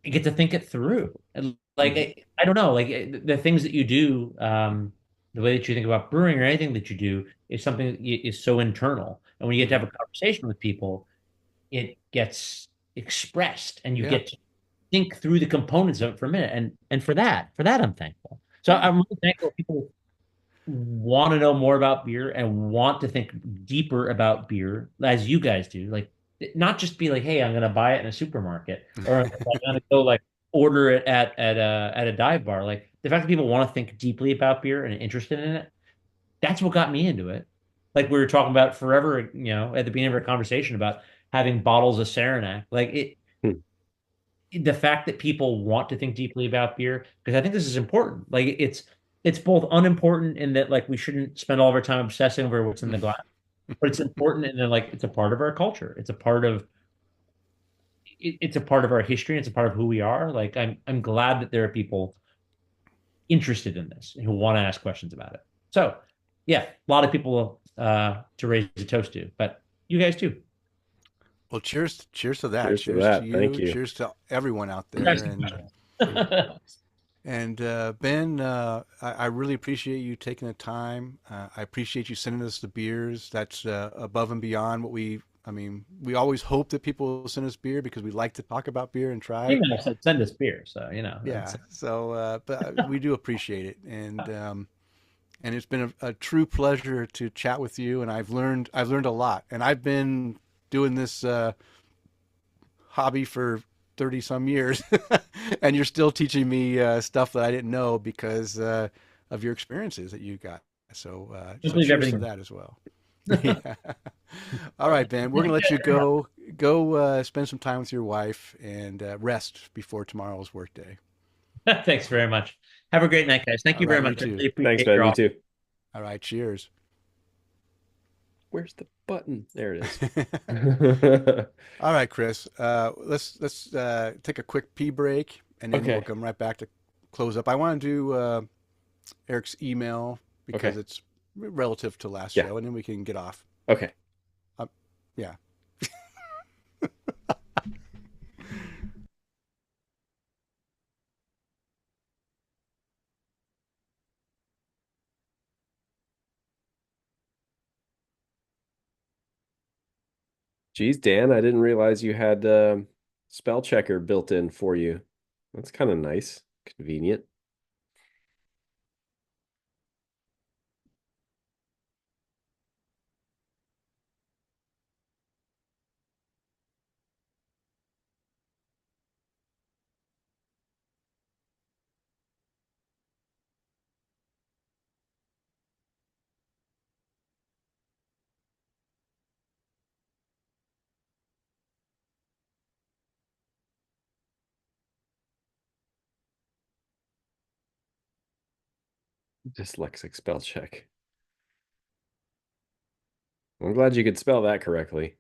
get to think it through. And like, Mhm. I don't know, like the things that you do, the way that you think about brewing or anything that you do is something that is so internal. And when you get to Mhm. have a conversation with people, it gets expressed and you Yeah. get to think through the components of it for a minute. And for that, I'm thankful. So Yeah. I'm really thankful people want to know more about beer and want to think deeper about beer as you guys do. Like not just be like, hey, I'm gonna buy it in a supermarket or I'm gonna go like order it at a dive bar. Like the fact that people want to think deeply about beer and are interested in it, that's what got me into it. Like we were talking about forever, at the beginning of our conversation about having bottles of Saranac. Like Hmm. the fact that people want to think deeply about beer, because I think this is important. Like it's both unimportant in that like we shouldn't spend all of our time obsessing over what's in the glass, but it's important in that like it's a part of our culture. It's a part of our history. It's a part of who we are. Like I'm glad that there are people interested in this who want to ask questions about it. So yeah, a lot of people to raise a toast to, but you guys too. Well, cheers to that. Cheers to Cheers to that. Thank you. you. Cheers to everyone out there. Guys, And Ben, I really appreciate you taking the time. I appreciate you sending us the beers. That's above and beyond what I mean, we always hope that people will send us beer because we like to talk about beer and try. even if send us beer, so Yeah. that's So, but we do appreciate it. And it's been a true pleasure to chat with you. And I've learned a lot. And I've been doing this hobby for 30 some years and you're still teaching me stuff that I didn't know because of your experiences that you got. So, just so leave cheers to everything. that as well. Yeah. All right, Ben, we're going to let you go spend some time with your wife and rest before tomorrow's workday. Thanks very much. Have a great night, guys. Thank All you very right, you much. I too. really Thanks, appreciate Ben. your You all. too. All right, cheers. Where's the button? There it is. All right, Kris. Let's take a quick pee break, and then we'll Okay. come right back to close up. I want to do Eric's email because Okay. it's relative to last Yeah. show, and then we can get off. Okay. Uh, yeah. Geez, Dan, I didn't realize you had spell checker built in for you. That's kind of nice. Convenient. Dyslexic spell check. I'm glad you could spell that correctly.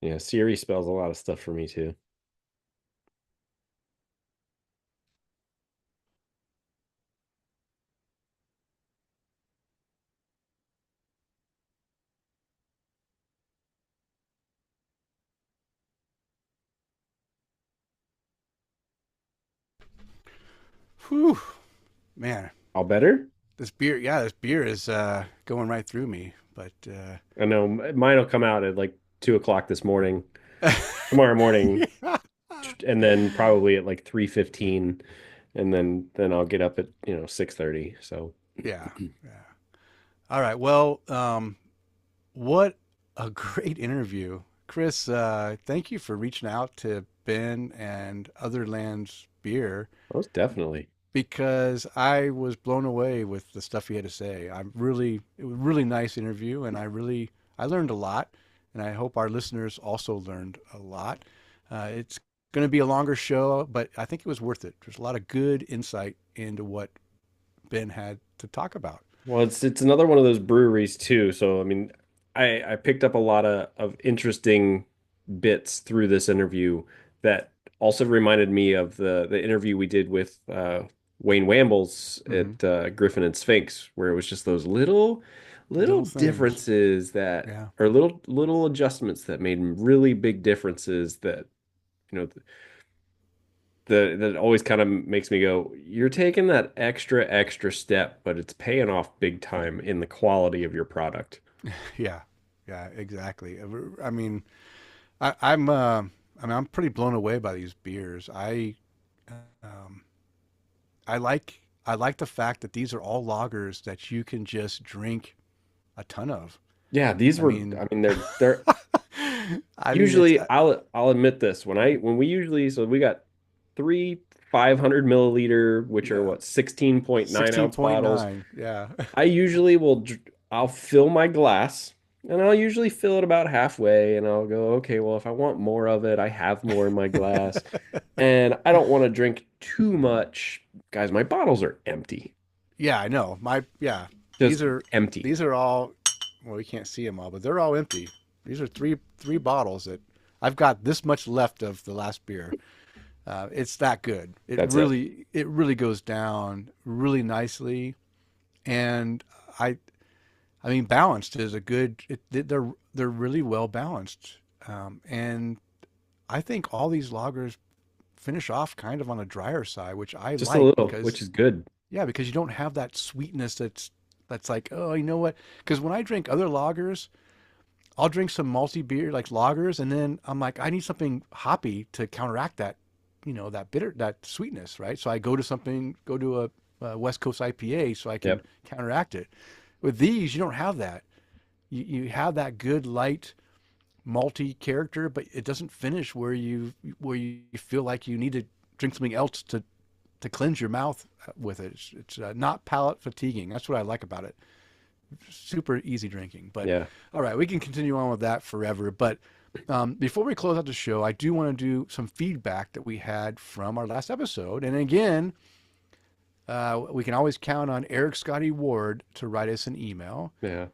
Yeah, Siri spells a lot of stuff for me too. Whew, man, All better? this beer is going right through me. But I know mine will come out at like 2 o'clock this morning, tomorrow morning, yeah. and then probably at like 3:15, and then I'll get up at 6:30. So Yeah. Yeah. All right. Well, what a great interview. Kris, thank you for reaching out to Ben and Otherlands Beer most definitely. because I was blown away with the stuff he had to say. It was a really nice interview and I learned a lot. and I hope our listeners also learned a lot. It's going to be a longer show, but I think it was worth it. There's a lot of good insight into what Ben had to talk about. Well, it's another one of those breweries too. So I mean, I picked up a lot of interesting bits through this interview that also reminded me of the interview we did with Wayne Wambles Mm-hmm. at Griffin and Sphinx, where it was just those little Little things. differences that Yeah. or little adjustments that made really big differences that you know that always kind of makes me go, you're taking that extra step, but it's paying off big time in the quality of your product. Yeah. Yeah, exactly. I mean, I mean, I'm pretty blown away by these beers. Um, I like the fact that these are all lagers that you can just drink a ton of. Yeah, these I were, mean, I mean, they're I mean, it's usually I'll admit this when we usually so we got three 500 milliliter, which are yeah, what 16.9 ounce bottles. 16.9. Yeah. I usually I'll fill my glass and I'll usually fill it about halfway and I'll go, okay, well, if I want more of it, I have more in my glass and I don't want to drink too much. Guys, my bottles are empty. Yeah, I know. Yeah, these Just are empty. these are all, well, we can't see them all, but they're all empty. These are three bottles that I've got this much left of the last beer. It's that good. That's it. It really goes down really nicely, and I I mean balanced is a good. They're really well balanced, and I think all these lagers finish off kind of on a drier side, which I Just a like little, which because is good. yeah, because you don't have that sweetness that's like, oh, you know what? Because when I drink other lagers, I'll drink some malty beer like lagers, and then I'm like, I need something hoppy to counteract that, that bitter, that sweetness, right? So I go to a West Coast IPA so I can Yep. counteract it. With these, you don't have that. You have that good light malty character, but it doesn't finish where you feel like you need to drink something else to cleanse your mouth with it. It's not palate fatiguing. That's what I like about it. Super easy drinking. But Yeah. all right, we can continue on with that forever. But before we close out the show, I do want to do some feedback that we had from our last episode. And again, we can always count on Eric Scotty Ward to write us an email. Yeah.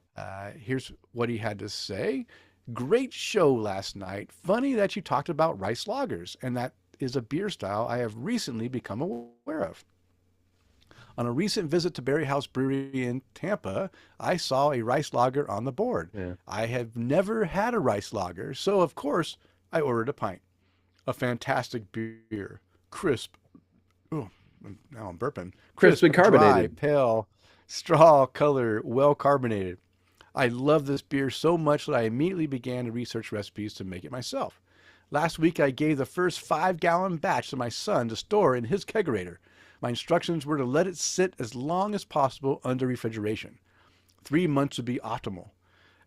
Here's what he had to say. Great show last night. Funny that you talked about rice lagers, and that is a beer style I have recently become aware of. On a recent visit to Berry House Brewery in Tampa, I saw a rice lager on the board. Yeah. I have never had a rice lager, so of course I ordered a pint. A fantastic beer. Crisp. Oh, now I'm burping. Crisp and dry, carbonated. pale, straw color, well carbonated. I love this beer so much that I immediately began to research recipes to make it myself. Last week, I gave the first 5-gallon batch to my son to store in his kegerator. My instructions were to let it sit as long as possible under refrigeration. 3 months would be optimal.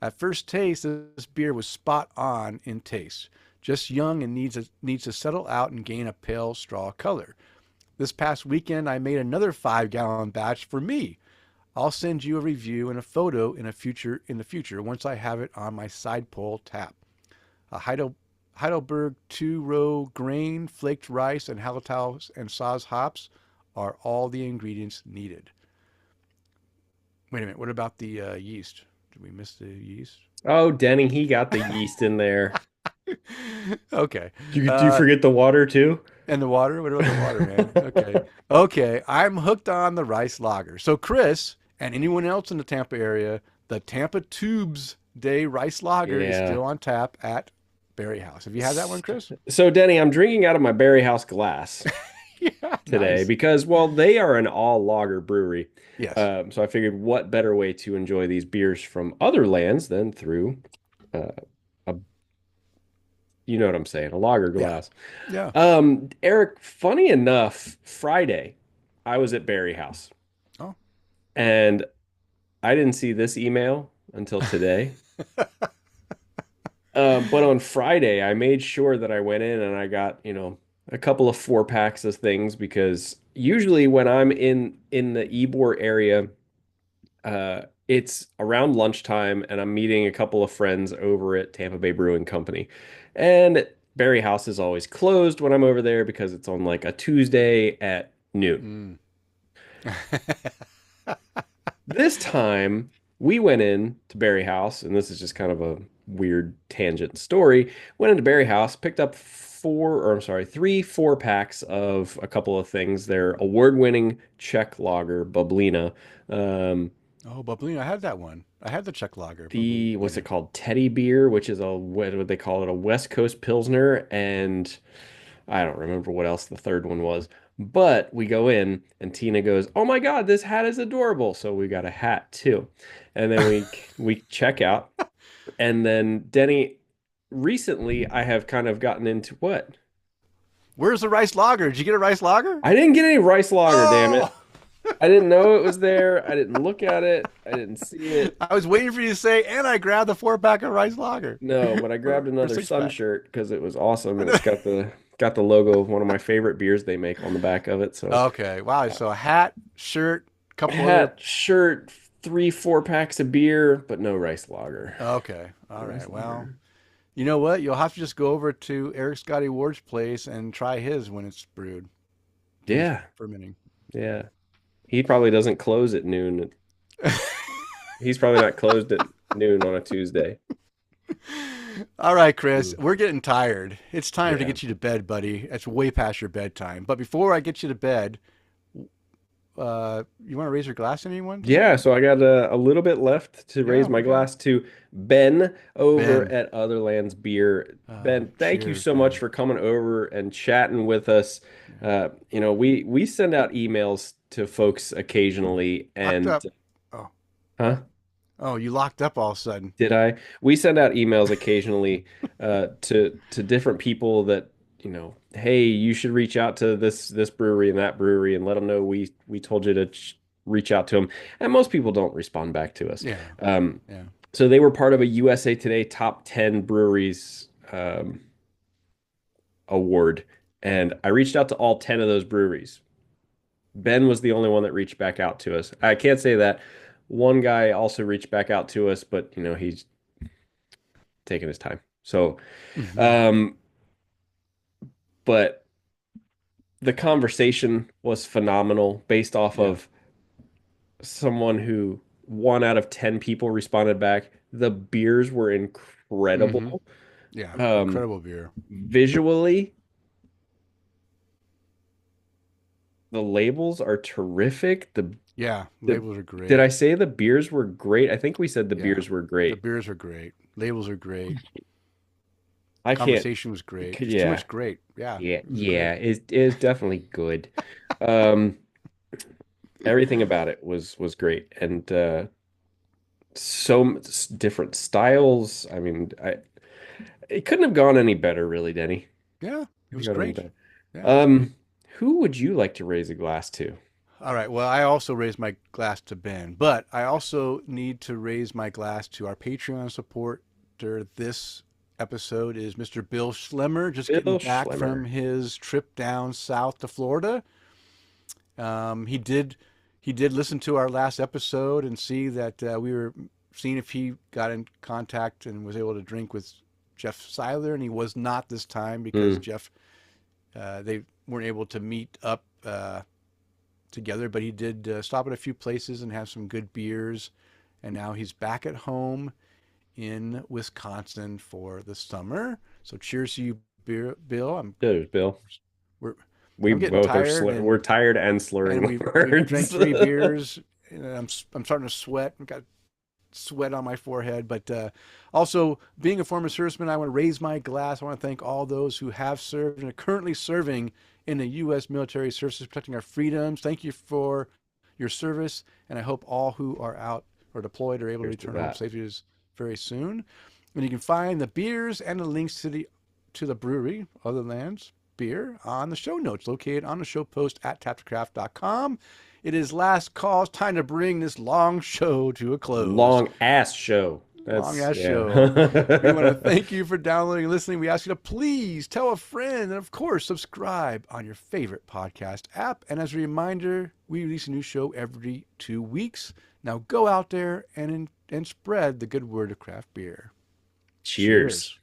At first taste, this beer was spot on in taste. Just young and needs to settle out and gain a pale straw color. This past weekend, I made another 5-gallon batch for me. I'll send you a review and a photo in the future once I have it on my side pole tap. A Heidelberg 2-row grain, flaked rice, and Hallertau and Saaz hops are all the ingredients needed. Wait a minute. What about the yeast? Did we miss the yeast? Oh, Denny, he got the yeast in there. Okay. Do you forget the water too? And the water? What about the water, man? Okay. Okay. I'm hooked on the rice lager. So, Kris and anyone else in the Tampa area, the Tampa Tubes Day Rice Lager is Yeah. still on tap at Berry House. Have you had that one, Kris? So, Denny, I'm drinking out of my Berry House glass Yeah. today Nice. because, well, they are an all lager brewery. Yes. So I figured what better way to enjoy these beers from other lands than through uh, a, you know what I'm saying, a lager Yeah. glass. Yeah. Eric, funny enough, Friday I was at Berry House Oh. and I didn't see this email until today. But on Friday, I made sure that I went in and I got, a couple of 4-packs of things because usually when I'm in the Ybor area, uh, it's around lunchtime, and I'm meeting a couple of friends over at Tampa Bay Brewing Company. And Berry House is always closed when I'm over there because it's on like a Tuesday at noon. This time we went in to Berry House, and this is just kind of a weird tangent story. Went into Berry House, picked up three 4-packs of a couple of things. Their award-winning Czech lager, Bublina. Oh, Bublina. I had that one. I had the Czech lager. What's it called? Teddy beer, which is what would they call it? A West Coast Pilsner, and I don't remember what else the third one was. But we go in and Tina goes, "Oh my God, this hat is adorable." So we got a hat too. And then we check out. And then Denny, recently I have kind of gotten into what? Where's the rice lager? Did you get a rice lager? I didn't get any rice lager, damn it. I didn't know it was there. I didn't look at it. I didn't see it. I was waiting for you to say, and I grabbed the 4-pack of rice lager. No, but I grabbed another 6-pack. Sun shirt because it was awesome, and it's got the logo of one of my favorite beers they make on the back of it. So okay, wow. So a hat, shirt, shirt, 4-packs of beer, but no rice lager. Okay, all right. Well, you know what? You'll have to just go over to Eric Scotty Ward's place and try his when it's brewed. Yeah, fermenting. Yeah, he probably doesn't close at noon. He's probably not closed at noon on a Tuesday. All right, Kris, we're getting tired. It's time to Yeah. get you to bed, buddy. It's way past your bedtime. But before I get you to bed, you want to raise your glass to anyone? Yeah, so I got a little bit left to raise my okay. glass to Ben over Ben. at Otherlands Beer. Ben, thank you cheers, so Ben. much for coming over and chatting with us. We send out emails to folks occasionally, and Locked up. Oh. huh? Oh, you locked up all of a sudden. Did I? We send out emails occasionally to different people that, hey, you should reach out to this brewery and that brewery and let them know we told you to reach out to them. And most people don't respond back to us. Yeah. Yeah. So they were part of a USA Today Top 10 Breweries award. And I reached out to all 10 of those breweries. Ben was the only one that reached back out to us. I can't say that. One guy also reached back out to us, but he's taking his time. So, but the conversation was phenomenal based off of someone who 1 out of 10 people responded back. The beers were incredible. Yeah, incredible beer. Visually, the labels are terrific. Labels are great. Did I say the beers were great? I think we said the beers were The great. beers are great. Labels are great. I can't. Conversation was great. It's too much great. Yeah. Yeah. It is definitely good. Everything about it was great, and so different styles. I mean, it couldn't have gone any better, really, Denny. Yeah, it was great. Yeah. Who would you like to raise a glass to? All right. Well, I also raised my glass to Ben, but I also need to raise my glass to our Patreon supporter. This episode is Mr. Bill Schlemmer, just getting back from his trip down south to Florida. He did listen to our last episode and see that we were seeing if he got in contact and was able to drink with Jeff Seiler, and he was not this time because Jeff, they weren't able to meet up together, but he did stop at a few places and have some good beers, and now he's back at home in Wisconsin for the summer. So cheers to you, Bill. Cheers, Bill. We both we're tired and slurring. And we drank 3 beers. And I'm starting to sweat. I've got sweat on my forehead. But also, being a former serviceman, I want to raise my glass. I want to thank all those who have served and are currently serving in the U.S. military services, protecting our freedoms. Thank you for your service, and I hope all who are out or deployed are able to return home safely very soon. And you can find the beers and the links to the brewery, Otherlands Beer, on the show notes located on the show post at taptocraft.com. It is last call. It's time to bring this long show to a close. Long ass show. Long ass yeah. show. We want to thank you for downloading and listening. We ask you to please tell a friend and, of course, subscribe on your favorite podcast app. And as a reminder, we release a new show every 2 weeks. Now go out there and spread the good word of craft beer. Cheers.